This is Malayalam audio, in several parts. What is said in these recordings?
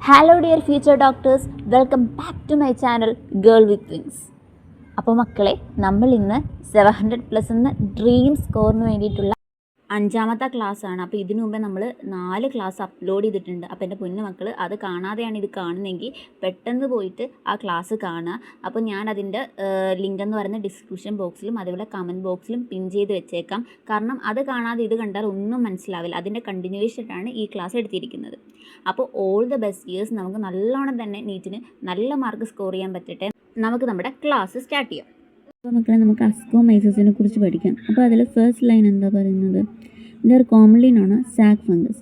Hello dear future doctors, welcome back to my channel girl with wings. അപ്പോൾ മക്കളെ, നമ്മൾ ഇന്ന് 700+ എന്ന ഡ്രീം സ്കോറിന് വേണ്ടിയിട്ടുള്ള 5ാമത്തെ ക്ലാസ്സാണ്. അപ്പോൾ ഇതിനു മുമ്പേ നമ്മൾ 4 ക്ലാസ് അപ്ലോഡ് ചെയ്തിട്ടുണ്ട്. അപ്പോൾ എൻ്റെ പൊന്നു മക്കൾ അത് കാണാതെയാണ് ഇത് കാണുന്നതെങ്കിൽ പെട്ടെന്ന് പോയിട്ട് ആ ക്ലാസ് കാണുക. അപ്പോൾ ഞാൻ അതിൻ്റെ ലിങ്ക് എന്ന് പറയുന്ന ഡിസ്ക്രിപ്ഷൻ ബോക്സിലും അതേപോലെ കമൻറ്റ് ബോക്സിലും പിൻ ചെയ്ത് വെച്ചേക്കാം. കാരണം അത് കാണാതെ ഇത് കണ്ടാൽ ഒന്നും മനസ്സിലാവില്ല. അതിൻ്റെ കണ്ടിന്യൂവേഷനാണ് ഈ ക്ലാസ് എടുത്തിരിക്കുന്നത്. അപ്പോൾ ഓൾ ദ ബെസ്റ്റ് ഇയേഴ്സ്. നമുക്ക് നല്ലോണം തന്നെ നീറ്റിന് നല്ല മാർക്ക് സ്കോർ ചെയ്യാൻ പറ്റട്ടെ. നമുക്ക് നമ്മുടെ ക്ലാസ് സ്റ്റാർട്ട് ചെയ്യാം. അപ്പോൾ മക്കളെ, നമുക്ക് അസ്കോമൈസിസിനെ കുറിച്ച് പഠിക്കാം. അപ്പോൾ അതിൽ ഫസ്റ്റ് ലൈൻ എന്താ പറയുന്നത്? They're commonly known as sac fungus.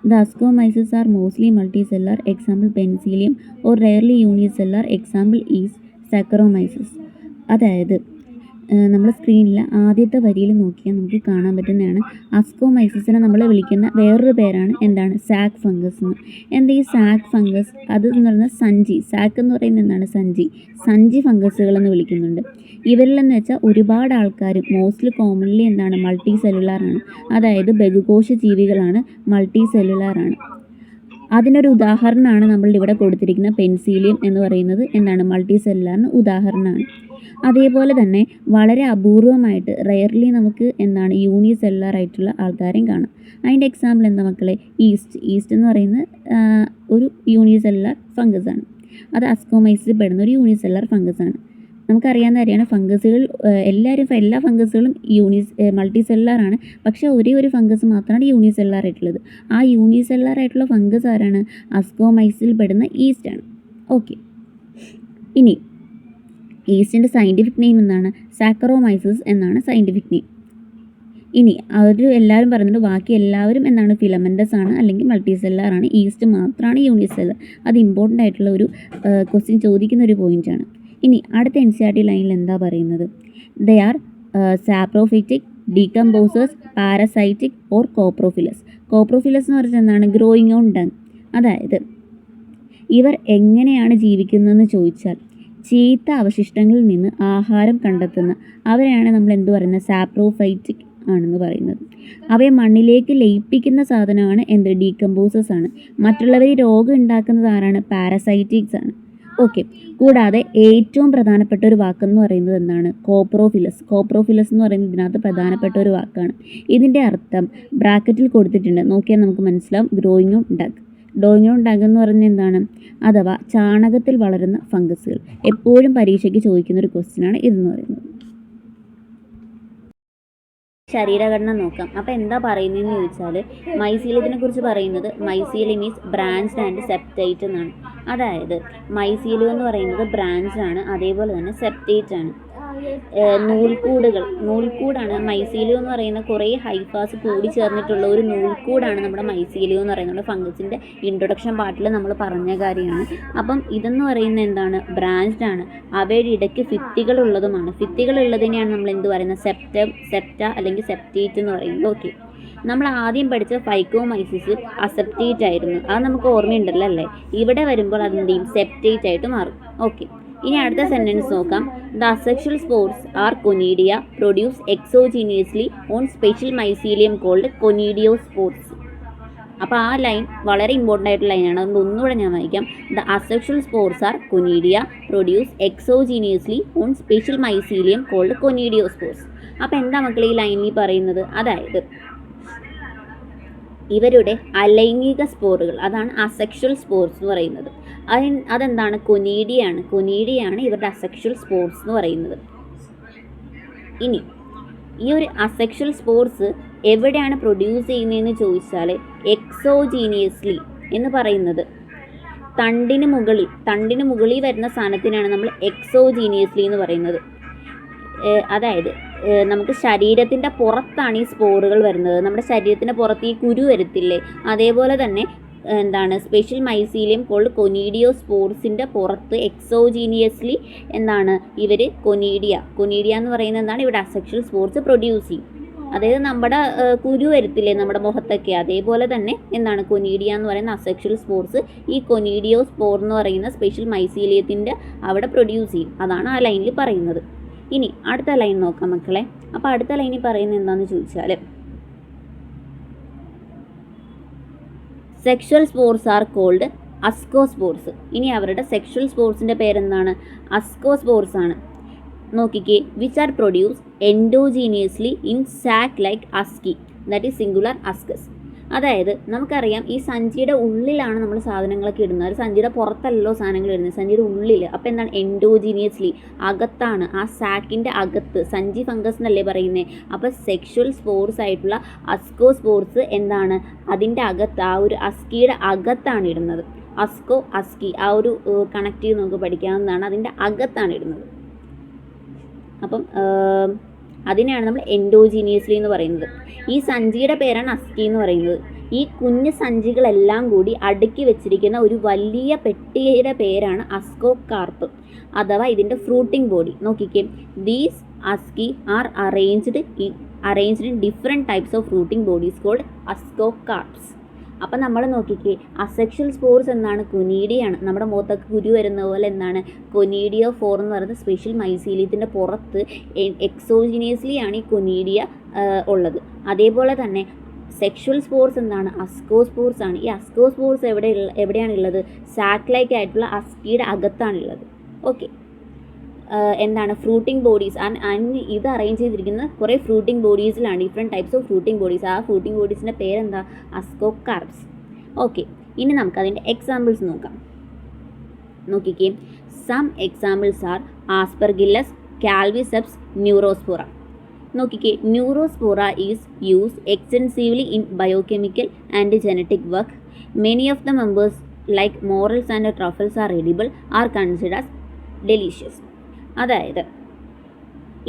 The ascomycetes are mostly multicellular, example penicillium, or rarely unicellular, example is saccharomyces. അതായത് നമ്മൾ സ്ക്രീനിൽ ആദ്യത്തെ വരിയിൽ നോക്കിയാൽ നമുക്ക് കാണാൻ പറ്റുന്നതാണ് അസ്കോമൈസിസിനെ നമ്മൾ വിളിക്കുന്ന വേറൊരു പേരാണ് എന്താണ്? സാക് ഫംഗസ് എന്ന്. എന്താ ഈ സാക് ഫംഗസ്? അത് എന്ന് പറയുന്നത് സഞ്ചി. സാക്ക് എന്ന് പറയുന്നത് എന്താണ്? സഞ്ചി ഫംഗസുകൾ എന്ന് വിളിക്കുന്നുണ്ട്. ഇവരിലെന്ന് വെച്ചാൽ ഒരുപാട് ആൾക്കാർ മോസ്റ്റ്ലി കോമൺലി എന്താണ്? മൾട്ടി സെല്ലുലാറാണ്. അതായത് ബഹുകോശ ജീവികളാണ്, മൾട്ടി സെല്ലുലാറാണ്. അതിനൊരു ഉദാഹരണമാണ് നമ്മളുടെ ഇവിടെ കൊടുത്തിരിക്കുന്ന പെൻസിലിയം എന്ന് പറയുന്നത് എന്താണ്? മൾട്ടി സെല്ലുലാറിന് ഉദാഹരണമാണ്. അതേപോലെ തന്നെ വളരെ അപൂർവമായിട്ട് റെയർലി നമുക്ക് എന്താണ്? യൂണിസെല്ലുലാർ ആയിട്ടുള്ള ആൾക്കാരെയും കാണാം. അതിൻ്റെ എക്സാമ്പിൾ എന്താ മക്കളെ? ഈസ്റ്റ് എന്ന് പറയുന്ന ഒരു യൂണിസെല്ലുലാർ ഫംഗസാണ്. അത് അസ്കോമൈസിൽ പെടുന്ന ഒരു യൂണിസെല്ലുലാർ ഫംഗസാണ്. നമുക്കറിയാവുന്ന കാര്യമാണ് ഫംഗസുകൾ എല്ലാ ഫംഗസുകളും മൾട്ടി സെല്ലുലാറാണ്. പക്ഷേ ഒരേ ഒരു ഫംഗസ് മാത്രമാണ് യൂണിസെല്ലുലാർ ആയിട്ടുള്ളത്. ആ യൂണിസെല്ലുലാർ ആയിട്ടുള്ള ഫംഗസ് ആരാണ്? അസ്കോമൈസിൽ പെടുന്ന ഈസ്റ്റാണ്. ഓക്കെ, ഇനി ഈസ്റ്റിൻ്റെ സയൻറ്റിഫിക് നെയിം എന്താണ്? സാക്കറോമൈസിസ് എന്നാണ് സയൻറ്റിഫിക് നെയിം. ഇനി എല്ലാവരും പറയുന്നുണ്ട് ബാക്കി എല്ലാവരും എന്താണ്? ഫിലമെൻറ്റസ് ആണ്, അല്ലെങ്കിൽ മൾട്ടി സെല്ലുലാർ ആണ്. ഈസ്റ്റ് മാത്രമാണ് യൂണിസെല്ലുലാർ. അത് ഇമ്പോർട്ടൻ്റ് ആയിട്ടുള്ള ഒരു ക്വസ്റ്റ്യൻ ചോദിക്കുന്ന ഒരു പോയിൻ്റാണ്. ഇനി അടുത്ത NCERT ലൈനിൽ എന്താ പറയുന്നത്? They are saprophytic, decomposers, parasitic or കോപ്രോഫിലസ്. കോപ്രോഫിലസ് എന്ന് പറഞ്ഞാൽ എന്താണ്? Growing on dung. അതായത് ഇവർ എങ്ങനെയാണ് ജീവിക്കുന്നതെന്ന് ചോദിച്ചാൽ ചീത്ത അവശിഷ്ടങ്ങളിൽ നിന്ന് ആഹാരം കണ്ടെത്തുന്ന അവരെയാണ് നമ്മൾ എന്ത് പറയുന്നത്? സാപ്രോഫൈറ്റിക് ആണെന്ന് പറയുന്നത്. അവയെ മണ്ണിലേക്ക് ലയിപ്പിക്കുന്ന സാധനമാണ് എന്ത്? ഡീകമ്പോസേഴ്സ് ആണ്. മറ്റുള്ളവർ രോഗം ഉണ്ടാക്കുന്നത് ആരാണ്? പാരസൈറ്റിക്സ് ആണ്. ഓക്കെ, കൂടാതെ ഏറ്റവും പ്രധാനപ്പെട്ട ഒരു വാക്കെന്ന് പറയുന്നത് എന്താണ്? കോപ്രോഫിലസ്. കോപ്രോഫിലസ് എന്ന് പറയുന്നത് ഇതിനകത്ത് പ്രധാനപ്പെട്ട ഒരു വാക്കാണ്. ഇതിൻ്റെ അർത്ഥം ബ്രാക്കറ്റിൽ കൊടുത്തിട്ടുണ്ട്, നോക്കിയാൽ നമുക്ക് മനസ്സിലാവും. Growing on dung. Growing on dung എന്ന് പറഞ്ഞാൽ എന്താണ്? അഥവാ ചാണകത്തിൽ വളരുന്ന ഫംഗസുകൾ. എപ്പോഴും പരീക്ഷയ്ക്ക് ചോദിക്കുന്ന ഒരു ക്വസ്റ്റ്യനാണ് ഇതെന്ന് പറയുന്നത്. ശരീരഘടന നോക്കാം. അപ്പോൾ എന്താ പറയുന്നതെന്ന് ചോദിച്ചാൽ മൈസീലിയത്തിനെ കുറിച്ച് പറയുന്നത് mycelium is branched and septate എന്നാണ്. അതായത് മൈസീലിയം എന്ന് പറയുന്നത് ബ്രാഞ്ച് ആണ്, അതേപോലെ തന്നെ സെപ്റ്റേറ്റ് ആണ്. നൂൽക്കൂടാണ് മൈസീലിയം എന്ന് പറയുന്ന കുറേ ഹൈഫാസ് കൂടി ചേർന്നിട്ടുള്ള ഒരു നൂൽക്കൂടാണ് നമ്മുടെ മൈസീലിയം എന്ന് പറയുന്നത്. ഫംഗസിൻ്റെ ഇൻട്രൊഡക്ഷൻ പാർട്ടിൽ നമ്മൾ പറഞ്ഞ കാര്യമാണ്. അപ്പം ഇതെന്ന് പറയുന്നത് എന്താണ്? ബ്രാഞ്ച്ഡ് ആണ്. അവയുടെ ഇടയ്ക്ക് ഭിത്തികളുള്ളതുമാണ്. ഭിത്തികളുള്ളതിനെയാണ് നമ്മൾ എന്ത് പറയുന്നത്? സെപ്റ്റ അല്ലെങ്കിൽ സെപ്റ്റേറ്റ് എന്ന് പറയുന്നത്. ഓക്കെ, നമ്മൾ ആദ്യം പഠിച്ച ഫൈക്കോമൈസിസ് അസെപ്റ്റേറ്റ് ആയിരുന്നു. അത് നമുക്ക് ഓർമ്മയുണ്ടല്ലോ അല്ലേ? ഇവിടെ വരുമ്പോൾ അതിൻ്റെ സെപ്റ്റേറ്റ് ആയിട്ട് മാറും. ഓക്കെ, ഇനി അടുത്ത സെൻറ്റൻസ് നോക്കാം. The asexual spores are conidia produced exogenously on special mycelium called conidiophores. അപ്പോൾ ആ ലൈൻ വളരെ ഇമ്പോർട്ടൻ്റ് ആയിട്ടുള്ള ലൈനാണ്. അതുകൊണ്ട് ഒന്നുകൂടെ ഞാൻ വായിക്കാം. The asexual spores are conidia produced exogenously on special mycelium called conidiophores. അപ്പോൾ എന്താ മക്കളെ ഈ ലൈനിൽ പറയുന്നത്? അതായത് ഇവരുടെ അലൈംഗിക സ്പോറുകൾ, അതാണ് അസെക്ഷൽ സ്പോർസ് എന്ന് പറയുന്നത്. അതെന്താണ്? കൊനീഡിയാണ് ഇവരുടെ അസെക്ഷൽ സ്പോർസ് എന്ന് പറയുന്നത്. ഇനി ഈ ഒരു അസെക്ഷൽ സ്പോർസ് എവിടെയാണ് പ്രൊഡ്യൂസ് ചെയ്യുന്നതെന്ന് ചോദിച്ചാൽ എക്സോജീനിയസ്ലി എന്ന് പറയുന്നത് തണ്ടിന് മുകളിൽ വരുന്ന സാധനത്തിനാണ് നമ്മൾ എക്സോജീനിയസ്ലി എന്ന് പറയുന്നത്. അതായത് നമുക്ക് ശരീരത്തിൻ്റെ പുറത്താണ് ഈ സ്പോറുകൾ വരുന്നത്. നമ്മുടെ ശരീരത്തിൻ്റെ പുറത്ത് ഈ കുരു വരത്തില്ലേ? അതേപോലെ തന്നെ എന്താണ്? സ്പെഷ്യൽ മൈസീലിയം കോൾഡ് കൊനീഡിയോസ്പോർസിൻ്റെ പുറത്ത് എക്സോജീനിയസ്ലി എന്താണ്? ഇവർ കൊനീഡിയ എന്ന് പറയുന്നത് എന്താണ്? ഇവിടെ അസെക്ഷൽ സ്പോർസ് പ്രൊഡ്യൂസ് ചെയ്യും. അതായത് നമ്മുടെ കുരു വരത്തില്ലേ നമ്മുടെ മുഖത്തൊക്കെ, അതേപോലെ തന്നെ എന്താണ്? കൊനീഡിയ എന്ന് പറയുന്ന അസെക്ഷൽ സ്പോർസ് ഈ കൊനീഡിയോസ്പോർ എന്ന് പറയുന്ന സ്പെഷ്യൽ മൈസീലിയത്തിൻ്റെ അവിടെ പ്രൊഡ്യൂസ് ചെയ്യും. അതാണ് ആ ലൈനിൽ പറയുന്നത്. ഇനി അടുത്ത ലൈൻ നോക്കാം മക്കളെ. അപ്പോൾ അടുത്ത ലൈനിൽ പറയുന്നത് എന്താണെന്ന് ചോദിച്ചാൽ Sexual spores are called അസ്കോസ്പോർസ്. ഇനി അവരുടെ സെക്ഷൽ സ്പോർസിൻ്റെ പേരെന്താണ്? അസ്കോസ്പോർസ് ആണ്. നോക്കിക്കേ, which are produced endogenously in sac like asci, that is singular ascus. അതായത് നമുക്കറിയാം ഈ സഞ്ചിയുടെ ഉള്ളിലാണ് നമ്മൾ സാധനങ്ങളൊക്കെ ഇടുന്നത്. ഒരു സഞ്ചിയുടെ പുറത്തല്ലോ സാധനങ്ങൾ ഇടുന്നത്, സഞ്ചിയുടെ ഉള്ളിൽ. അപ്പോൾ എന്താണ്? എൻഡോജീനിയസ്ലി, അകത്താണ്, ആ സാക്കിൻ്റെ അകത്ത്. സഞ്ചി ഫംഗസ് എന്നല്ലേ പറയുന്നത്. അപ്പോൾ സെക്ഷുവൽ സ്പോർസ് ആയിട്ടുള്ള അസ്കോസ്പോർസ് എന്താണ്? അതിൻ്റെ അകത്ത്, ആ ഒരു അസ്കിയുടെ അകത്താണ് ഇടുന്നത്. അസ്കോ അസ്കി ആ ഒരു കണക്ട് ചെയ്ത് നമുക്ക് പഠിക്കാവുന്നതാണ്. അതിൻ്റെ അകത്താണ് ഇടുന്നത്. അപ്പം അതിനെയാണ് നമ്മൾ എൻഡോജീനിയസ്ലി എന്ന് പറയുന്നത്. ഈ സഞ്ചിയുടെ പേരാണ് അസ്കി എന്ന് പറയുന്നത്. ഈ കുഞ്ഞു സഞ്ചികളെല്ലാം കൂടി അടുക്കി വെച്ചിരിക്കുന്ന ഒരു വലിയ പെട്ടിയുടെ പേരാണ് അസ്കോകാർപ്പ്, അഥവാ ഇതിൻ്റെ ഫ്രൂട്ടിംഗ് ബോഡി. നോക്കിക്കേ, these asci are arranged in different types of fruiting bodies called ascocarps. അപ്പം നമ്മൾ നോക്കിക്കേ, അസെക്ഷൽ സ്പോർസ് എന്താണ്? കൊനീഡിയാണ്. നമ്മുടെ മുഖത്തൊക്കെ കുരു വരുന്ന പോലെ എന്താണ്? കൊനീഡിയ ഫോർ എന്ന് പറയുന്നത് സ്പെഷ്യൽ മൈസീലിയത്തിൻ്റെ പുറത്ത് എക്സോജിനിയസ്ലി ആണ് ഈ കൊനീഡിയ ഉള്ളത്. അതേപോലെ തന്നെ സെക്ഷുവൽ സ്പോർസ് എന്താണ്? അസ്കോസ്പോർസ് ആണ്. ഈ അസ്കോസ്പോർസ് എവിടെയാണുള്ളത്? സാക്ക് ആയിട്ടുള്ള അസ്കിയുടെ അകത്താണുള്ളത്. ഓക്കെ, എന്താണ്? Fruiting bodies. ആൻഡ് ഇത് അറേഞ്ച് ചെയ്തിരിക്കുന്ന കുറേ ഫ്രൂട്ടിംഗ് ബോഡീസിലാണ്, different types of fruiting bodies. ആ ഫ്രൂട്ടിംഗ് ബോഡീസിൻ്റെ പേരെന്താ? അസ്കോകാർപ്സ്. ഓക്കെ, ഇനി നമുക്കതിൻ്റെ എക്സാമ്പിൾസ് നോക്കാം. നോക്കിക്കേ, some examples are aspergillus, claviceps, neurospora. നോക്കിക്കേ, neurospora is used extensively in biochemical and genetic work. Many of the members like morels and truffles are edible, are considered as delicious. അതായത്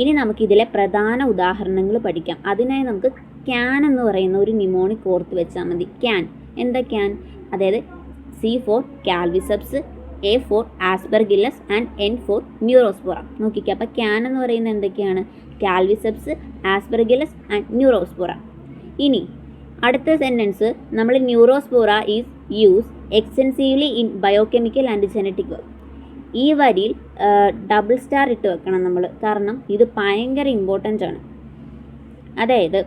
ഇനി നമുക്കിതിലെ പ്രധാന ഉദാഹരണങ്ങൾ പഠിക്കാം. അതിനായി നമുക്ക് ക്യാൻ എന്ന് പറയുന്ന ഒരു നിമോണിക് ഓർത്ത് വെച്ചാൽ മതി. ക്യാൻ എന്താ? ക്യാൻ അതായത് C for claviceps, A for aspergillus and N for neurospora. നോക്കിക്കുക, അപ്പോൾ ക്യാൻ എന്ന് പറയുന്നത് എന്തൊക്കെയാണ്? Claviceps, aspergillus and neurospora. ഇനി അടുത്ത സെൻറ്റൻസ്, നമ്മൾ neurospora is use extensively in biochemical and genetic work. ഈ വരിയിൽ ഡബിൾ സ്റ്റാർ ഇട്ട് വെക്കണം നമ്മൾ, കാരണം ഇത് ഭയങ്കര ഇമ്പോർട്ടൻ്റ് ആണ്. അതായത്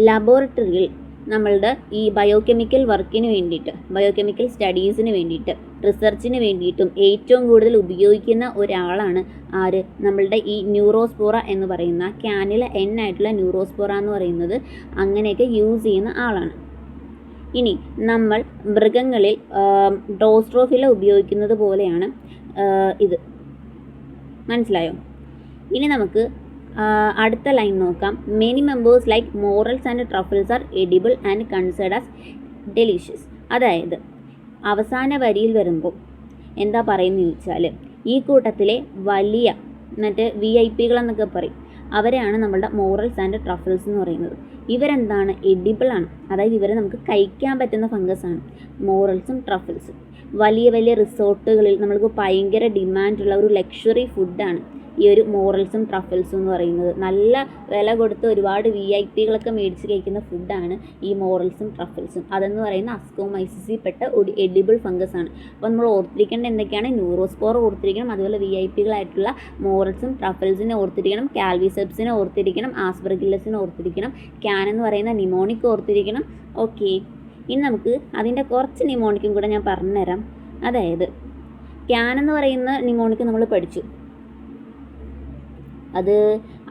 ലബോറട്ടറിയിൽ നമ്മളുടെ ഈ ബയോകെമിക്കൽ വർക്കിന് വേണ്ടിയിട്ട്, ബയോകെമിക്കൽ സ്റ്റഡീസിന് വേണ്ടിയിട്ട്, റിസർച്ചിന് വേണ്ടിയിട്ടും ഏറ്റവും കൂടുതൽ ഉപയോഗിക്കുന്ന ഒരാളാണ് ആര്? നമ്മളുടെ ഈ ന്യൂറോസ്പോറ എന്ന് പറയുന്ന, ക്യാനിലെ N ആയിട്ടുള്ള ന്യൂറോസ്പോറ എന്ന് പറയുന്നത് അങ്ങനെയൊക്കെ യൂസ് ചെയ്യുന്ന ആളാണ്. ഇനി നമ്മൾ മൃഗങ്ങളിൽ ഡ്രോസ്ട്രോഫില ഉപയോഗിക്കുന്നത് പോലെയാണ് ഇത്. മനസ്സിലായോ? ഇനി നമുക്ക് അടുത്ത ലൈൻ നോക്കാം. Many members like morels and truffles are edible and considered as delicious. അതായത് അവസാന വരിയിൽ വരുമ്പോൾ എന്താ പറയുന്നത് ചോദിച്ചാൽ, ഈ കൂട്ടത്തിലെ വലിയ എന്നിട്ട് VIP എന്നൊക്കെ പറയും, അവരെയാണ് നമ്മളുടെ മോറൽസ് ആൻഡ് ട്രഫിൾസ് എന്ന് പറയുന്നത്. ഇവരെന്താണ്? എഡിബിളാണ്. അതായത് ഇവരെ നമുക്ക് കഴിക്കാൻ പറ്റുന്ന ഫംഗസാണ് മോറൽസും ട്രഫിൾസും. വലിയ വലിയ റിസോർട്ടുകളിൽ നമ്മൾക്ക് ഭയങ്കര ഡിമാൻഡുള്ള ഒരു ലക്ഷറി ഫുഡാണ് ഈ ഒരു മോറൽസും ട്രഫിൾസും എന്ന് പറയുന്നത്. നല്ല വില കൊടുത്ത് ഒരുപാട് VIP മേടിച്ച് കഴിക്കുന്ന ഫുഡാണ് ഈ മോറൽസും ട്രഫിൾസും. അതെന്ന് പറയുന്ന അസ്കോമൈസിസിൽ പെട്ട ഒരു എഡിബിൾ ഫംഗസ് ആണ്. അപ്പോൾ നമ്മൾ ഓർത്തിരിക്കേണ്ട എന്തൊക്കെയാണ്? ന്യൂറോസ്പോറ ഓർത്തിരിക്കണം, അതുപോലെ VIP മോറൽസും ട്രഫിൾസിനെ ഓർത്തിരിക്കണം, കാൽവിസെപ്സിനെ ഓർത്തിരിക്കണം, ആസ്പെർഗില്ലസിനെ ഓർത്തിരിക്കണം, ക്യാൻ എന്ന് പറയുന്ന നിമോണിക് ഓർത്തിരിക്കണം. ഓക്കെ, ഇനി നമുക്ക് അതിൻ്റെ കുറച്ച് നിമോണിക്കും കൂടെ ഞാൻ പറഞ്ഞുതരാം. അതായത് ക്യാൻ എന്ന് പറയുന്ന നിമോണിക്ക് നമ്മൾ പഠിച്ചു, അത്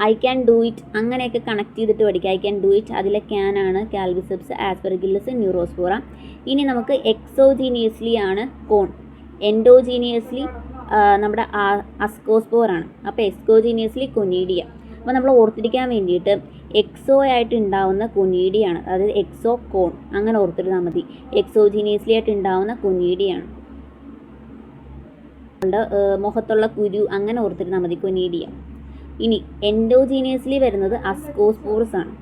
ഐ ക്യാൻ ഡു ഇറ്റ് അങ്ങനെയൊക്കെ കണക്ട് ചെയ്തിട്ട് പഠിക്കുക. ഐ ക്യാൻ ഡു ഇറ്റ് അതിലെ ക്യാനാണ് കാൽവിസെപ്സ്, ആസ്പെർഗില്ലസ്, ന്യൂറോസ്പോറ. ഇനി നമുക്ക് എക്സോജീനിയസ്ലി ആണ് കോൺ, എൻഡോജീനിയസ്ലി നമ്മുടെ അസ്കോസ്പോറാണ്. അപ്പോൾ എക്സോജീനിയസ്ലി കൊനീഡിയ. അപ്പോൾ നമ്മൾ ഓർത്തിരിക്കാൻ വേണ്ടിയിട്ട് എക്സോ ആയിട്ട് ഉണ്ടാവുന്ന കൊനീഡിയാണ്, അതായത് എക്സോ കോൺ അങ്ങനെ ഓർത്തിരുന്നാൽ മതി. എക്സോജീനിയസ്ലി ആയിട്ട് ഉണ്ടാവുന്ന കൊനീഡിയാണ്, നമ്മളുടെ മുഖത്തുള്ള കുരു അങ്ങനെ ഓർത്തിരുന്നാൽ മതി, കൊനീഡിയ. ഇനി എൻഡോജീനിയസ്ലി വരുന്നത് അസ്കോസ്പോർസ് ആണ്.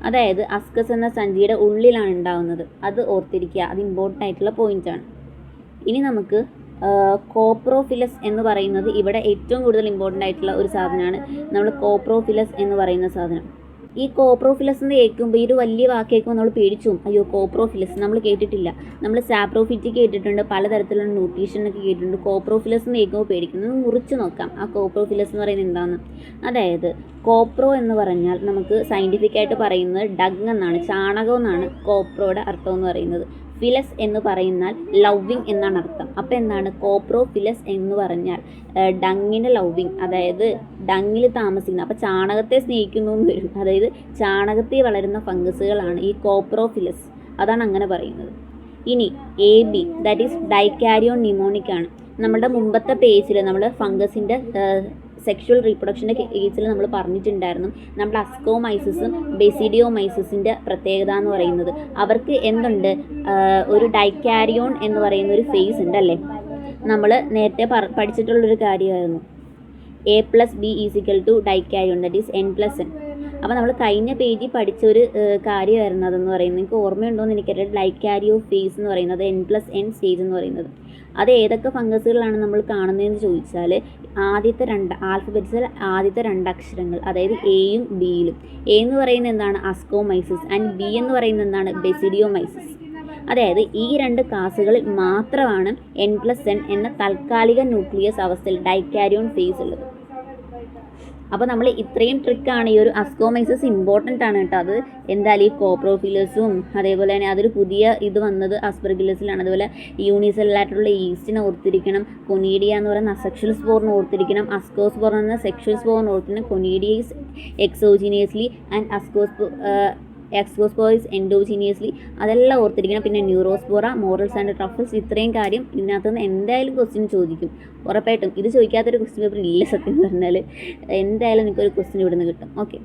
അതായത് അസ്കസ് എന്ന സഞ്ചിയുടെ ഉള്ളിലാണ് ഉണ്ടാകുന്നത്. അത് ഓർത്തിരിക്കുക, അത് ഇമ്പോർട്ടൻ്റ് ആയിട്ടുള്ള പോയിൻ്റാണ്. ഇനി നമുക്ക് കോപ്രോഫിലസ് എന്ന് പറയുന്നത് ഇവിടെ ഏറ്റവും കൂടുതൽ ഇമ്പോർട്ടൻ്റ് ആയിട്ടുള്ള ഒരു സാധനമാണ്. നമ്മൾ കോപ്രോഫിലസ് എന്ന് പറയുന്ന സാധനം, ഈ കോപ്രോഫിലസ് എന്ന് കേൾക്കുമ്പോൾ ഈ ഒരു വലിയ വാക്ക് കേൾക്കുമ്പോൾ നമ്മൾ പേടിച്ചു പോകും. അയ്യോ കോപ്രോഫിലസ് നമ്മൾ കേട്ടിട്ടില്ല. നമ്മൾ സാപ്രോഫിറ്റി കേട്ടിട്ടുണ്ട്, പലതരത്തിലുള്ള ന്യൂട്രീഷനൊക്കെ കേട്ടിട്ടുണ്ട്. കോപ്രോഫിലസ് എന്ന് കേൾക്കുമ്പോൾ പേടിക്കുന്നത് മുറിച്ച് നോക്കാം ആ കോപ്രോഫിലസ് എന്ന് പറയുന്നത് എന്താണെന്ന്. അതായത് കോപ്രോ എന്ന് പറഞ്ഞാൽ നമുക്ക് സയൻറ്റിഫിക്കായിട്ട് പറയുന്നത് ഡങ് എന്നാണ്, ചാണകം എന്നാണ് കോപ്രോയുടെ അർത്ഥം എന്ന് പറയുന്നത്. ഫിലസ് എന്ന് പറയുന്നാൽ ലവിങ് എന്നാണ് അർത്ഥം. അപ്പോൾ എന്താണ് കോപ്രോഫിലസ് എന്ന് പറഞ്ഞാൽ ഡങ്ങിന് ലവിങ്, അതായത് ഡങ്ങിൽ താമസിക്കുന്ന, അപ്പോൾ ചാണകത്തെ സ്നേഹിക്കുന്നു എന്ന് വരും. അതായത് ചാണകത്തിൽ വളരുന്ന ഫംഗസുകളാണ് ഈ കോപ്രോഫിലസ്, അതാണ് അങ്ങനെ പറയുന്നത്. ഇനി AB, ദാറ്റ് ഈസ് ഡൈക്കാരിയോൺ നിമോണിക് ആണ്. നമ്മുടെ മുമ്പത്തെ പേജിൽ നമ്മൾ ഫംഗസിൻ്റെ സെക്ഷുവൽ റീപ്രൊഡക്ഷൻ്റെ കേസിൽ നമ്മൾ പറഞ്ഞിട്ടുണ്ടായിരുന്നു. നമ്മുടെ അസ്കോമൈസിസും ബെസിഡിയോമൈസിസിൻ്റെ പ്രത്യേകത എന്ന് പറയുന്നത് അവർക്ക് എന്തുണ്ട്, ഒരു ഡൈക്കാരിയോൺ എന്ന് പറയുന്ന ഒരു ഫേസ് ഉണ്ട് അല്ലേ. നമ്മൾ നേരത്തെ പഠിച്ചിട്ടുള്ളൊരു കാര്യമായിരുന്നു A+B = ഡൈക്കാരിയോൺ, ദാറ്റ് ഈസ് N+N. അപ്പോൾ നമ്മൾ കഴിഞ്ഞ പേജിൽ പഠിച്ചൊരു കാര്യമായിരുന്നു അതെന്ന് പറയുന്നത്. എനിക്ക് ഓർമ്മയുണ്ടോ എന്ന് എനിക്കറിയാം. ഡൈക്കാരിയോ ഫേസ് എന്ന് പറയുന്നത് N+N സ്റ്റേജ് എന്ന് പറയുന്നത്. അത് ഏതൊക്കെ ഫംഗസുകളാണ് നമ്മൾ കാണുന്നതെന്ന് ചോദിച്ചാൽ ആദ്യത്തെ ആൽഫബറ്റ്സിൽ ആദ്യത്തെ 2 അക്ഷരങ്ങൾ, അതായത് എയും ബിയിലും. എ എന്ന് പറയുന്നത് എന്താണ്, അസ്കോമൈസിസ്, ആൻഡ് ബി എന്ന് പറയുന്നത് എന്താണ്, ബെസിഡിയോമൈസിസ്. അതായത് ഈ 2 കാസുകളിൽ മാത്രമാണ് N+N എന്ന താൽക്കാലിക ന്യൂക്ലിയസ് അവസ്ഥയിൽ ഡൈക്കാരിയോൺ ഫേസ് ഉള്ളത്. അപ്പോൾ നമ്മൾ ഇത്രയും ട്രിക്കാണ് ഈ ഒരു അസ്കോമൈസിസ് ഇമ്പോർട്ടൻ്റ് ആണ് കേട്ടോ. അത് എന്തായാലും ഈ കോപ്രോഫിലസും അതേപോലെ തന്നെ അതൊരു പുതിയ ഇത് വന്നത് അസ്പെർഗില്ലസിലാണ്. അതുപോലെ യൂണിസെല്ലായിട്ടുള്ള ഈസ്റ്റിനെ ഓർത്തിരിക്കണം. കൊനീഡിയ എന്ന് പറയുന്ന അസെക്ഷൽ സ്പോറിനെ ഓർത്തിരിക്കണം. അസ്കോസ്പോർ എന്ന സെക്ഷൽ സ്പോറിനെ ഓർത്തിരിക്കണം. Conidia is exogenously and ascospores endogenously, അതെല്ലാം ഓർത്തിരിക്കണം. പിന്നെ ന്യൂറോസ്പോറ, മോറൽസ് ആൻഡ് ട്രഫിൾസ്, ഇത്രയും കാര്യം ഇതിനകത്തുനിന്ന് എന്തായാലും ക്വസ്റ്റ്യൻ ചോദിക്കും ഉറപ്പായിട്ടും. ഇത് ചോദിക്കാത്തൊരു ക്വസ്റ്റ്യൻ പേപ്പർ ഇല്ല സത്യം പറഞ്ഞാൽ. എന്തായാലും നിങ്ങൾക്കൊരു ക്വസ്റ്റ്യൻ ഇവിടുന്ന് കിട്ടും. ഓക്കെ,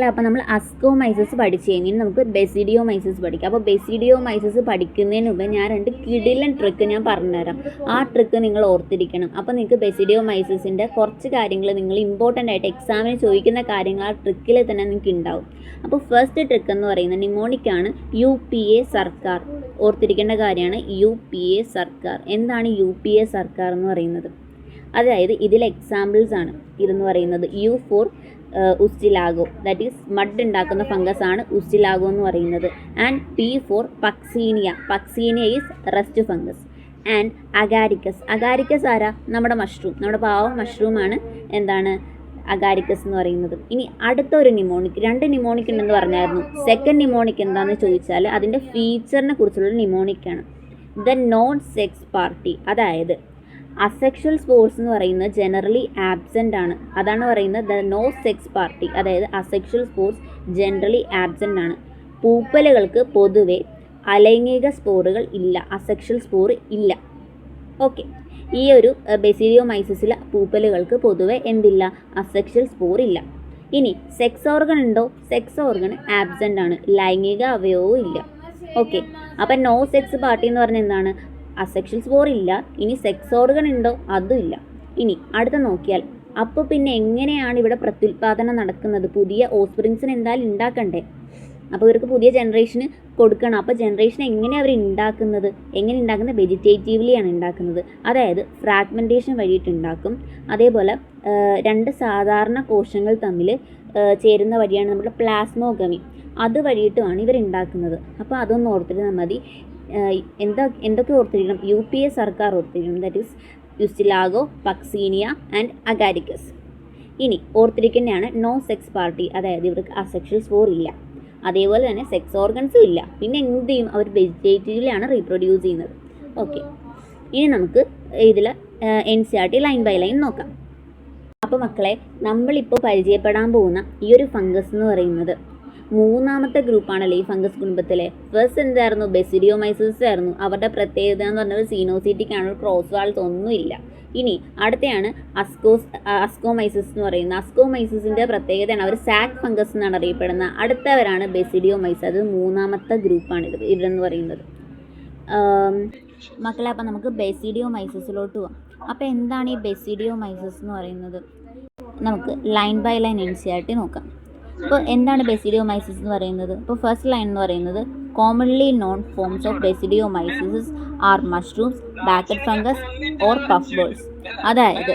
അപ്പോൾ നമ്മൾ അസ്കോമൈസിസ് പഠിച്ചു കഴിഞ്ഞാൽ നമുക്ക് ബെസിഡിയോമൈസിസ് പഠിക്കാം. അപ്പോൾ ബെസിഡിയോമൈസിസ് പഠിക്കുന്നതിന് മുമ്പ് ഞാൻ 2 കിടിലൻ ട്രിക്ക് ഞാൻ പറഞ്ഞുതരാം. ആ ട്രിക്ക് നിങ്ങൾ ഓർത്തിരിക്കണം. അപ്പോൾ നിങ്ങൾക്ക് ബെസിഡിയോമൈസിസിൻ്റെ കുറച്ച് കാര്യങ്ങൾ നിങ്ങൾ ഇമ്പോർട്ടൻ്റ് ആയിട്ട് എക്സാമിന് ചോദിക്കുന്ന കാര്യങ്ങൾ ആ ട്രിക്കിൽ തന്നെ നിങ്ങൾക്ക് ഉണ്ടാവും. അപ്പോൾ ഫസ്റ്റ് ട്രിക്ക് എന്ന് പറയുന്നത് നിമോണിക്കാണ്. UPA സർക്കാർ ഓർത്തിരിക്കേണ്ട കാര്യമാണ്. UPA സർക്കാർ എന്താണ് UPA സർക്കാർ എന്ന് പറയുന്നത്? അതായത് ഇതിലെ എക്സാമ്പിൾസ് ആണ് ഇതെന്ന് പറയുന്നത്. U for ustilago, that is smut ഉണ്ടാക്കുന്ന ഫംഗസ് ആണ് ഉസ്റ്റിലാഗോ എന്ന് പറയുന്നത്. And P for puccinia, puccinia is rust fungus. And agaricus ആരാ, നമ്മുടെ മഷ്റൂം, നമ്മുടെ പാവം മഷ്റൂമാണ് എന്താണ് അഗാരിക്കസ് എന്ന് പറയുന്നത്. ഇനി അടുത്തൊരു നിമോണിക്, 2 നിമോണിക് ഉണ്ടെന്ന് പറഞ്ഞായിരുന്നു. സെക്കൻഡ് നിമോണിക് എന്താണെന്ന് ചോദിച്ചാൽ അതിൻ്റെ ഫീച്ചറിനെ കുറിച്ചുള്ള നിമോണിക്കാണ്. ദ നോൺ സെക്സ് പാർട്ടി, അതായത് അസെക്ഷൽ സ്പോർട്സ് എന്ന് പറയുന്നത് ജനറലി ആബ്സെൻ്റ് ആണ്. അതാണ് പറയുന്നത് ദ നോ സെക്സ് പാർട്ടി, അതായത് അസെക്ഷൽ സ്പോർട്സ് ജനറലി ആബ്സെൻ്റ് ആണ്. പൂപ്പലുകൾക്ക് പൊതുവെ അലൈംഗിക സ്പോറുകൾ ഇല്ല, അസെക്ഷൽ സ്പോർ ഇല്ല. ഓക്കെ, ഈ ഒരു ബെസിഡിയോമൈസിസിലെ പൂപ്പലുകൾക്ക് പൊതുവെ എന്തില്ല, അസെക്ഷൽ സ്പോർ ഇല്ല. ഇനി സെക്സ് ഓർഗൻ ഉണ്ടോ, സെക്സ് ഓർഗൻ ആബ്സെൻ്റ് ആണ്, ലൈംഗിക അവയവവും ഇല്ല. ഓക്കെ, അപ്പം നോ സെക്സ് പാർട്ടി എന്ന് പറഞ്ഞാൽ എന്താണ്, അസെക്ഷൽ സ്പോർ ഇല്ല. ഇനി സെക്സ് ഓർഗൻ ഉണ്ടോ, അതും ഇല്ല. ഇനി അടുത്ത നോക്കിയാൽ അപ്പോൾ പിന്നെ എങ്ങനെയാണ് ഇവിടെ പ്രത്യുൽപാദനം നടക്കുന്നത്? പുതിയ ഓസ്പ്രിങ്സിന് എന്തായാലും ഉണ്ടാക്കണ്ടേ. അപ്പോൾ ഇവർക്ക് പുതിയ ജനറേഷന് കൊടുക്കണം. അപ്പോൾ ജനറേഷൻ എങ്ങനെയാണ് അവർ ഉണ്ടാക്കുന്നത്? എങ്ങനെ ഉണ്ടാക്കുന്നത്? വെജിറ്റേറ്റീവ്ലി ആണ് ഉണ്ടാക്കുന്നത്. അതായത് ഫ്രാഗ്മെൻറ്റേഷൻ വഴിയിട്ട് ഉണ്ടാക്കും. അതേപോലെ 2 സാധാരണ കോശങ്ങൾ തമ്മിൽ ചേരുന്ന വഴിയാണ് നമ്മുടെ പ്ലാസ്മോഗമി, അത് വഴിയിട്ടുമാണ് ഇവർ ഉണ്ടാക്കുന്നത്. അപ്പോൾ അതൊന്ന് ഓർത്തിരുന്നാൽ മതി. എന്തൊക്കെ ഓർത്തിരിക്കണം? UPA സർക്കാർ ഓർത്തിരിക്കണം, that is ustilago, puccinia and agaricus. ഇനി ഓർത്തിരിക്കുന്നതാണ് നോ സെക്സ് പാർട്ടി, അതായത് ഇവർക്ക് അസെക്ഷൽ സ്പോർ ഇല്ല, അതേപോലെ തന്നെ സെക്സ് ഓർഗൻസും ഇല്ല. പിന്നെ എന്ത് ചെയ്യും, അവർ വെജിറ്റേറ്റീവിലാണ് റീപ്രൊഡ്യൂസ് ചെയ്യുന്നത്. ഓക്കെ, ഇനി നമുക്ക് ഇതിൽ NCERT ലൈൻ ബൈ ലൈൻ നോക്കാം. അപ്പോൾ മക്കളെ, നമ്മളിപ്പോൾ പരിചയപ്പെടാൻ പോകുന്ന ഈ ഒരു ഫംഗസ് എന്ന് പറയുന്നത് 3ാമത്തെ ഗ്രൂപ്പാണല്ലേ ഈ ഫംഗസ് കുടുംബത്തിലെ. ഫസ്റ്റ് എന്തായിരുന്നു, ബെസിഡിയോമൈസിസ് ആയിരുന്നു. അവരുടെ പ്രത്യേകത എന്ന് പറഞ്ഞാൽ സീനോസിറ്റിക് ആണ്, ക്രോസ് വാൾസ് ഒന്നുമില്ല. ഇനി അടുത്തയാണ് അസ്കോമൈസിസ് എന്ന് പറയുന്നത്. അസ്കോമൈസിസിൻ്റെ പ്രത്യേകതയാണ് അവർ സാക് ഫംഗസ് എന്നാണ് അറിയപ്പെടുന്നത്. അടുത്തവരാണ് ബെസിഡിയോമൈസിസ്, അത് 3ാമത്തെ ഗ്രൂപ്പാണ് ഇതെന്ന് പറയുന്നത്. മക്കളെ, അപ്പോൾ നമുക്ക് ബെസിഡിയോമൈസിസിലോട്ട് പോകാം. അപ്പോൾ എന്താണ് ഈ ബെസിഡിയോമൈസിസ് എന്ന് പറയുന്നത്? നമുക്ക് ലൈൻ ബൈ ലൈൻ NCERT നോക്കാം. അപ്പോൾ എന്താണ് ബെസിഡിയോമൈസിസ് എന്ന് പറയുന്നത്? ഇപ്പോൾ ഫസ്റ്റ് ലൈൻ എന്ന് പറയുന്നത് commonly known forms of basidiomycetes are mushrooms, bracket fungus or puff balls. അതായത്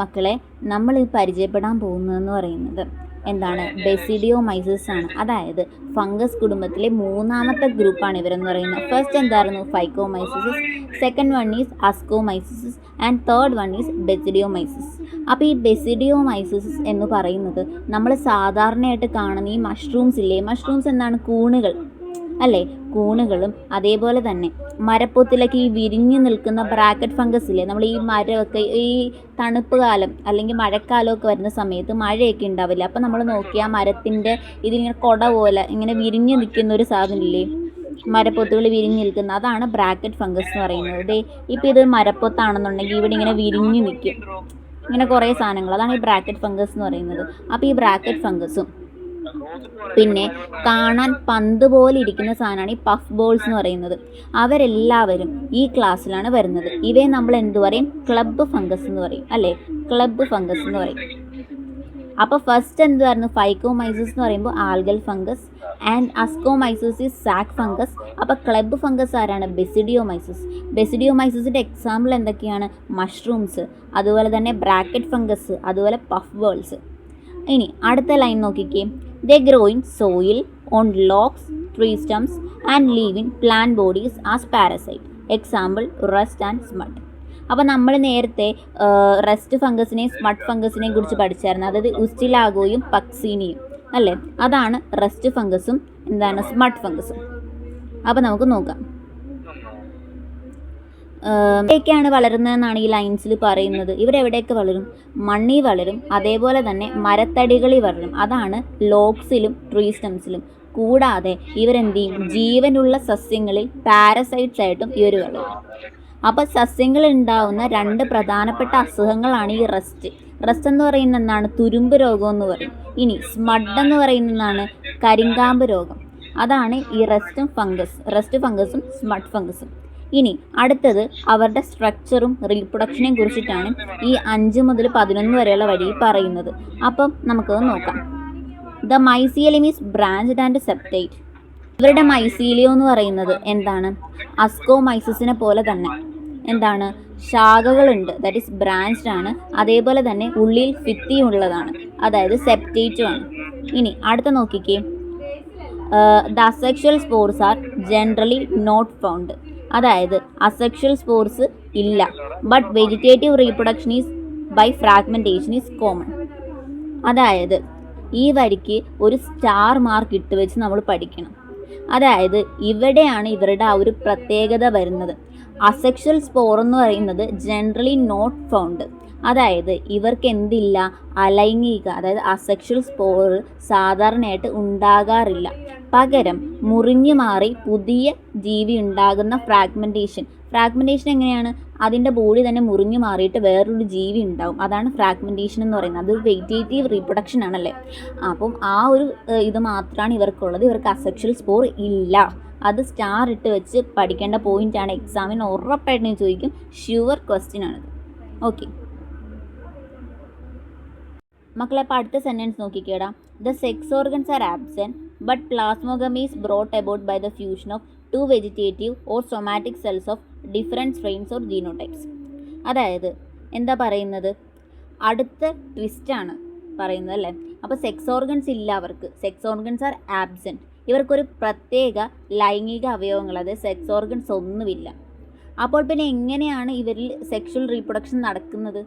മക്കളെ, നമ്മൾ ഈ പരിചയപ്പെടാൻ പോകുന്നതെന്ന് പറയുന്നത് എന്താണ്, ബെസിഡിയോമൈസിസ് ആണ്. അതായത് ഫംഗസ് കുടുംബത്തിലെ 3ാമത്തെ ഗ്രൂപ്പാണ് ഇവരെന്ന് പറയുന്നത്. ഫസ്റ്റ് എന്തായിരുന്നു, phycomycetes. Second one is ascomycetes and third one is basidiomycetes. അപ്പോൾ ഈ ബെസിഡിയോമൈസിസ് എന്ന് പറയുന്നത് നമ്മൾ സാധാരണയായിട്ട് കാണുന്ന ഈ മഷ്റൂംസ് ഇല്ലേ, മഷ്റൂംസ് എന്താണ്, കൂണുകൾ. അല്ലേ? കൂണുകളും അതേപോലെ തന്നെ മരപ്പൊത്തിലൊക്കെ ഈ വിരിഞ്ഞു നിൽക്കുന്ന ബ്രാക്കറ്റ് ഫംഗസ് ഇല്ലേ, നമ്മൾ ഈ മരമൊക്കെ ഈ തണുപ്പ് കാലം അല്ലെങ്കിൽ മഴക്കാലമൊക്കെ വരുന്ന സമയത്ത് മഴയൊക്കെ ഉണ്ടാവില്ല, അപ്പം നമ്മൾ നോക്കി ആ മരത്തിൻ്റെ ഇതിങ്ങനെ കൊട പോലെ ഇങ്ങനെ വിരിഞ്ഞു നിൽക്കുന്ന ഒരു സാധനമില്ലേ, മരപ്പൊത്തുകൾ വിരിഞ്ഞ് നിൽക്കുന്ന, അതാണ് ബ്രാക്കറ്റ് ഫംഗസ് എന്ന് പറയുന്നത്. ദേ ഇപ്പോൾ ഇതൊരു മരപ്പൊത്താണെന്നുണ്ടെങ്കിൽ ഇവിടെ ഇങ്ങനെ വിരിഞ്ഞു നിൽക്കും, ഇങ്ങനെ കുറേ സാധനങ്ങൾ, അതാണ് ഈ ബ്രാക്കറ്റ് ഫംഗസ് എന്ന് പറയുന്നത്. അപ്പോൾ ഈ ബ്രാക്കറ്റ് ഫംഗസും പിന്നെ കാണാൻ പന്ത് പോലെ ഇരിക്കുന്ന സാധനമാണ് ഈ പഫ് ബോൾസ് എന്ന് പറയുന്നത്. അവരെല്ലാവരും ഈ ക്ലാസ്സിലാണ് വരുന്നത്. ഇവയെ നമ്മൾ എന്തു പറയും? ക്ലബ്ബ് ഫംഗസ് എന്ന് പറയും, അല്ലേ? ക്ലബ്ബ് ഫംഗസ് എന്ന് പറയും. അപ്പോൾ ഫസ്റ്റ് എന്തുവായിരുന്നു? ഫൈക്കോമൈസിസ് എന്ന് പറയുമ്പോൾ algal fungus and ascomycetes is sac fungus. അപ്പോൾ ക്ലബ്ബ് ഫംഗസ് ആരാണ്? ബെസിഡിയോമൈസിസ്. ബെസിഡിയോമൈസിസിൻ്റെ എക്സാമ്പിൾ എന്തൊക്കെയാണ്? മഷ്റൂംസ്, അതുപോലെ തന്നെ ബ്രാക്കറ്റ് ഫംഗസ്, അതുപോലെ പഫ് ബോൾസ്. ഇനി അടുത്ത ലൈൻ നോക്കിക്കേ. They grow in soil, on logs, tree stumps and live in plant bodies as parasite. Example rust and smut. അപ്പോൾ നമ്മൾ നേരത്തെ റസ്റ്റ് ഫംഗസിനെയും സ്മട്ട് ഫംഗസിനെയും കുറിച്ച് പഠിച്ചായിരുന്നു, അതായത് ഉസ്റ്റിലാഗോയും പക്സീനിയും, അല്ലേ? അതാണ് റസ്റ്റ് ഫംഗസും എന്താണ് സ്മട്ട് ഫംഗസും. അപ്പോൾ നമുക്ക് നോക്കാം. എവിടെയൊക്കെയാണ് വളരുന്നതെന്നാണ് ഈ ലൈൻസിൽ പറയുന്നത്. ഇവരെവിടെയൊക്കെ വളരും? മണ്ണിൽ വളരും, അതേപോലെ തന്നെ മരത്തടികളിൽ വളരും, അതാണ് ലോക്സിലും ട്രീ സ്റ്റംസിലും. കൂടാതെ ഇവരെന്ത് ചെയ്യും? ജീവനുള്ള സസ്യങ്ങളിൽ പാരസൈറ്റ്സ് ആയിട്ടും ഇവർ വളരും. അപ്പോൾ സസ്യങ്ങളിൽ ഉണ്ടാകുന്ന രണ്ട് പ്രധാനപ്പെട്ട അസുഖങ്ങളാണ് ഈ റസ്റ്റ്. റസ്റ്റ് എന്ന് പറയുന്നത് എന്താണ്? തുരുമ്പ് രോഗം എന്ന് പറയും. ഇനി സ്മഡ് എന്ന് പറയുന്നതാണ് കരിങ്കാമ്പ് രോഗം. അതാണ് ഈ റസ്റ്റ് ഫംഗസും സ്മഡ് ഫംഗസും. ഇനി അടുത്തത് അവരുടെ സ്ട്രക്ചറും റീപ്രൊഡക്ഷനെയും കുറിച്ചിട്ടാണ് ഈ 5 മുതൽ 11 വരെയുള്ള വരി പറയുന്നത്. അപ്പം നമുക്കത് നോക്കാം. The mycelium is branched and septate. ഇവരുടെ മൈസീലിയം എന്ന് പറയുന്നത് എന്താണ്? അസ്കോമൈസിസിനെ പോലെ തന്നെ എന്താണ്? ശാഖകളുണ്ട്, ദാറ്റ് ഈസ് ബ്രാഞ്ച്ഡ് ആണ്. അതേപോലെ തന്നെ ഉള്ളിൽ ഭിത്തിയുള്ളതാണ്, അതായത് സെപ്റ്റേറ്റുമാണ്. ഇനി അടുത്ത നോക്കിക്കേ. The asexual spores are generally not found. അതായത് അസെക്ഷൽ സ്പോർസ് ഇല്ല, but vegetative reproduction is by fragmentation is common. അതായത് ഈ വരിക്ക് ഒരു സ്റ്റാർ മാർക്ക് ഇട്ട് വെച്ച് നമ്മൾ പഠിക്കണം. അതായത് ഇവിടെയാണ് ഇവരുടെ ആ ഒരു പ്രത്യേകത വരുന്നത്. അസെക്ഷൽ സ്പോർ എന്ന് പറയുന്നത് ജനറലി നോട്ട് ഫൗണ്ട്. അതായത് ഇവർക്ക് എന്തില്ല? അലൈംഗിക, അതായത് അസെക്ഷൽ സ്പോർ സാധാരണയായിട്ട് ഉണ്ടാകാറില്ല. പകരം മുറിഞ്ഞു മാറി പുതിയ ജീവി ഉണ്ടാകുന്ന ഫ്രാഗ്മെൻറ്റേഷൻ എങ്ങനെയാണ്? അതിൻ്റെ ബോഡി തന്നെ മുറിഞ്ഞു മാറിയിട്ട് വേറൊരു ജീവി ഉണ്ടാവും, അതാണ് ഫ്രാഗ്മെൻറ്റേഷൻ എന്ന് പറയുന്നത്. അത് വെജിറ്റേറ്റീവ് റീപ്രൊഡക്ഷൻ ആണല്ലേ. അപ്പം ആ ഒരു ഇത് മാത്രമാണ് ഇവർക്കുള്ളത്. ഇവർക്ക് അസെക്ഷൽ സ്പോർ ഇല്ല. അത് സ്റ്റാർ ഇട്ട് വെച്ച് പഠിക്കേണ്ട പോയിൻ്റാണ്. എക്സാമിന് ഉറപ്പായിട്ടും ചോദിക്കും. ഷ്യൂവർ ക്വസ്റ്റ്യൻ ആണിത്. ഓക്കെ മക്കളെ, അപ്പോൾ അടുത്ത സെൻറ്റൻസ് നോക്കിക്കേടാ. The sex organs are absent but plasmogamy is brought about by the fusion of 2 vegetative or somatic cells of different strains or genotypes. അതായത് എന്താ പറയുന്നത്? അടുത്ത ട്വിസ്റ്റാണ് പറയുന്നത്, അല്ലേ? അപ്പോൾ സെക്സ് ഓർഗൻസ് ഇല്ല അവർക്ക്. Sex organs are absent. ഇവർക്കൊരു പ്രത്യേക ലൈംഗിക അവയവങ്ങൾ, അതായത് സെക്സ് ഓർഗൻസ് ഒന്നുമില്ല. അപ്പോൾ പിന്നെ എങ്ങനെയാണ് ഇവരിൽ സെക്ഷൽ റീപ്രൊഡക്ഷൻ നടക്കുന്നത്?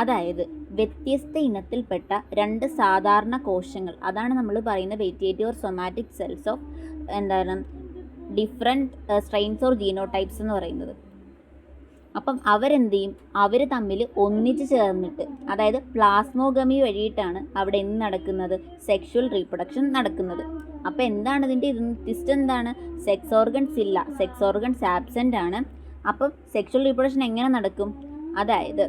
അതായത് വ്യത്യസ്ത ഇനത്തിൽപ്പെട്ട 2 സാധാരണ കോശങ്ങൾ, അതാണ് നമ്മൾ പറയുന്ന vegetative or somatic cells of എന്താണ് ഡിഫറെൻറ്റ് സ്ട്രെയിൻസ് ഓർ ജീനോടൈപ്സ് എന്ന് പറയുന്നത്. അപ്പം അവരെന്ത് ചെയ്യും? അവർ തമ്മിൽ ഒന്നിച്ച് ചേർന്നിട്ട്, അതായത് പ്ലാസ്മോഗമി വഴിയിട്ടാണ് അവിടെ എന്ത് നടക്കുന്നത്? സെക്ഷൽ റീപ്രൊഡക്ഷൻ നടക്കുന്നത്. അപ്പോൾ എന്താണ് ഇതിൻ്റെ ട്വിസ്റ്റ്? എന്താണ്? സെക്സ് ഓർഗൻസ് ഇല്ല, സെക്സ് ഓർഗൻസ് ആബ്സെൻ്റ് ആണ്. അപ്പം സെക്ഷൽ റീപ്രൊഡക്ഷൻ എങ്ങനെ നടക്കും? അതായത്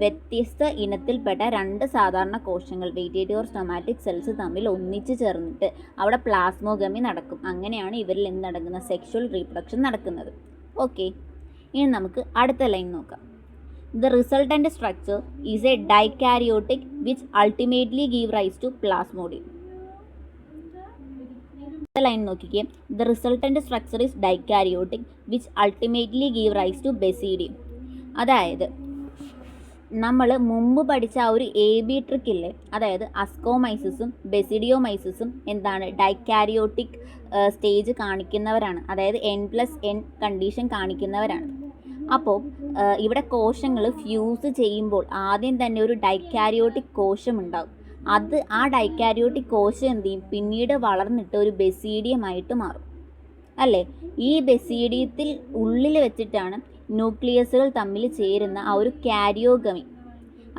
വ്യത്യസ്ത ഇനത്തിൽപ്പെട്ട 2 സാധാരണ കോശങ്ങൾ, വെജിറ്റേറ്റീവ് ഓർ സൊമാറ്റിക് സെൽസ് തമ്മിൽ ഒന്നിച്ച് ചേർന്നിട്ട് അവിടെ പ്ലാസ്മോഗമി നടക്കും. അങ്ങനെയാണ് ഇവരിൽ എന്ത് നടക്കുന്നത്? സെക്ഷൽ റീപ്രൊഡക്ഷൻ നടക്കുന്നത്. ഓക്കെ, ഇനി നമുക്ക് അടുത്ത ലൈൻ നോക്കാം. The resultant structure is a dikaryotic which ultimately give rise to plasmodium. Line നോക്കിക്കേ. The resultant structure is dikaryotic which ultimately give rise to basidium. അതായത് നമ്മൾ മുമ്പ് പഠിച്ച ആ ഒരു AB ട്രിക്ക് ഇല്ലേ, അതായത് അസ്കോമൈസിസും ബെസിഡിയോമൈസിസും എന്താണ്? ഡൈകാരിയോട്ടിക് സ്റ്റേജ് കാണിക്കുന്നവരാണ്, അതായത് N+N കണ്ടീഷൻ കാണിക്കുന്നവരാണ്. അപ്പോൾ ഇവിടെ കോശങ്ങൾ ഫ്യൂസ് ചെയ്യുമ്പോൾ ആദ്യം തന്നെ ഒരു ഡൈകാരിയോട്ടിക് കോശം ഉണ്ടാവും. ആ ഡൈകാരിയോട്ടിക് കോശം എന്ത് ചെയ്യും? പിന്നീട് വളർന്നിട്ട് ഒരു ബെസീഡിയമായിട്ട് മാറും. അല്ലേ? ഈ ബെസീഡിയത്തിൽ ഉള്ളിൽ വെച്ചിട്ടാണ് ന്യൂക്ലിയസുകൾ തമ്മിൽ ചേരുന്ന ആ ഒരു കാരിയോഗമി,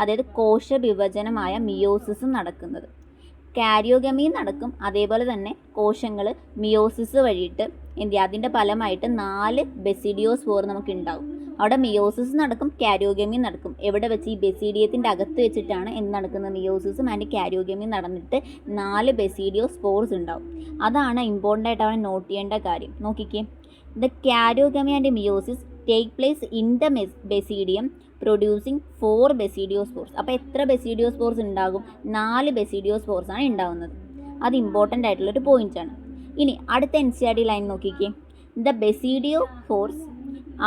അതായത് കോശവിഭജനമായ മിയോസിസും നടക്കുന്നത്. കാരിയോഗമി നടക്കും, അതേപോലെ തന്നെ കോശങ്ങൾ മിയോസിസ് വഴിയിട്ട് അതിൻ്റെ ഫലമായിട്ട് 4 ബെസിഡിയോസ്പോർ നമുക്ക് ഉണ്ടാവും. അവിടെ മിയോസിസ് നടക്കും, കാരിയോഗമി നടക്കും. എവിടെ വെച്ച്? ഈ ബെസീഡിയത്തിൻ്റെ അകത്ത് വെച്ചിട്ടാണ് എന്ത് നടക്കുന്നത്? മിയോസിസും ആൻഡ് കാരിയോഗമി നടന്നിട്ട് 4 ബെസീഡിയോസ്പോർസ് ഉണ്ടാവും. അതാണ് ഇമ്പോർട്ടൻ്റ് ആയിട്ട് അവിടെ നോട്ട് ചെയ്യേണ്ട കാര്യം. നോക്കിക്കേ, the karyogamy and meiosis take place in the ബെസീഡിയം producing 4 ബെസീഡിയോസ്പോർസ്. അപ്പോൾ എത്ര ബെസീഡിയോസ്പോർസ് ഉണ്ടാകും? 4 ബെസീഡിയോസ്പോർസ് ആണ് ഉണ്ടാകുന്നത്. അത് ഇമ്പോർട്ടൻ്റ് ആയിട്ടുള്ളൊരു പോയിൻ്റാണ്. ഇനി അടുത്ത NCERT ലൈൻ നോക്കിക്കേ, the ബെസീഡിയോസ്പോർസ്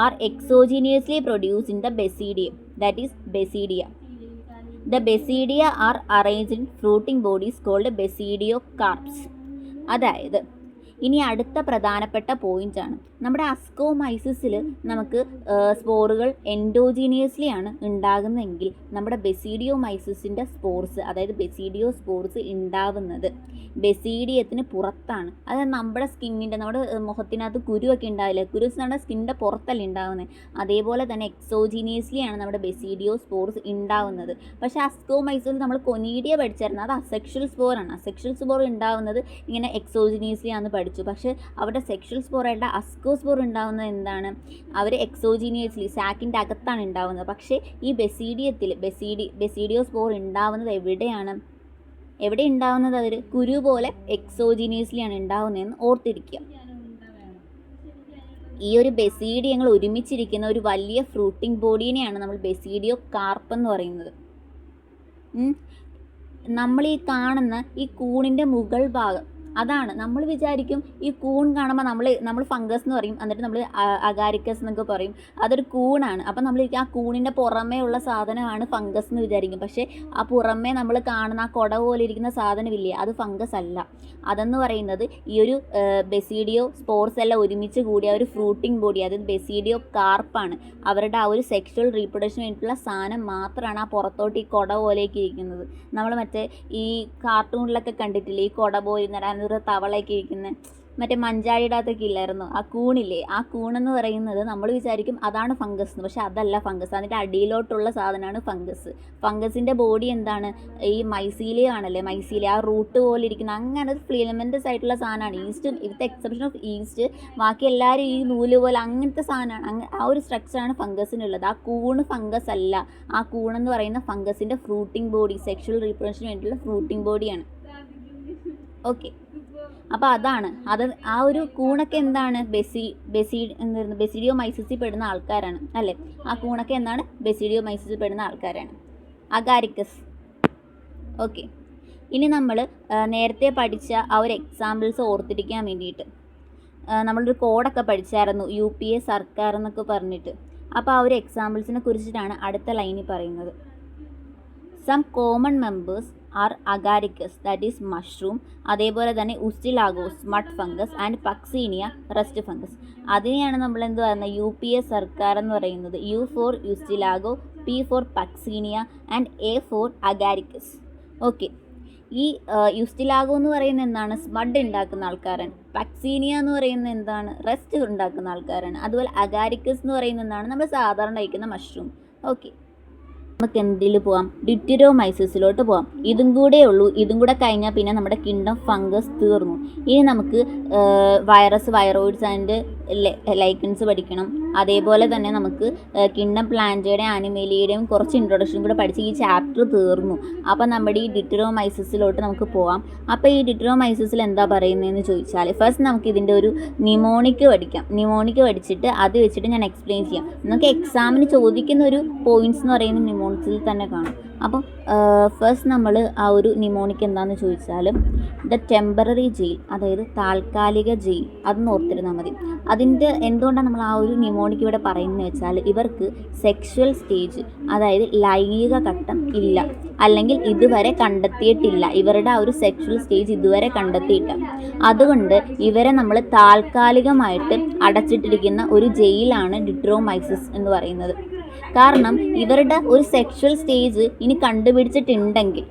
are exogenously produced in the basidium, that is basidia. The basidia are arranged in fruiting bodies called basidiocarps. അതായത് ഇനി അടുത്ത പ്രധാനപ്പെട്ട പോയിൻ്റാണ്, നമ്മുടെ അസ്കോമൈസിസിൽ നമുക്ക് സ്പോറുകൾ എൻഡോജീനിയസ്ലി ആണ് ഉണ്ടാകുന്നതെങ്കിൽ നമ്മുടെ ബെസീഡിയോമൈസിസിൻ്റെ സ്പോർസ്, അതായത് ബെസീഡിയോ സ്പോർസ് ഉണ്ടാവുന്നത് ബെസീഡിയത്തിന് പുറത്താണ്. അതായത് നമ്മുടെ സ്കിന്നിൻ്റെ, നമ്മുടെ മുഖത്തിനകത്ത് കുരുവൊക്കെ ഉണ്ടാവില്ലേ, കുരു നമ്മുടെ സ്കിന്നിൻ്റെ പുറത്തല്ല ഉണ്ടാകുന്നത്. അതേപോലെ തന്നെ എക്സോജീനിയസ്ലി ആണ് നമ്മുടെ ബെസീഡിയോ സ്പോർസ് ഉണ്ടാവുന്നത്. പക്ഷേ അസ്കോമൈസിൽ നമ്മൾ കൊനീഡിയ പഠിച്ചായിരുന്നു, അത് അസെക്ഷൽ സ്പോറാണ്. അസെക്ഷൽ സ്പോർ ഉണ്ടാവുന്നത് ഇങ്ങനെ എക്സോജീനിയസ്ലി ആണെന്ന് പഠിച്ചു. പക്ഷേ അവിടെ സെക്ഷൽ സ്പോറായിട്ട് അസ്കോസ്പോർ ഉണ്ടാവുന്നത് എന്താണ്? അവർ എക്സോജീനിയസ്ലി സാക്കിൻ്റെ അകത്താണ് ഉണ്ടാവുന്നത്. പക്ഷേ ഈ ബെസീഡിയത്തിൽ ബെസീഡിയോ സ്പോർ ഉണ്ടാവുന്നത് എവിടെയാണ്? എവിടെ ഉണ്ടാവുന്നത്? അവർ കുരു പോലെ എക്സോജീനിയസ്ലി ആണ് ഉണ്ടാവുന്നതെന്ന് ഓർത്തിരിക്കുക. ഈ ഒരു ബെസീഡിയങ്ങൾ ഒരുമിച്ചിരിക്കുന്ന ഒരു വലിയ ഫ്രൂട്ടിംഗ് ബോഡീനെയാണ് നമ്മൾ ബെസീഡിയോ കാർപ്പ് എന്ന് പറയുന്നത്. നമ്മൾ ഈ കാണുന്ന ഈ കൂണിൻ്റെ മുകൾ ഭാഗം, അതാണ് നമ്മൾ വിചാരിക്കും ഈ കൂൺ കാണുമ്പോൾ നമ്മൾ ഫംഗസ് എന്ന് പറയും, എന്നിട്ട് നമ്മൾ അഗാരിക്കസ് എന്നൊക്കെ പറയും, അതൊരു കൂണാണ്. അപ്പം നമ്മൾ ആ കൂണിൻ്റെ പുറമേ ഉള്ള സാധനമാണ് ഫംഗസ് എന്ന് വിചാരിക്കും. പക്ഷേ ആ പുറമേ നമ്മൾ കാണുന്ന ആ കുട പോലെ ഇരിക്കുന്ന സാധനമില്ലേ, അത് ഫംഗസ് അല്ല. അതെന്ന് പറയുന്നത് ഈ ഒരു ബെസീഡിയോ സ്പോർസ് എല്ലാം ഒരുമിച്ച് കൂടിയ ഒരു ഫ്രൂട്ടിംഗ് ബോഡി, അതായത് ബെസീഡിയോ കാർപ്പാണ്. അവരുടെ ആ ഒരു സെക്ഷൽ റീപ്രൊഡക്ഷന് വേണ്ടിയിട്ടുള്ള സാധനം മാത്രമാണ് ആ പുറത്തോട്ട് ഈ കുട പോലെയൊക്കെ ഇരിക്കുന്നത്. നമ്മൾ മറ്റേ ഈ കാർട്ടൂണിലൊക്കെ കണ്ടിട്ടില്ലേ, ഈ കുട പോലെ തവളയൊക്കെ ഇരിക്കുന്നത്, മറ്റേ മഞ്ചാടിയുടെ അകത്തൊക്കെ ഇല്ലായിരുന്നു ആ കൂണില്ലേ, ആ കൂണെന്ന് പറയുന്നത് നമ്മൾ വിചാരിക്കും അതാണ് ഫംഗസ് എന്ന്. പക്ഷെ അതല്ല ഫംഗസ്, അതിൻ്റെ അടിയിലോട്ടുള്ള സാധനമാണ് ഫംഗസ്. ഫംഗസിൻ്റെ ബോഡി എന്താണ്? ഈ മൈസീലിയ ആണല്ലേ, മൈസീലിയ, ആ റൂട്ട് പോലെ ഇരിക്കുന്ന അങ്ങനെ ഒരു ഫിലമെൻറ്റസ് ആയിട്ടുള്ള സാധനമാണ്. East with exception of east, ബാക്കി എല്ലാവരും ഈ നൂല് പോലെ അങ്ങനത്തെ സാധനമാണ്. ആ ഒരു സ്ട്രക്ചറാണ് ഫംഗസിനുള്ളത്. ആ കൂണ് ഫംഗസ് അല്ല. ആ കൂണെന്ന് പറയുന്ന ഫംഗസിൻ്റെ ഫ്രൂട്ടിംഗ് ബോഡി, സെക്ഷൽ റീപ്രൊഡക്ഷന് വേണ്ടിയിട്ടുള്ള ഫ്രൂട്ടിംഗ് ബോഡിയാണ്. ഓക്കെ, അപ്പോൾ അതാണ് അത്. ആ ഒരു കൂണൊക്കെ എന്താണ്? ബെസിഡിയോ മൈസിസിൽ പെടുന്ന ആൾക്കാരാണ് അല്ലേ? ആ കൂണൊക്കെ എന്താണ്? ബെസിഡിയോ മൈസിസിൽ പെടുന്ന ആൾക്കാരാണ്. അഗാരിക്കസ്. ഓക്കെ, ഇനി നമ്മൾ നേരത്തെ പഠിച്ച ആ ഒരു എക്സാമ്പിൾസ് ഓർത്തിരിക്കാൻ വേണ്ടിയിട്ട് നമ്മളൊരു കോഡൊക്കെ പഠിച്ചായിരുന്നു, UPA സർക്കാർ എന്നൊക്കെ പറഞ്ഞിട്ട്. അപ്പോൾ ആ ഒരു എക്സാമ്പിൾസിനെ കുറിച്ചിട്ടാണ് അടുത്ത ലൈനിൽ പറയുന്നത്. Some common members are agaricus, that is mushroom, അതേപോലെ തന്നെ ustilago's smut fungus and puccinia rust fungus. അതിനെയാണ് നമ്മൾ എന്ത് പറയുന്നത്? UPA സർക്കാർ എന്ന് പറയുന്നത്. U for ustilago, P for puccinia and A for agaricus. Okay, ഈ യുസ്റ്റിലാഗോ എന്ന് പറയുന്നത് എന്താണ്? സ്മഡ് ഉണ്ടാക്കുന്ന ആൾക്കാരാണ്. പക്സീനിയ എന്ന് പറയുന്നത് എന്താണ്? റെസ്റ്റ് ഉണ്ടാക്കുന്ന ആൾക്കാരാണ്. അതുപോലെ അഗാരിക്കസ് എന്ന് പറയുന്നത് എന്താണ്? നമ്മൾ സാധാരണ കഴിക്കുന്ന മഷ്റൂം. ഓക്കെ, നമുക്ക് എന്തിൽ പോവാം? ഡിറ്ററോമൈസിസിലോട്ട് പോവാം. ഇതും കൂടെ ഉള്ളൂ. ഇതും കൂടെ കഴിഞ്ഞാൽ പിന്നെ നമ്മുടെ കിങ്ഡം ഫംഗസ് തീർന്നു. ഇനി നമുക്ക് വൈറസ്, വൈറോയിഡ്സ് ആൻഡ് ലൈക്കൻസ് പഠിക്കണം. അതേപോലെ തന്നെ നമുക്ക് കിങ്ഡം പ്ലാന്റയുടെയും ആനിമേലിയുടെയും കുറച്ച് ഇൻട്രൊഡക്ഷൻ കൂടെ പഠിച്ച് ഈ ചാപ്റ്റർ തീർന്നു. അപ്പോൾ നമ്മുടെ ഈ ഡിറ്ററോമൈസിസിലോട്ട് നമുക്ക് പോവാം. അപ്പോൾ ഈ ഡിറ്ററോമൈസിസിൽ എന്താ പറയുന്നതെന്ന് ചോദിച്ചാൽ, ഫസ്റ്റ് നമുക്ക് ഇതിൻ്റെ ഒരു നിമോണിക് പഠിക്കാം. നിമോണിക് പഠിച്ചിട്ട് അത് വെച്ചിട്ട് ഞാൻ എക്സ്പ്ലെയിൻ ചെയ്യാം. നമുക്ക് എക്സാമിന് ചോദിക്കുന്ന ഒരു പോയിന്റ്സ് എന്ന് പറയുന്നത് നിമോണിക്സിൽ തന്നെ കാണും. അപ്പം ഫസ്റ്റ് നമ്മൾ ആ ഒരു നിമോണിക് എന്താണെന്ന് ചോദിച്ചാൽ, ദ ടെമ്പററി ജയിൽ, അതായത് താൽക്കാലിക ജയിൽ, അതൊന്ന് ഓർത്തിരുന്നാൽ മതി. അതിൻ്റെ എന്തുകൊണ്ടാണ് നമ്മൾ ആ ഒരു നിമോണിക് ഇവിടെ പറയുന്നത് വെച്ചാൽ, ഇവർക്ക് സെക്ഷൽ സ്റ്റേജ്, അതായത് ലൈംഗിക ഘട്ടം ഇല്ല, അല്ലെങ്കിൽ ഇതുവരെ കണ്ടെത്തിയിട്ടില്ല. ഇവരുടെ ആ ഒരു സെക്ഷൽ സ്റ്റേജ് ഇതുവരെ കണ്ടെത്തിയിട്ടില്ല. അതുകൊണ്ട് ഇവരെ നമ്മൾ താൽക്കാലികമായിട്ട് അടച്ചിട്ടിരിക്കുന്ന ഒരു ജയിലാണ് ഡിറ്ററോമൈസിസ് എന്ന് പറയുന്നത്. കാരണം ഇവരുടെ ഒരു സെക്ഷൽ സ്റ്റേജ് ഇനി കണ്ടുപിടിച്ചിട്ടുണ്ടെങ്കിൽ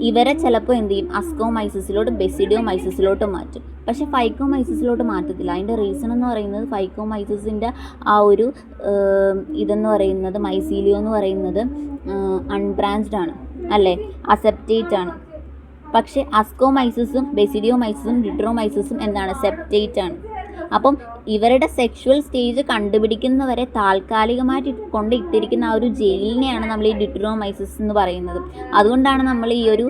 ഇവരെ ചിലപ്പോൾ എന്ത് ചെയ്യും, അസ്കോമൈസിസിലോട്ട് ബെസിഡിയോമൈസിസിലോട്ട് മാറ്റും. പക്ഷേ ഫൈക്കോമൈസിസിലോട്ട് മാറ്റത്തില്ല. അതിൻ്റെ റീസൺ എന്ന് പറയുന്നത് ഫൈക്കോമൈസിസിൻ്റെ ആ ഒരു ഇതെന്ന് പറയുന്നത്, മൈസീലിയോ എന്ന് പറയുന്നത് അൺബ്രാഞ്ച്ഡ് ആണ് അല്ലേ, അസെപ്റ്റേറ്റ് ആണ്. പക്ഷേ അസ്കോമൈസിസും ബെസിഡിയോമൈസിസും ഡിട്രോമൈസിസും എന്താണ്, സെപ്റ്റേറ്റ് ആണ്. അപ്പം ഇവരുടെ സെക്ഷുവൽ സ്റ്റേജ് കണ്ടുപിടിക്കുന്നവരെ താൽക്കാലികമായിട്ട് കൊണ്ടിട്ടിരിക്കുന്ന ആ ഒരു ജയിലിനെയാണ് നമ്മൾ ഈ ഡിട്രോമൈസിസ് എന്ന് പറയുന്നത്. അതുകൊണ്ടാണ് നമ്മൾ ഈ ഒരു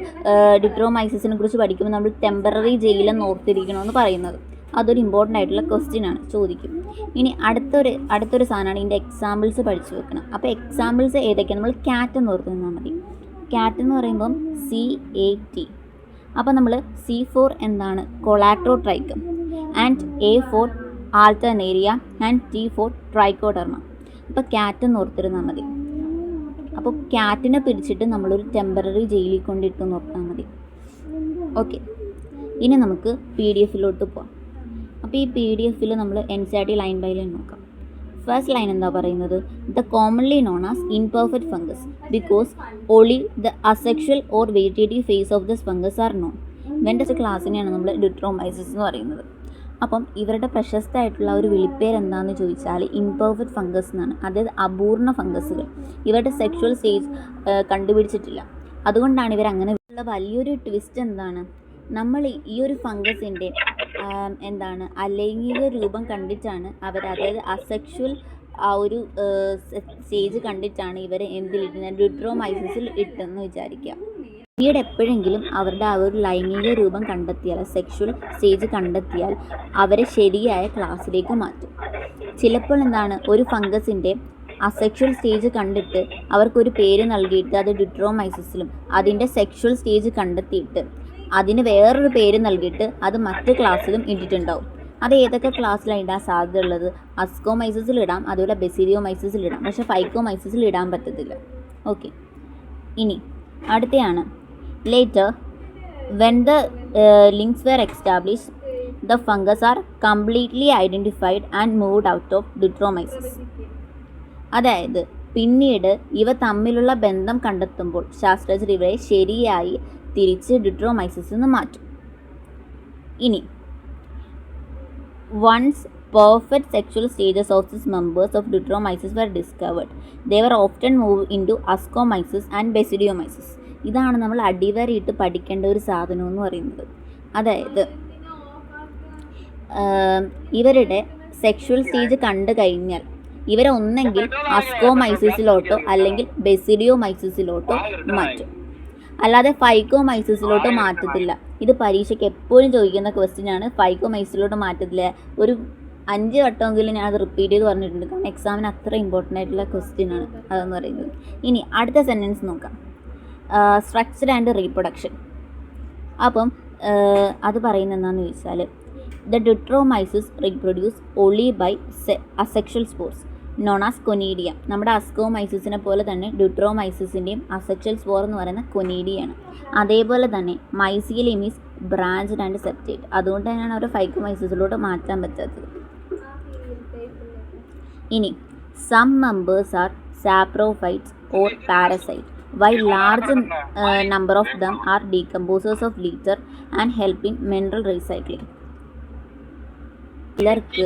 ഡിട്രോമൈസിസിനെ കുറിച്ച് പഠിക്കുമ്പോൾ നമ്മൾ ടെമ്പററി ജയിലെന്ന് ഓർത്തിരിക്കണമെന്ന് പറയുന്നത്. അതൊരു ഇമ്പോർട്ടൻ്റ് ആയിട്ടുള്ള ക്വസ്റ്റ്യൻ ആണ്, ചോദിക്കും. ഇനി അടുത്തൊരു സാധനമാണ് ഇതിൻ്റെ എക്സാമ്പിൾസ് പഠിച്ചു വെക്കണം. അപ്പോൾ എക്സാമ്പിൾസ് ഏതൊക്കെയാണ്, നമ്മൾ ക്യാറ്റ് എന്ന് ഓർത്ത് നിന്നാൽ മതി. ക്യാറ്റ് എന്ന് പറയുമ്പം CAT. അപ്പോൾ നമ്മൾ C ഫോർ എന്താണ്, colletotrichum, and A for alternaria, and T for trichoderma. അപ്പോൾ ക്യാറ്റ് എന്ന് ഓർത്തിരുന്നാൽ മതി. അപ്പോൾ ക്യാറ്റിനെ പിടിച്ചിട്ട് നമ്മളൊരു ടെമ്പററി ജയിലിൽ കൊണ്ടിട്ട് നോക്കാൻ മതി. ഓക്കെ, ഇനി നമുക്ക് PDF-ലോട്ട് പോവാം. അപ്പോൾ ഈ PDF-ൽ നമ്മൾ NCERT ലൈൻ ബൈ ലൈൻ നോക്കാം. ഫസ്റ്റ് ലൈൻ എന്താ പറയുന്നത്, the commonly known as imperfect fungus because only the asexual or vegetative phase of this fungus are known. ഇവൻ്റെ ക്ലാസ്സിനെയാണ് നമ്മൾ ഡിട്രോമൈസിസ് എന്ന് പറയുന്നത്. അപ്പം ഇവരുടെ പ്രശസ്തമായിട്ടുള്ള ഒരു വിളിപ്പേര് എന്താണെന്ന് ചോദിച്ചാൽ ഇംപെർഫെക്റ്റ് ഫംഗസ് എന്നാണ്. അതായത് അപൂർണ ഫംഗസുകൾ. ഇവരുടെ സെക്ഷുവൽ സ്റ്റേജ് കണ്ടുപിടിച്ചിട്ടില്ല, അതുകൊണ്ടാണ് ഇവരങ്ങനെ. വലിയൊരു ട്വിസ്റ്റ് എന്താണ്, നമ്മൾ ഈ ഒരു ഫംഗസിൻ്റെ എന്താണ് അലൈംഗിക രൂപം കണ്ടിട്ടാണ് അവർ, അതായത് അസെക്ഷുവൽ ആ ഒരു സ്റ്റേജ് കണ്ടിട്ടാണ് ഇവരെ എന്തിലിട്ടുന്നത്, ഡിട്രോമൈസിസിൽ ഇട്ടെന്ന് വിചാരിക്കുക. പിന്നീട് എപ്പോഴെങ്കിലും അവരുടെ ആ ഒരു ലൈംഗിക രൂപം കണ്ടെത്തിയാൽ, സെക്ഷുവൽ സ്റ്റേജ് കണ്ടെത്തിയാൽ അവരെ ശരിയായ ക്ലാസ്സിലേക്ക് മാറ്റും. ചിലപ്പോൾ എന്താണ്, ഒരു ഫംഗസിൻ്റെ അസെക്ഷുവൽ സ്റ്റേജ് കണ്ടിട്ട് അവർക്കൊരു പേര് നൽകിയിട്ട് അത് ഡിട്രോമൈസിസിലും, അതിൻ്റെ സെക്ഷുവൽ സ്റ്റേജ് കണ്ടെത്തിയിട്ട് അതിന് വേറൊരു പേര് നൽകിയിട്ട് അത് മറ്റ് ക്ലാസ്സിലും ഇട്ടിട്ടുണ്ടാവും. അത് ഏതൊക്കെ ക്ലാസ്സിലാണ് ഇടാൻ സാധ്യത ഉള്ളത്, അസ്കോമൈസിസിൽ ഇടാം, അതുപോലെ ബെസിഡിയോമൈസിസിൽ ഇടാം, പക്ഷേ ഫൈക്കോമൈസിസിൽ ഇടാൻ പറ്റത്തില്ല. ഓക്കെ, ഇനി അടുത്തയാണ് later when the links were establish the fungus are completely identified and moved out of deuteromycetes. അതായത് പിന്നീട് ഇവ തമ്മിലുള്ള ബന്ധം കണ്ടെത്തുമ്പോൾ ശാസ്ത്രജ്ഞർ ഇവരെ ശരിയായി തിരിച്ച് ഡിട്രോമൈസിസിൽ നിന്ന് മാറ്റും. ഇനി once perfect sexual stages of these members of Ditromyces were discovered, they were often moved into Ascomyces and Basidiomyces. ഇതാണ് നമ്മൾ അടിവരയിട്ട് പഠിക്കേണ്ട ഒരു സാധനം എന്ന് പറയുന്നത്. അതായത് ഇവരുടെ സെക്ഷുവൽ സ്റ്റേജ് കണ്ടു കഴിഞ്ഞാൽ ഇവരെ ഒന്നെങ്കിൽ അസ്കോമൈസിസിലോട്ടോ അല്ലെങ്കിൽ ബെസിഡിയോമൈസിസിലോട്ടോ മാറ്റും, അല്ലാതെ ഫൈക്കോമൈസിസിലോട്ട് മാറ്റത്തില്ല. ഇത് പരീക്ഷയ്ക്ക് എപ്പോഴും ചോദിക്കുന്ന ക്വസ്റ്റ്യൻ ആണ്. ഫൈക്കോമൈസിസിലോട്ട് മാറ്റത്തില്ല. ഒരു 5 വട്ടമെങ്കിലും ഞാൻ അത് റിപ്പീറ്റ് ചെയ്ത് പറഞ്ഞിട്ടുണ്ട്, കാരണം എക്സാമിന് അത്ര ഇമ്പോർട്ടൻ്റ് ആയിട്ടുള്ള ക്വസ്റ്റ്യൻ ആണ് അതെന്ന് പറയുന്നത്. ഇനി അടുത്ത സെൻറ്റൻസ് നോക്കാം, സ്ട്രക്ചർ ആൻഡ് റീപ്രൊഡക്ഷൻ. അപ്പം അത് പറയുന്നത് എന്താണെന്ന് ചോദിച്ചാൽ, the deuteromycetes reproduce only by asexual spores known as conidia. നമ്മുടെ അസ്കോമൈസിസിനെ പോലെ തന്നെ ഡിട്രോമൈസിസിൻ്റെയും അസെക്ഷൽ സ്പോർ എന്ന് പറയുന്ന കൊനീഡിയാണ്. അതേപോലെ തന്നെ mycelium is branched and septate. അതുകൊണ്ട് തന്നെയാണ് അവർ ഫൈക്കോമൈസിസിലോട്ട് മാറ്റാൻ പറ്റാത്തത്. ഇനി some members are saprophytes or parasite while large number of them are decomposers of litter and help in mineral recycling. ചിലർക്ക്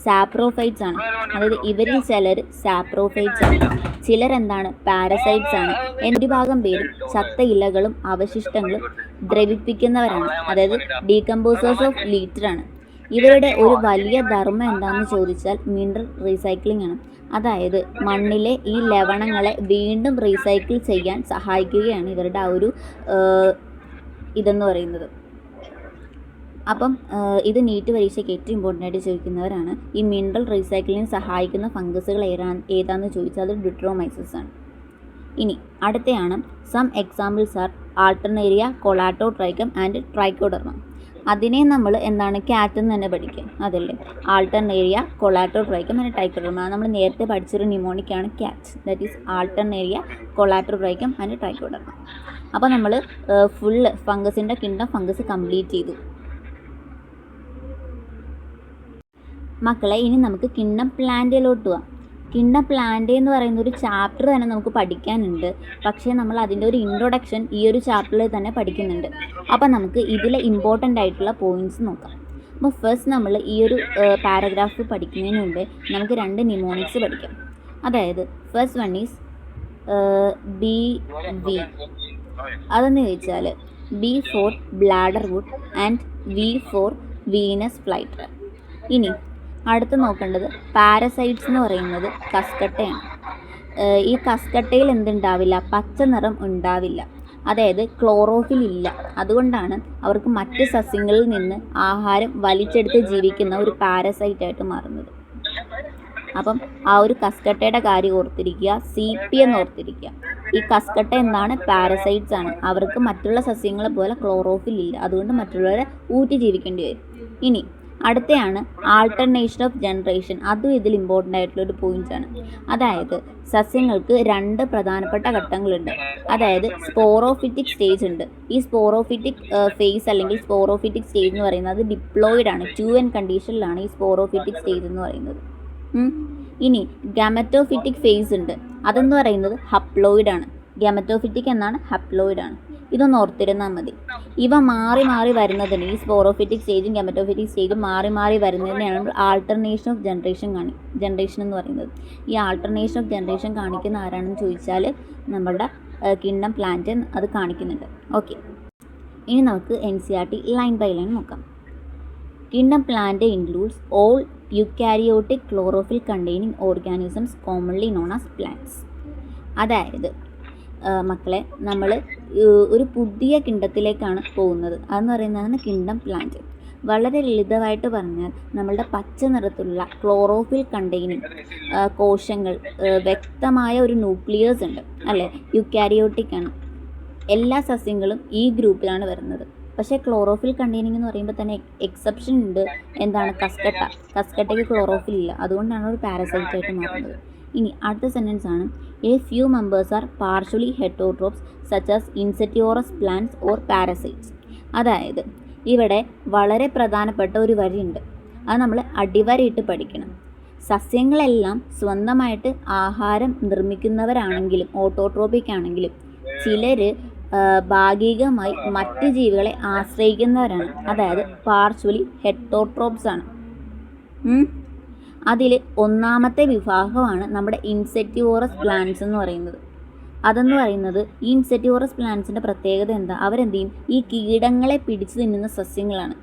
സാപ്രോഫൈറ്റ്സ് ആണ്, അതായത് ഇവരിൽ ചിലർ സാപ്രോഫൈറ്റ്സ് ആണ്, ചിലർ എന്താണ് പാരസൈറ്റ്സ് ആണ്. ഒരു ഭാഗം പേരും ചത്ത ഇലകളും അവശിഷ്ടങ്ങളും ദ്രവിപ്പിക്കുന്നവരാണ്, അതായത് ഡീകമ്പോസേഴ്സ് ഓഫ് ലിറ്റർ ആണ്. ഇവരുടെ ഒരു വലിയ ധർമ്മം എന്താണെന്ന് ചോദിച്ചാൽ മിനറൽ റീസൈക്ലിംഗ് ആണ്. അതായത് മണ്ണിലെ ഈ ലവണങ്ങളെ വീണ്ടും റീസൈക്കിൾ ചെയ്യാൻ സഹായിക്കുകയാണ് ഇവരുടെ ആ ഒരു ഇതെന്ന് പറയുന്നത്. അപ്പം ഇത് നീറ്റ് പരീക്ഷയ്ക്ക് ഏറ്റവും ഇമ്പോർട്ടൻ്റ് ആയിട്ട് ചോദിക്കുന്നവരാണ്. ഈ മിനറൽ റീസൈക്ലിങ്ങിന് സഹായിക്കുന്ന ഫംഗസുകൾ ഏതാണെന്ന് ചോദിച്ചാൽ അത് ഡിട്രോമൈസിസ് ആണ്. ഇനി അടുത്തയാണ് some examples are alternaria, colletotrichum and trichoderma. അതിനെ നമ്മൾ എന്താണ് ക്യാറ്റ് എന്ന് തന്നെ പഠിക്കും, അതല്ലേ ആൾട്ടർനേരിയ, കൊളാറ്റോട്രൈക്കം ആൻഡ് ട്രൈക്കോഡെർമ. നമ്മൾ നേരത്തെ പഠിച്ചൊരു നിമോണിക്കാണ് cat, that is alternaria, colletotrichum and trichoderma. അപ്പോൾ നമ്മൾ ഫുള്ള് ഫംഗസിൻ്റെ കിങ്ഡം ഫംഗസ് കംപ്ലീറ്റ് ചെയ്തു മക്കളെ. ഇനി നമുക്ക് കിങ്ഡം പ്ലാന്റിലോട്ട് പോവാം. കിണ്ണ പ്ലാന്റ് എന്ന് പറയുന്ന ഒരു ചാപ്റ്റർ തന്നെ നമുക്ക് പഠിക്കാനുണ്ട്. പക്ഷേ നമ്മൾ അതിൻ്റെ ഒരു ഇൻട്രൊഡക്ഷൻ ഈ ഒരു ചാപ്റ്ററിൽ തന്നെ പഠിക്കുന്നുണ്ട്. അപ്പം നമുക്ക് ഇതിലെ ഇമ്പോർട്ടൻ്റ് ആയിട്ടുള്ള പോയിൻറ്റ്സ് നോക്കാം. അപ്പോൾ ഫസ്റ്റ് നമ്മൾ ഈ ഒരു പാരഗ്രാഫ് പഠിക്കുന്നതിന് മുമ്പ് നമുക്ക് 2 നിമോണിക്സ് പഠിക്കാം. അതായത് first one is B V. അതെന്ന് ചോദിച്ചാൽ B for bladderwort and V for Venus flytrap. ഇനി അടുത്ത് നോക്കേണ്ടത് പാരസൈറ്റ്സ് എന്ന് പറയുന്നത് കസ്കട്ടയാണ്. ഈ കസ്കട്ടയിൽ എന്തുണ്ടാവില്ല? പച്ച നിറം ഉണ്ടാവില്ല. അതായത് ക്ലോറോഫിൽ ഇല്ല. അതുകൊണ്ടാണ് അവർക്ക് മറ്റ് സസ്യങ്ങളിൽ നിന്ന് ആഹാരം വലിച്ചെടുത്ത് ജീവിക്കുന്ന ഒരു പാരസൈറ്റായിട്ട് മാറുന്നത്. അപ്പം ആ ഒരു കസ്കട്ടയുടെ കാര്യം ഓർത്തിരിക്കുക, CP എന്ന് ഓർത്തിരിക്കുക. ഈ കസ്കട്ട എന്താണ്? പാരസൈറ്റ്സ് ആണ്. അവർക്ക് മറ്റുള്ള സസ്യങ്ങളെ പോലെ ക്ലോറോഫിൽ ഇല്ല. അതുകൊണ്ട് മറ്റുള്ളവരെ ഊറ്റി ജീവിക്കേണ്ടി വരും. ഇനി അടുത്തയാണ് ആൾട്ടർനേഷൻ ഓഫ് ജനറേഷൻ. അതും ഇതിൽ ഇമ്പോർട്ടൻ്റ് ആയിട്ടുള്ളൊരു പോയിൻ്റാണ്. അതായത് സസ്യങ്ങൾക്ക് 2 പ്രധാനപ്പെട്ട ഘട്ടങ്ങളുണ്ട്. അതായത് സ്പോറോഫിറ്റിക് സ്റ്റേജ് ഉണ്ട്. ഈ സ്പോറോഫിറ്റിക് ഫേസ് അല്ലെങ്കിൽ സ്പോറോഫിറ്റിക് സ്റ്റേജ് എന്ന് പറയുന്നത് ഡിപ്ലോയിഡ് ആണ്. 2N കണ്ടീഷനിലാണ് ഈ സ്പോറോഫിറ്റിക് സ്റ്റേജ് എന്ന് പറയുന്നത്. ഇനി ഗമറ്റോഫിറ്റിക് ഫേസ് ഉണ്ട്. അതെന്ന് പറയുന്നത് ഹപ്ലോയിഡ് ആണ്. ഗമറ്റോഫിറ്റിക് എന്നാണ്, ഹപ്ലോയിഡ് ആണ്. ഇതൊന്ന് ഓർത്തിരുന്നാൽ മതി. ഇവ മാറി മാറി വരുന്നതിന്, ഈ സ്പോറോഫിറ്റിക് സ്റ്റേജും ഗമറ്റോഫിറ്റിക് സ്റ്റേജും മാറി മാറി വരുന്നതിനെയാണ് നമ്മൾ ആൾട്ടർനേഷൻ ഓഫ് ജനറേഷൻ എന്ന് പറയുന്നത്. ഈ ആൾട്ടർനേഷൻ ഓഫ് ജനറേഷൻ കാണിക്കുന്ന ആരാണെന്ന് ചോദിച്ചാൽ നമ്മുടെ കിണ്ണം പ്ലാന്റ് അത് കാണിക്കുന്നുണ്ട്. ഓക്കെ, ഇനി നമുക്ക് NCERT ലൈൻ ബൈ ലൈൻ നോക്കാം. കിണ്ണം plant includes all eukaryotic chlorophyll containing organisms commonly known as plants. അതായത് മക്കളെ, നമ്മൾ ഒരു പുതിയ കിണ്ടത്തിലേക്കാണ് പോകുന്നത്. അതെന്ന് പറയുന്നതാണ് കിണ്ണം പ്ലാന്റ്. വളരെ ലളിതമായിട്ട് പറഞ്ഞാൽ നമ്മളുടെ പച്ച നിറത്തിലുള്ള ക്ലോറോഫിൽ കണ്ടെയ്നിങ് കോശങ്ങൾ, വ്യക്തമായ ഒരു ന്യൂക്ലിയസ് ഉണ്ട് അല്ലേ, യുക്കാരിയോട്ടിക് ആണ്. എല്ലാ സസ്യങ്ങളും ഈ ഗ്രൂപ്പിലാണ് വരുന്നത്. പക്ഷേ ക്ലോറോഫിൽ കണ്ടെയ്നിങ് എന്ന് പറയുമ്പോൾ തന്നെ എക്സെപ്ഷൻ ഉണ്ട്. എന്താണ്? കസ്കട്ടയ്ക്ക് ക്ലോറോഫിൽ ഇല്ല. അതുകൊണ്ടാണ് ഒരു പാരസൈറ്റായിട്ട് മാറുന്നത്. ഇനി അടുത്ത സെൻറ്റൻസ് ആണ്, a few members are partially heterotrophs such as insectivorous plants or parasites. അതായത് ഇവിടെ വളരെ പ്രധാനപ്പെട്ട ഒരു വരിയുണ്ട്. അത് നമ്മൾ അടിവരയിട്ട് പഠിക്കണം. സസ്യങ്ങളെല്ലാം സ്വന്തമായിട്ട് ആഹാരം നിർമ്മിക്കുന്നവരാണെങ്കിലും ഓട്ടോട്രോപിക് ആണെങ്കിലും ചിലർ ഭാഗികമായി മറ്റ് ജീവികളെ ആശ്രയിക്കുന്നവരാണ്. അതായത് പാർഷ്യലി ഹെറ്റോട്രോപ്സ് ആണ്. അതിൽ ഒന്നാമത്തെ വിഭാഗമാണ് നമ്മുടെ ഇൻസെക്റ്റിവോറസ് പ്ലാന്റ്സ് എന്ന് പറയുന്നത്. അതെന്ന് പറയുന്നത് ഈ ഇൻസെക്റ്റിവോറസ് പ്ലാന്റ്സിൻ്റെ പ്രത്യേകത എന്താ? അവരെന്ത് ചെയ്യും? ഈ കീടങ്ങളെ പിടിച്ചു തിന്നുന്ന സസ്യങ്ങളാണ്.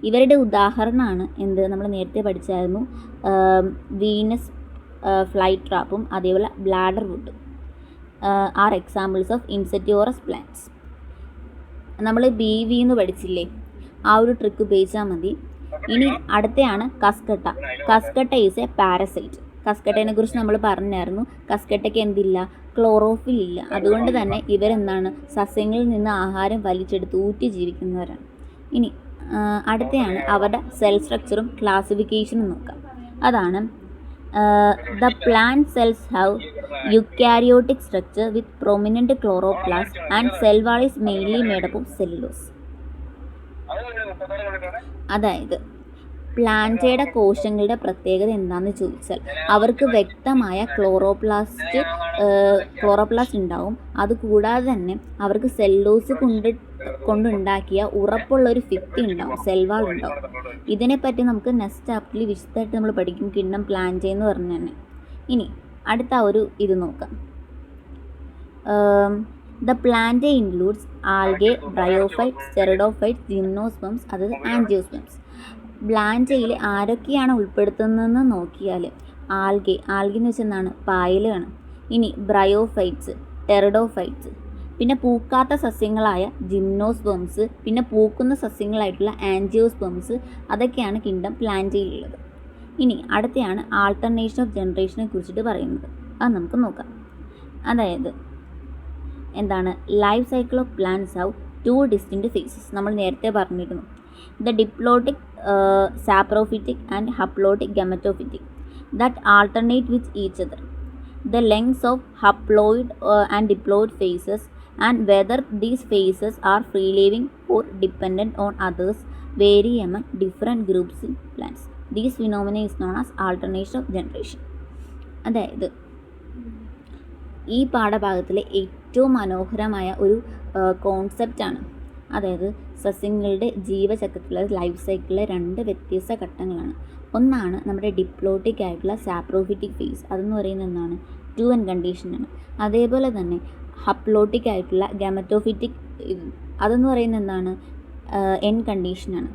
ഇവരുടെ ഉദാഹരണമാണ് എന്ത്? നമ്മൾ നേരത്തെ പഠിച്ചായിരുന്നു, വീനസ് ഫ്ലൈ ട്രാപ്പും അതേപോലെ bladderwort are examples of insectivorous plants. നമ്മൾ BV എന്ന് പഠിച്ചില്ലേ? ആ ഒരു ട്രിക്ക് ഉപയോഗിച്ചാൽ മതി. ഇനി അടുത്തയാണ് കസ്കട്ട. കസ്കട്ട ഈസ് എ പാരസൈറ്റ്. കസ്കട്ടയെ കുറിച്ച് നമ്മൾ പറഞ്ഞായിരുന്നു. കസ്കട്ടയ്ക്ക് എന്തില്ല? ക്ലോറോഫിൽ ഇല്ല. അതുകൊണ്ട് തന്നെ ഇവരെന്താണ്? സസ്യങ്ങളിൽ നിന്ന് ആഹാരം വലിച്ചെടുത്ത് ഊറ്റി ജീവിക്കുന്നവരാണ്. ഇനി അടുത്തയാണ് അവരുടെ സെൽ സ്ട്രക്ചറും ക്ലാസിഫിക്കേഷനും നോക്കാം. അതാണ് the plant cells have eukaryotic structure with prominent chloroplast and cell wall is mainly made up of cellulose. അതായത് പ്ലാന്റയുടെ കോശങ്ങളുടെ പ്രത്യേകത എന്താണെന്ന് ചോദിച്ചാൽ അവർക്ക് വ്യക്തമായ ക്ലോറോപ്ലാസ്റ്റ് ഉണ്ടാവും. അതുകൂടാതെ തന്നെ അവർക്ക് സെല്ലോസ് കൊണ്ടുണ്ടാക്കിയ ഉറപ്പുള്ളൊരു ഭിത്തി ഉണ്ടാവും, സെൽവാൾ ഉണ്ടാവും. ഇതിനെപ്പറ്റി നമുക്ക് നെക്സ്റ്റ് ചാപ്റ്ററിൽ വിശദമായിട്ട് നമ്മൾ പഠിക്കും, കിണ്ണം പ്ലാന്റ് എന്ന് പറഞ്ഞു തന്നെ. ഇനി അടുത്ത ഒരു ഇത് നോക്കാം. The plant includes algae, bryophyte, pteridophyte, gymnosperms, അതായത് ആൻജിയോസ്പംസ്. പ്ലാന്റയിൽ ആരൊക്കെയാണ് ഉൾപ്പെടുത്തുന്നതെന്ന് നോക്കിയാൽ ആൽഗെ എന്ന് വെച്ചാൽ എന്താണ്? പായലാണ്. ഇനി ബ്രയോഫൈറ്റ്സ്, ടെറിഡോഫൈറ്റ്സ്, പിന്നെ പൂക്കാത്ത സസ്യങ്ങളായ ജിംനോസ്പംസ്, പിന്നെ പൂക്കുന്ന സസ്യങ്ങളായിട്ടുള്ള ആൻജിയോസ്പംസ്, അതൊക്കെയാണ് കിങ്ഡം പ്ലാന്റയിലുള്ളത്. ഇനി അടുത്തയാണ് ആൾട്ടർനേഷൻ ഓഫ് ജനറേഷനെ കുറിച്ചിട്ട് പറയുന്നത്. അത് നമുക്ക് നോക്കാം. അതായത് എന്താണ്? Life cycle of plants have 2 distinct phases. നമ്മൾ നേരത്തെ പറഞ്ഞിരുന്നു. The diploid, saprophytic and haploid gametophytic that alternate with each other. The lengths of haploid and diploid phases and whether these phases are free living or dependent on others vary among different groups in plants. This phenomenon is known as alternation of generation. അതായത് ഈ പാഠഭാഗത്തിലെ ഏറ്റവും മനോഹരമായ ഒരു കോൺസെപ്റ്റാണ്. അതായത് സസ്യങ്ങളുടെ ജീവചക്രത്തിലെ ലൈഫ് സൈക്കിളിലെ 2 വ്യത്യസ്ത ഘട്ടങ്ങളാണ്. ഒന്നാണ് നമ്മുടെ ഡിപ്ലോട്ടിക് ആയിട്ടുള്ള സാപ്രോഫിറ്റിക് ഫേസ്, അതെന്ന് പറയുന്നത് എന്താണ്, 2N കണ്ടീഷനാണ്. അതേപോലെ തന്നെ ഹപ്ലോട്ടിക് ആയിട്ടുള്ള ഗമറ്റോഫിറ്റിക് അതെന്ന് പറയുന്നത് എന്താണ്, N കണ്ടീഷനാണ്.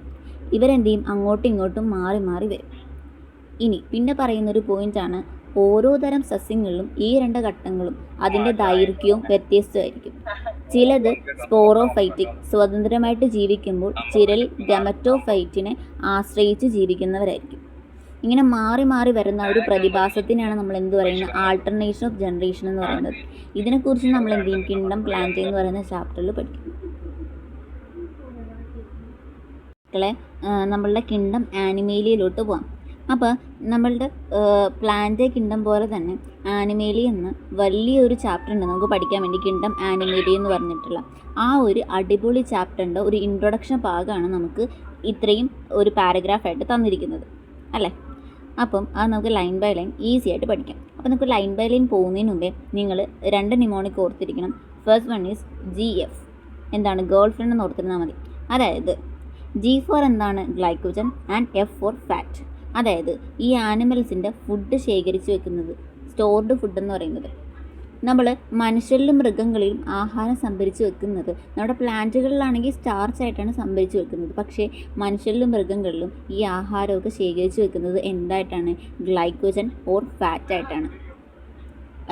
ഇവരെന്ത് ചെയ്യും, അങ്ങോട്ടും ഇങ്ങോട്ടും മാറി മാറി വരും. ഇനി പിന്നെ പറയുന്നൊരു പോയിൻ്റാണ്, ഓരോ തരം സസ്യങ്ങളിലും ഈ 2 ഘട്ടങ്ങളും അതിൻ്റെ ദൈർഘ്യവും വ്യത്യസ്തമായിരിക്കും. ചിലത് സ്പോറോഫൈറ്റിക്, സ്വതന്ത്രമായിട്ട് ജീവിക്കുമ്പോൾ ചിലർ ഗമറ്റോഫൈറ്റിനെ ആശ്രയിച്ച് ജീവിക്കുന്നവരായിരിക്കും. ഇങ്ങനെ മാറി മാറി വരുന്ന ഒരു പ്രതിഭാസത്തിനാണ് നമ്മൾ എന്ത് പറയുന്നത്, ആൾട്ടർനേഷൻ ഓഫ് ജനറേഷൻ എന്ന് പറയുന്നത്. ഇതിനെക്കുറിച്ച് നമ്മൾ എന്ത് ചെയ്യും, കിങ്ഡം പ്ലാന്റ് എന്ന് പറയുന്ന ചാപ്റ്ററിൽ പഠിക്കും. നമ്മളുടെ കിങ്ഡം ആനിമേലിയയിലോട്ട് പോകാം. അപ്പോൾ നമ്മളുടെ പ്ലാന്റ് കിങ്ഡം പോലെ തന്നെ ആനിമേലിയ എന്ന വലിയൊരു ചാപ്റ്റർ ഉണ്ട് നമുക്ക് പഠിക്കാൻ വേണ്ടി, കിങ്ഡം ആനിമേലിയ എന്ന് പറഞ്ഞിട്ടുള്ള ആ ഒരു അടിപൊളി ചാപ്റ്ററിൻ്റെ ഒരു ഇൻട്രൊഡക്ഷൻ ഭാഗമാണ് നമുക്ക് ഇത്രയും ഒരു പാരഗ്രാഫായിട്ട് തന്നിരിക്കുന്നത് അല്ലേ. അപ്പം അത് നമുക്ക് ലൈൻ ബൈ ലൈൻ ഈസി ആയിട്ട് പഠിക്കാം. അപ്പോൾ നമുക്ക് ലൈൻ ബൈ ലൈൻ പോകുന്നതിന് മുമ്പേ നിങ്ങൾ 2 നിമോണിക് ഓർത്തിരിക്കണം. ഫസ്റ്റ് വൺ ഈസ് GF, എന്താണ്, ഗേൾ ഫ്രണ്ട് എന്ന് ഓർത്തിരുന്നാൽ മതി. അതായത് G ഫോർ എന്താണ്, glycogen, and F for fat. അതായത് ഈ ആനിമൽസിൻ്റെ ഫുഡ് ശേഖരിച്ച് വെക്കുന്നത്, സ്റ്റോർഡ് ഫുഡ് എന്ന് പറയുന്നത്. നമ്മൾ മനുഷ്യരിലും മൃഗങ്ങളിലും ആഹാരം സംഭരിച്ച് വെക്കുന്നത്, നമ്മുടെ പ്ലാന്റുകളിലാണെങ്കിൽ സ്റ്റാർച്ച് ആയിട്ടാണ് സംഭരിച്ച് വെക്കുന്നത്. പക്ഷേ മനുഷ്യരിലും മൃഗങ്ങളിലും ഈ ആഹാരമൊക്കെ ശേഖരിച്ച് വെക്കുന്നത് എന്തായിട്ടാണ്, ഗ്ലൈക്കോജൻ ഓർ ഫാറ്റ് ആയിട്ടാണ്.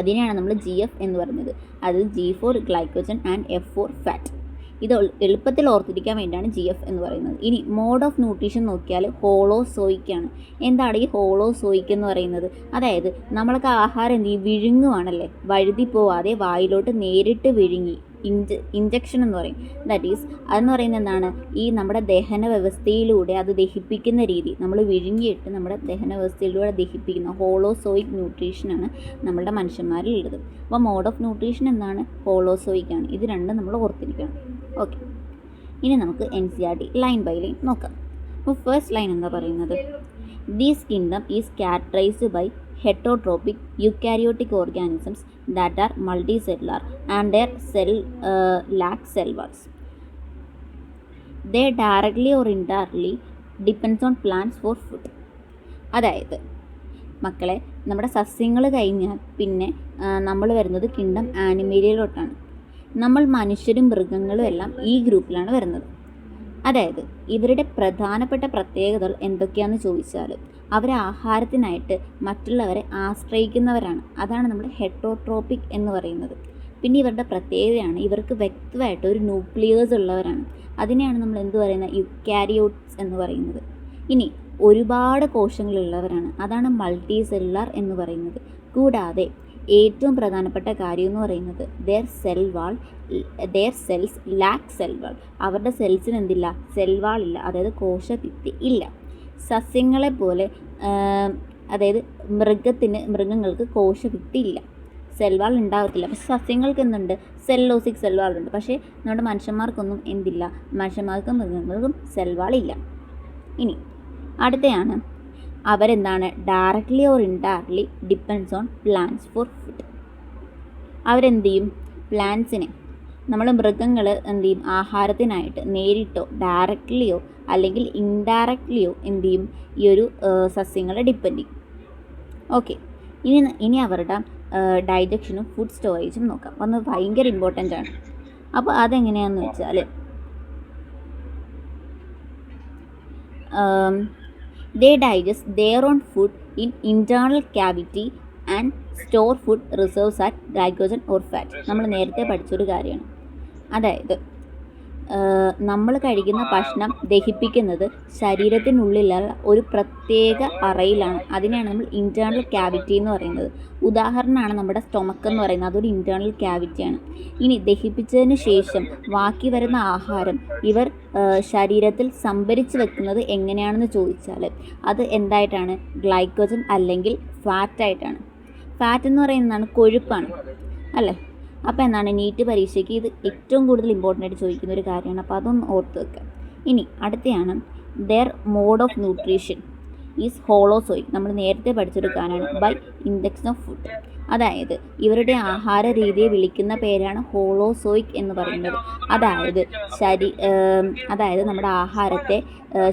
അതിനെയാണ് നമ്മൾ GF എന്ന് പറയുന്നത്. അത് G for glycogen and F for fat. ഇത് എളുപ്പത്തിൽ ഓർത്തിരിക്കാൻ വേണ്ടിയാണ് GF എന്ന് പറയുന്നത്. ഇനി മോഡ് ഓഫ് ന്യൂട്രീഷൻ നോക്കിയാൽ ഹോളോസോയിക്കാണ്. എന്താണ് ഈ ഹോളോസോയിക്ക് എന്ന് പറയുന്നത്, അതായത് നമ്മളൊക്കെ ആഹാരം എന്ത് ചെയ്യും, വിഴുങ്ങുവാണല്ലേ, വഴുതി പോവാതെ വായിലോട്ട് നേരിട്ട് വിഴുങ്ങി, ഇഞ്ചക്ഷൻ എന്ന് പറയും. ദാറ്റ് ഈസ് അതെന്ന് പറയുന്നത് എന്താണ്, ഈ നമ്മുടെ ദഹന വ്യവസ്ഥയിലൂടെ അത് ദഹിപ്പിക്കുന്ന രീതി, നമ്മൾ വിഴുങ്ങിയിട്ട് നമ്മുടെ ദഹന വ്യവസ്ഥയിലൂടെ ദഹിപ്പിക്കുന്ന ഹോളോസോയിക് ന്യൂട്രീഷനാണ് നമ്മളുടെ മനുഷ്യന്മാരിൽ ഉള്ളത്. അപ്പോൾ മോഡ് ഓഫ് ന്യൂട്രീഷൻ എന്താണ്, ഹോളോസോയിക്കാണ്. ഇത് രണ്ടും നമ്മൾ ഓർത്തിരിക്കണം. ഓക്കെ, ഇനി നമുക്ക് NCERT ലൈൻ ബൈ ലൈൻ നോക്കാം. അപ്പോൾ ഫസ്റ്റ് ലൈൻ എന്താ പറയുന്നത്, this kingdom is characterized by heterotropic eukaryotic organisms that are multicellular and their cell lack cell walls. They directly or indirectly depends on plants for food. അതായത് മക്കളെ, നമ്മുടെ സസ്യങ്ങൾ കഴിഞ്ഞാൽ പിന്നെ നമ്മൾ വരുന്നത് കിങ്ഡം ആനിമേലിയയിലോട്ടാണ്. നമ്മൾ മനുഷ്യരും മൃഗങ്ങളും എല്ലാം ഈ ഗ്രൂപ്പിലാണ് വരുന്നത്. അതായത് ഇവരുടെ പ്രധാനപ്പെട്ട പ്രത്യേകതകൾ എന്തൊക്കെയാണെന്ന് ചോദിച്ചാൽ, അവർ ആഹാരത്തിനായിട്ട് മറ്റുള്ളവരെ ആശ്രയിക്കുന്നവരാണ്. അതാണ് നമ്മൾ ഹെറ്ററോട്രോപിക് എന്ന് പറയുന്നത്. പിന്നെ ഇവരുടെ പ്രത്യേകതയാണ്, ഇവർക്ക് വ്യക്തമായിട്ട് ഒരു ന്യൂക്ലിയേഴ്സ് ഉള്ളവരാണ്. അതിനെയാണ് നമ്മൾ എന്ത് പറയുന്നത്, യുക്കാരിയോട്സ് എന്ന് പറയുന്നത്. ഇനി ഒരുപാട് കോശങ്ങളുള്ളവരാണ്, അതാണ് മൾട്ടി സെല്ലുലാർ എന്ന് പറയുന്നത്. കൂടാതെ ഏറ്റവും പ്രധാനപ്പെട്ട കാര്യം എന്ന് പറയുന്നത് their cells lack cell wall. അവരുടെ സെൽസിന് എന്തില്ല, സെൽ വാൾ ഇല്ല, അതായത് കോശഭിത്തി ഇല്ല. സസ്യങ്ങളെ പോലെ അതായത് മൃഗങ്ങൾക്ക് കോശഭിത്തി ഇല്ല, സെൽവാൾ ഉണ്ടാകത്തില്ല. പക്ഷെ സസ്യങ്ങൾക്ക് എന്തുണ്ട്, സെല്ലോസിക് സെൽവാൾ ഉണ്ട്. പക്ഷേ നമ്മുടെ മനുഷ്യന്മാർക്കൊന്നും എന്തില്ല, മനുഷ്യന്മാർക്കും മൃഗങ്ങൾക്കും സെൽവാൾ ഇല്ല. ഇനി അടുത്തയാണ്, അവരെന്താണ്, directly or indirectly depends on plants for food. അവരെന്ത് ചെയ്യും, പ്ലാന്റ്സിനെ, നമ്മൾ മൃഗങ്ങൾ എന്ത് ചെയ്യും, ആഹാരത്തിനായിട്ട് നേരിട്ടോ ഡയറക്റ്റ്ലിയോ അല്ലെങ്കിൽ ഇൻഡയറക്റ്റ്ലിയോ എന്ത് ചെയ്യും, ഈ ഒരു സസ്യങ്ങളെ ഡിപ്പെൻഡ് ചെയ്യും. ഓക്കെ, ഇനി അവരുടെ ഡൈജക്ഷനും ഫുഡ് സ്റ്റോറേജും നോക്കാം. ഒന്ന് ഭയങ്കര ഇമ്പോർട്ടൻ്റ് ആണ്. അപ്പോൾ അതെങ്ങനെയാണെന്ന് വെച്ചാൽ, they digest their own food in internal cavity and store food reserves at glycogen or fat. നമ്മൾ നേരത്തെ പഠിച്ചൊരു കാര്യമാണ്. അതായത് നമ്മൾ കഴിക്കുന്ന ഭക്ഷണം ദഹിപ്പിക്കുന്നത് ശരീരത്തിനുള്ളിലുള്ള ഒരു പ്രത്യേക അറയിലാണ്. അതിനെയാണ് നമ്മൾ ഇൻറ്റേർണൽ ക്യാവിറ്റി എന്ന് പറയുന്നത്. ഉദാഹരണമാണ് നമ്മുടെ സ്റ്റൊമക്ക് എന്ന് പറയുന്നത്, അതൊരു ഇൻറ്റേർണൽ ക്യാവിറ്റിയാണ്. ഇനി ദഹിപ്പിച്ചതിന് ശേഷം ബാക്കി വരുന്ന ആഹാരം ഇവർ ശരീരത്തിൽ സംഭരിച്ച് വെക്കുന്നത് എങ്ങനെയാണെന്ന് ചോദിച്ചാൽ അത് എന്തായിട്ടാണ്, ഗ്ലൈക്കോജൻ അല്ലെങ്കിൽ ഫാറ്റായിട്ടാണ്. ഫാറ്റ് എന്ന് പറയുന്നതാണ് കൊഴുപ്പാണ് അല്ലേ. അപ്പോൾ എന്താണ്, നീറ്റ് പരീക്ഷയ്ക്ക് ഇത് ഏറ്റവും കൂടുതൽ ഇമ്പോർട്ടൻ്റ് ആയിട്ട് ചോദിക്കുന്ന ഒരു കാര്യമാണ്. അപ്പോൾ അതൊന്ന് ഓർത്ത് വെക്കുക. ഇനി അടുത്തയാണ് their mode of nutrition. Is holozoic. നമ്മൾ നേരത്തെ പഠിച്ചെടുക്കാനാണ് ബൈ ഇൻഡെക്സ് ഓഫ് ഫുഡ്. അതായത് ഇവരുടെ ആഹാര രീതിയെ വിളിക്കുന്ന പേരാണ് ഹോളോസോയിക് എന്ന് പറയുന്നത്. അതായത് നമ്മുടെ ആഹാരത്തെ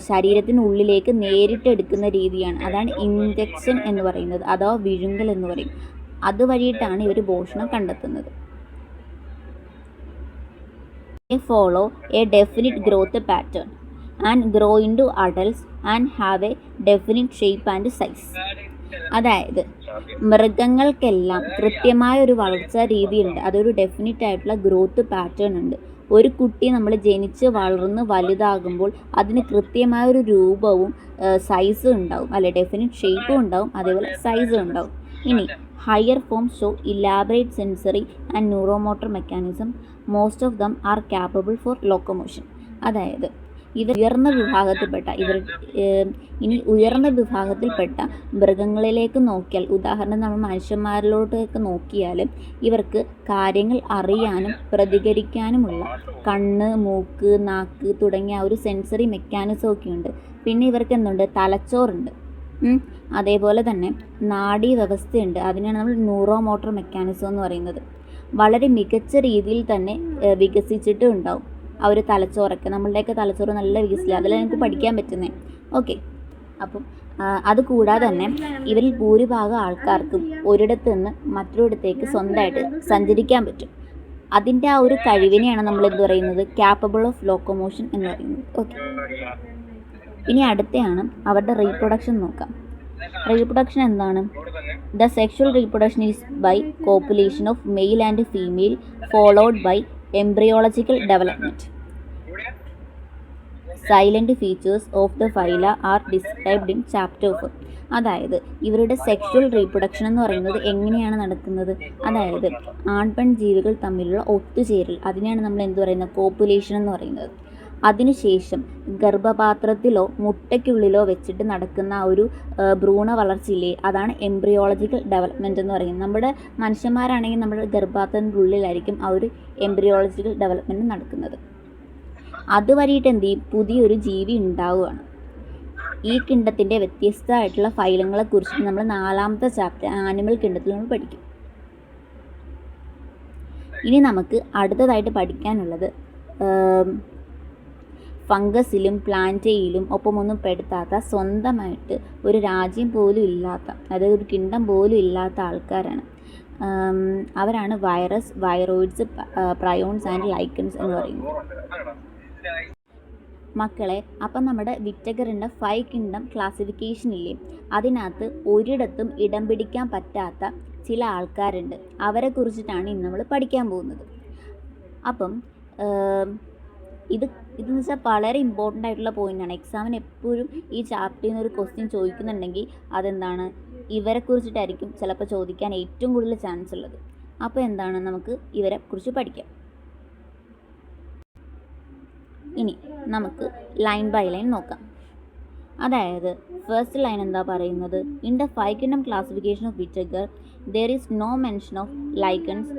ശരീരത്തിനുള്ളിലേക്ക് നേരിട്ട് എടുക്കുന്ന രീതിയാണ്. അതാണ് ഇൻജെക്ഷൻ എന്ന് പറയുന്നത്, അഥവാ വിഴുങ്ങൽ എന്ന് പറയും. അതുവഴിയിട്ടാണ് ഇവർ പോഷണം കണ്ടെത്തുന്നത്. They follow a definite growth pattern and grow into adults and have a definite shape and size. അതായത് മൃഗങ്ങൾക്കെല്ലാം കൃത്യമായ ഒരു വളർച്ചാ രീതിയുണ്ട്, അതൊരു ഡെഫിനിറ്റ് ആയിട്ടുള്ള ഗ്രോത്ത് പാറ്റേൺ ഉണ്ട്. ഒരു കുട്ടി നമ്മൾ ജനിച്ച് വളർന്ന് വലുതാകുമ്പോൾ അതിന് കൃത്യമായൊരു രൂപവും സൈസും ഉണ്ടാവും, അല്ലെ, ഡെഫിനിറ്റ് ഷേപ്പും ഉണ്ടാവും, അതേപോലെ സൈസും ഉണ്ടാവും. ഇനി higher form show elaborate sensory and neuromotor mechanism. Most of them are capable for locomotion. അതായത് ഉയർന്ന വിഭാഗത്തിൽപ്പെട്ട മൃഗങ്ങളിലേക്ക് നോക്കിയാൽ, ഉദാഹരണം നമ്മൾ മനുഷ്യന്മാരിലോട്ടൊക്കെ നോക്കിയാൽ ഇവർക്ക് കാര്യങ്ങൾ അറിയാനും പ്രതികരിക്കാനുമുള്ള കണ്ണ്, മൂക്ക്, നാക്ക് തുടങ്ങിയ ഒരു സെൻസറി മെക്കാനിസം ഒക്കെ ഉണ്ട്. പിന്നെ ഇവർക്ക് എന്തുണ്ട്? തലച്ചോറുണ്ട്. അതേപോലെ തന്നെ നാഡീ വ്യവസ്ഥയുണ്ട്. അതിനാണ് നമ്മൾ ന്യൂറോമോട്ടർ മെക്കാനിസം എന്ന് പറയുന്നത്. വളരെ മികച്ച രീതിയിൽ തന്നെ വികസിച്ചിട്ടും ഉണ്ടാവും ആ ഒരു തലച്ചോറൊക്കെ. നമ്മളുടെയൊക്കെ തലച്ചോറ് നല്ല വികസിച്ചില്ല, അതിലാണ് നമുക്ക് പഠിക്കാൻ പറ്റുന്നത്. ഓക്കെ, അപ്പം അതുകൂടാതെ തന്നെ ഇവരിൽ ഭൂരിഭാഗം ആൾക്കാർക്കും ഒരിടത്ത് നിന്ന് മറ്റൊരിടത്തേക്ക് സ്വന്തമായിട്ട് സഞ്ചരിക്കാൻ പറ്റും. അതിൻ്റെ ആ ഒരു കഴിവിനെയാണ് നമ്മൾ എന്ത് പറയുന്നത്? ക്യാപ്പബിൾ ഓഫ് ലോക്കോമോഷൻ എന്ന് പറയുന്നത്. ഓക്കെ, ഇനി അടുത്തയാണ് അവരുടെ റീപ്രൊഡക്ഷൻ നോക്കാം. റീപ്രൊഡക്ഷൻ എന്താണ്? The sexual reproduction is by copulation of male and female followed by embryological development. Salient features of the phyla are described in chapter 4. അതായത് ഇവരുടെ സെക്ഷുവൽ റീപ്രൊഡക്ഷൻ എന്ന് പറയുന്നത് എങ്ങനെയാണ് നടക്കുന്നത്? അതായത് ആൺപെൺ ജീവികൾ തമ്മിലുള്ള ഒത്തുചേരൽ, അതിനെയാണ് നമ്മൾ എന്ത് പറയുന്നത്? കോപ്പുലേഷൻ എന്ന് പറയുന്നത്. അതിനുശേഷം ഗർഭപാത്രത്തിലോ മുട്ടയ്ക്കുള്ളിലോ വെച്ചിട്ട് നടക്കുന്ന ആ ഒരു ഭ്രൂണ വളർച്ചയില്ലേ, അതാണ് എംബ്രിയോളജിക്കൽ ഡെവലപ്മെൻറ്റ് എന്ന് പറയുന്നത്. നമ്മുടെ മനുഷ്യന്മാരാണെങ്കിൽ നമ്മുടെ ഗർഭപാത്രത്തിൻ്റെ ഉള്ളിലായിരിക്കും ആ ഒരു എംബ്രിയോളജിക്കൽ ഡെവലപ്മെൻറ്റ് നടക്കുന്നത്. അതുവഴിയിട്ട് എന്ത് ചെയ്യും? പുതിയൊരു ജീവി ഉണ്ടാവുകയാണ്. ഈ കിണ്ടത്തിൻ്റെ വ്യത്യസ്തമായിട്ടുള്ള ഫൈലങ്ങളെക്കുറിച്ച് നമ്മൾ 4ാമത്തെ ചാപ്റ്റർ ആനിമൽ കിണ്ടത്തിൽ നമ്മൾ പഠിക്കും. ഇനി നമുക്ക് അടുത്തതായിട്ട് പഠിക്കാനുള്ളത് ഫംഗസിലും പ്ലാന്റയിലും ഒപ്പമൊന്നും പെടുത്താത്ത, സ്വന്തമായിട്ട് ഒരു രാജ്യം പോലും ഇല്ലാത്ത, അതായത് ഒരു കിണ്ടം പോലും ഇല്ലാത്ത ആൾക്കാരാണ്. അവരാണ് virus, viroids, prions and lichens എന്ന് പറയുന്നത്. മക്കളെ, അപ്പം നമ്മുടെ വിറ്റകറിൻ്റെ 5 കിങ്ഡം ക്ലാസിഫിക്കേഷൻ ഇല്ലേ, അതിനകത്ത് ഒരിടത്തും ഇടം പിടിക്കാൻ പറ്റാത്ത ചില ആൾക്കാരുണ്ട്. അവരെ കുറിച്ചിട്ടാണ് ഇന്ന് നമ്മൾ പഠിക്കാൻ പോകുന്നത്. അപ്പം ഇതെന്ന് വെച്ചാൽ വളരെ ഇമ്പോർട്ടൻ്റ് ആയിട്ടുള്ള പോയിൻ്റാണ്. എക്സാമിന് എപ്പോഴും ഈ ചാപ്റ്ററിൽ നിന്ന് ഒരു ക്വസ്റ്റ്യൻ ചോദിക്കുന്നുണ്ടെങ്കിൽ അതെന്താണ്? ഇവരെ കുറിച്ചിട്ടായിരിക്കും ചിലപ്പോൾ ചോദിക്കാൻ ഏറ്റവും കൂടുതൽ ചാൻസ് ഉള്ളത്. അപ്പോൾ എന്താണ്, നമുക്ക് ഇവരെ കുറിച്ച് പഠിക്കാം. ഇനി നമുക്ക് ലൈൻ ബൈ ലൈൻ നോക്കാം. അതായത് ഫസ്റ്റ് ലൈൻ എന്താ പറയുന്നത്? In the 5 kingdom classification of Whittaker there is no mention of lichens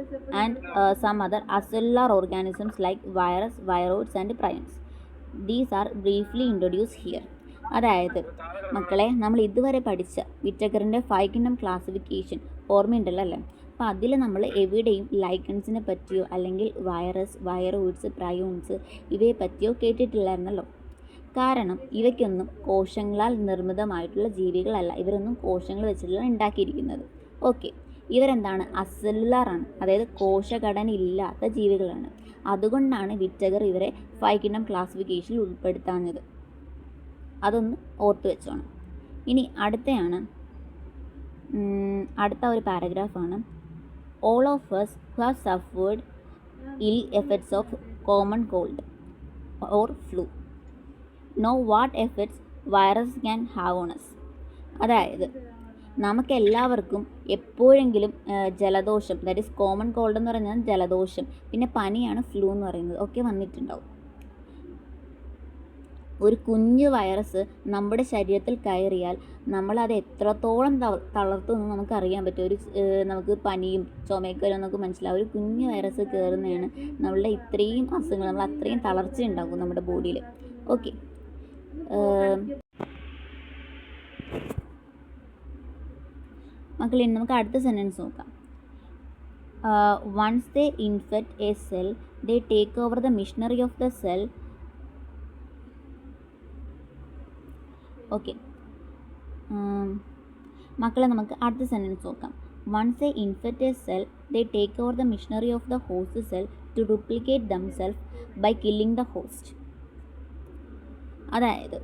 and some other acellular organisms like virus, viroids and prions. These are briefly introduced here. അതായത് മക്കളെ, നമ്മൾ ഇതുവരെ പഠിച്ച വിറ്റഗറിൻ്റെ 5 കിങ്ഡം ക്ലാസിഫിക്കേഷൻ ഓർമ്മയുണ്ടല്ലോ അല്ലേ? അപ്പോൾ അതിൽ നമ്മൾ എവിടെയും ലൈക്കൻസിനെ പറ്റിയോ അല്ലെങ്കിൽ വൈറസ്, വൈറോയിഡ്സ്, പ്രയോൺസ് ഇവയെ പറ്റിയോ കേട്ടിട്ടില്ലായിരുന്നല്ലോ. കാരണം ഇവയ്ക്കൊന്നും കോശങ്ങളാൽ നിർമ്മിതമായിട്ടുള്ള ജീവികളല്ല. ഇവരൊന്നും കോശങ്ങൾ വെച്ചിട്ടുള്ള ഉണ്ടാക്കിയിരിക്കുന്നത്. ഓക്കെ, ഇവരെന്താണ്? അസെല്ലുലാറാണ്, അതായത് കോശഘടന ഇല്ലാത്ത ജീവികളാണ്. അതുകൊണ്ടാണ് വിറ്റഗർ ഇവരെ 5 കിങ്ഡം ക്ലാസിഫിക്കേഷനിൽ ഉൾപ്പെടുത്താഞ്ഞത്. അതൊന്ന് ഓർത്ത് വെച്ചോണം. ഇനി അടുത്ത ഒരു പാരഗ്രാഫാണ്. All of us who have suffered ill effects of common cold or flu know what effects virus can have on us. അതായത് നമുക്കെല്ലാവർക്കും എപ്പോഴെങ്കിലും ജലദോഷം, ദാറ്റ് ഈസ് കോമൺ കോൾഡ് എന്ന് പറഞ്ഞാൽ ജലദോഷം, പിന്നെ പനിയാണ് ഫ്ലൂ എന്ന് പറയുന്നത്, ഒക്കെ വന്നിട്ടുണ്ടാവും. ഒരു കുഞ്ഞു വൈറസ് നമ്മുടെ ശരീരത്തിൽ കയറിയാൽ നമ്മളത് എത്രത്തോളം തളർത്തുമെന്ന് നമുക്കറിയാൻ പറ്റും. നമുക്ക് പനിയും ചുമയൊക്കെ വരും നമുക്ക് മനസ്സിലാവും. ഒരു കുഞ്ഞു വൈറസ് കയറുന്നതാണ് നമ്മളുടെ ഇത്രയും അസുഖങ്ങൾ, നമ്മൾ അത്രയും തളർച്ച ഉണ്ടാകും നമ്മുടെ ബോഡിയിൽ. ഓക്കെ, മക്കളെ നമുക്ക് അടുത്ത സെൻറ്റൻസ് നോക്കാം. Once they infect a cell they take over the machinery of the cell. Okay മക്കളെ നമുക്ക് അടുത്ത സെൻറ്റൻസ് നോക്കാം. Once they infect a cell they take over the machinery of the host cell to duplicate themselves by killing the host. അതായത്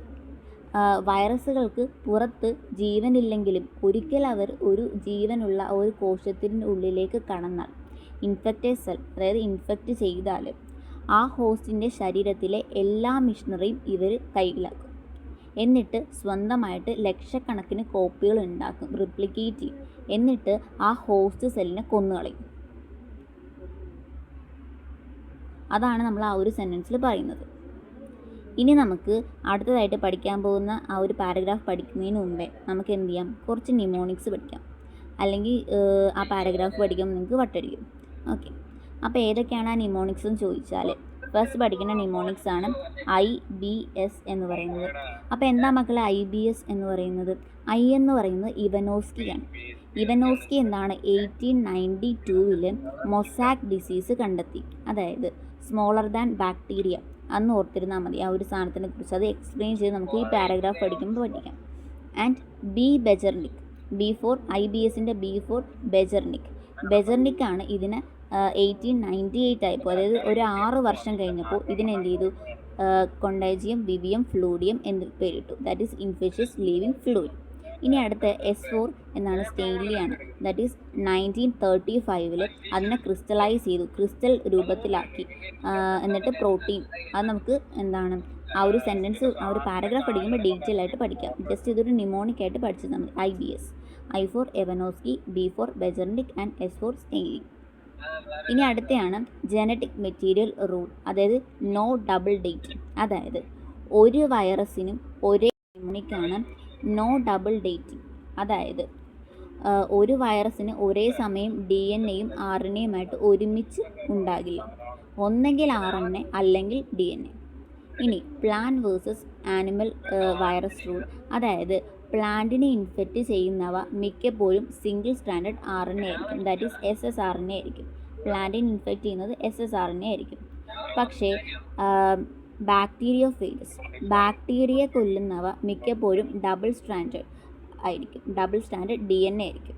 വൈറസുകൾക്ക് പുറത്ത് ജീവനില്ലെങ്കിലും ഒരിക്കൽ അവർ ഒരു ജീവനുള്ള ഒരു കോശത്തിൻ്റെ ഉള്ളിലേക്ക് കടന്നാൽ, ഇൻഫെക്റ്റ് സെൽ അതായത് ഇൻഫെക്റ്റ് ചെയ്താൽ ആ ഹോസ്റ്റിൻ്റെ ശരീരത്തിലെ എല്ലാ മിഷനറിയും ഇവർ കയ്യിലാക്കും. എന്നിട്ട് സ്വന്തമായിട്ട് ലക്ഷക്കണക്കിന് കോപ്പികൾ ഉണ്ടാക്കും, റിപ്ലിക്കേറ്റ് ചെയ്യും. എന്നിട്ട് ആ ഹോസ്റ്റ് സെല്ലിനെ കൊന്നുകളയും. അതാണ് നമ്മൾ ആ ഒരു സെൻറ്റൻസിൽ പറയുന്നത്. ഇനി നമുക്ക് അടുത്തതായിട്ട് പഠിക്കാൻ പോകുന്ന ആ ഒരു പാരഗ്രാഫ് പഠിക്കുന്നതിന് മുമ്പേ നമുക്ക് എന്ത് ചെയ്യാം, കുറച്ച് നിമോണിക്സ് പഠിക്കാം. അല്ലെങ്കിൽ ആ പാരഗ്രാഫ് പഠിക്കുമ്പോൾ നിങ്ങൾക്ക് വട്ടടിക്കും. ഓക്കെ, അപ്പോൾ ഏതൊക്കെയാണ് ആ നിമോണിക്സ് എന്ന് ചോദിച്ചാൽ ഫസ്റ്റ് പഠിക്കുന്ന നിമോണിക്സ് ആണ് IBS എന്ന് പറയുന്നത്. അപ്പോൾ എന്താ മക്കളെ IBS എന്ന് പറയുന്നത്? I എന്ന് പറയുന്നത് ഇവനോസ്കിയാണ്. ഇവനോസ്കി എന്താണ് 1892 മൊസാക്ക് ഡിസീസ് കണ്ടെത്തി. അതായത് സ്മോളർ ദാൻ ബാക്ടീരിയ. അന്ന് ഓർത്തിരുന്നാൽ മതി ആ ഒരു സാധനത്തിനെ കുറിച്ച്. അത് എക്സ്പ്ലെയിൻ ചെയ്ത് നമുക്ക് ഈ പാരഗ്രാഫ് പഠിക്കുമ്പോൾ പഠിക്കാം. And B Beijerinck. B for IBSൻ്റെ B ഫോർ ബെജർനിക്. ബെജർനിക്കാണ് ഇതിനെ 1898 ആയപ്പോൾ, അതായത് ഒരു 6 വർഷം കഴിഞ്ഞപ്പോൾ ഇതിനെന്ത് ചെയ്തു, കൊണ്ടേജിയം വിവിയം ഫ്ലൂഡിയം എന്ന് പേരിട്ടു. That is infectious living fluid. ഇനി അടുത്ത S4 എന്നാണ് സ്റ്റെയിൻലിയാണ്. ദാറ്റ് ഈസ് 1935 അതിനെ ക്രിസ്റ്റലൈസ് ചെയ്തു, ക്രിസ്റ്റൽ രൂപത്തിലാക്കി. എന്നിട്ട് പ്രോട്ടീൻ, അത് നമുക്ക് എന്താണ് ആ ഒരു സെൻറ്റൻസ് ആ ഒരു പാരഗ്രാഫ് പഠിക്കുമ്പോൾ ഡീറ്റെയിൽ ആയിട്ട് പഠിക്കാം. ജസ്റ്റ് ഇതൊരു നിമോണിക് ആയിട്ട് പഠിച്ചത് നമ്മൾ. IBS, I for Ivanowsky, B for Beijerinck and S for Stanley. ഇനി അടുത്തയാണ് ജനറ്റിക് മെറ്റീരിയൽ റൂൾ, അതായത് നോ ഡബിൾ ഡേറ്റിംഗ്. അതായത് ഒരു വൈറസിനും ഒരേ നിമോണിക്കാണ് നോ ഡബിൾ ഡേറ്റിംഗ്. അതായത് ഒരു വൈറസിന് ഒരേ സമയം DNA-യും RNA-യുമായിട്ട് ഒരുമിച്ച് ഉണ്ടാകില്ല. ഒന്നെങ്കിൽ RNA അല്ലെങ്കിൽ DNA. ഇനി plant versus animal virus rule, അതായത് പ്ലാന്റിനെ ഇൻഫെക്റ്റ് ചെയ്യുന്നവ മിക്കപ്പോഴും സിംഗിൾ സ്റ്റാൻഡേർഡ് RNA ആയിരിക്കും. ദാറ്റ് ഈസ് ssRNA ആയിരിക്കും. പ്ലാന്റിനെ ഇൻഫെക്റ്റ് ചെയ്യുന്നത് ssRNA ആയിരിക്കും. പക്ഷേ ബാക്ടീരിയോഫേജസ്, ബാക്ടീരിയയെ കൊല്ലുന്നവ മിക്കപ്പോഴും ഡബിൾ സ്റ്റാൻഡേർഡ് ആയിരിക്കും. ഡബിൾ സ്റ്റാൻഡേർഡ് DNA ആയിരിക്കും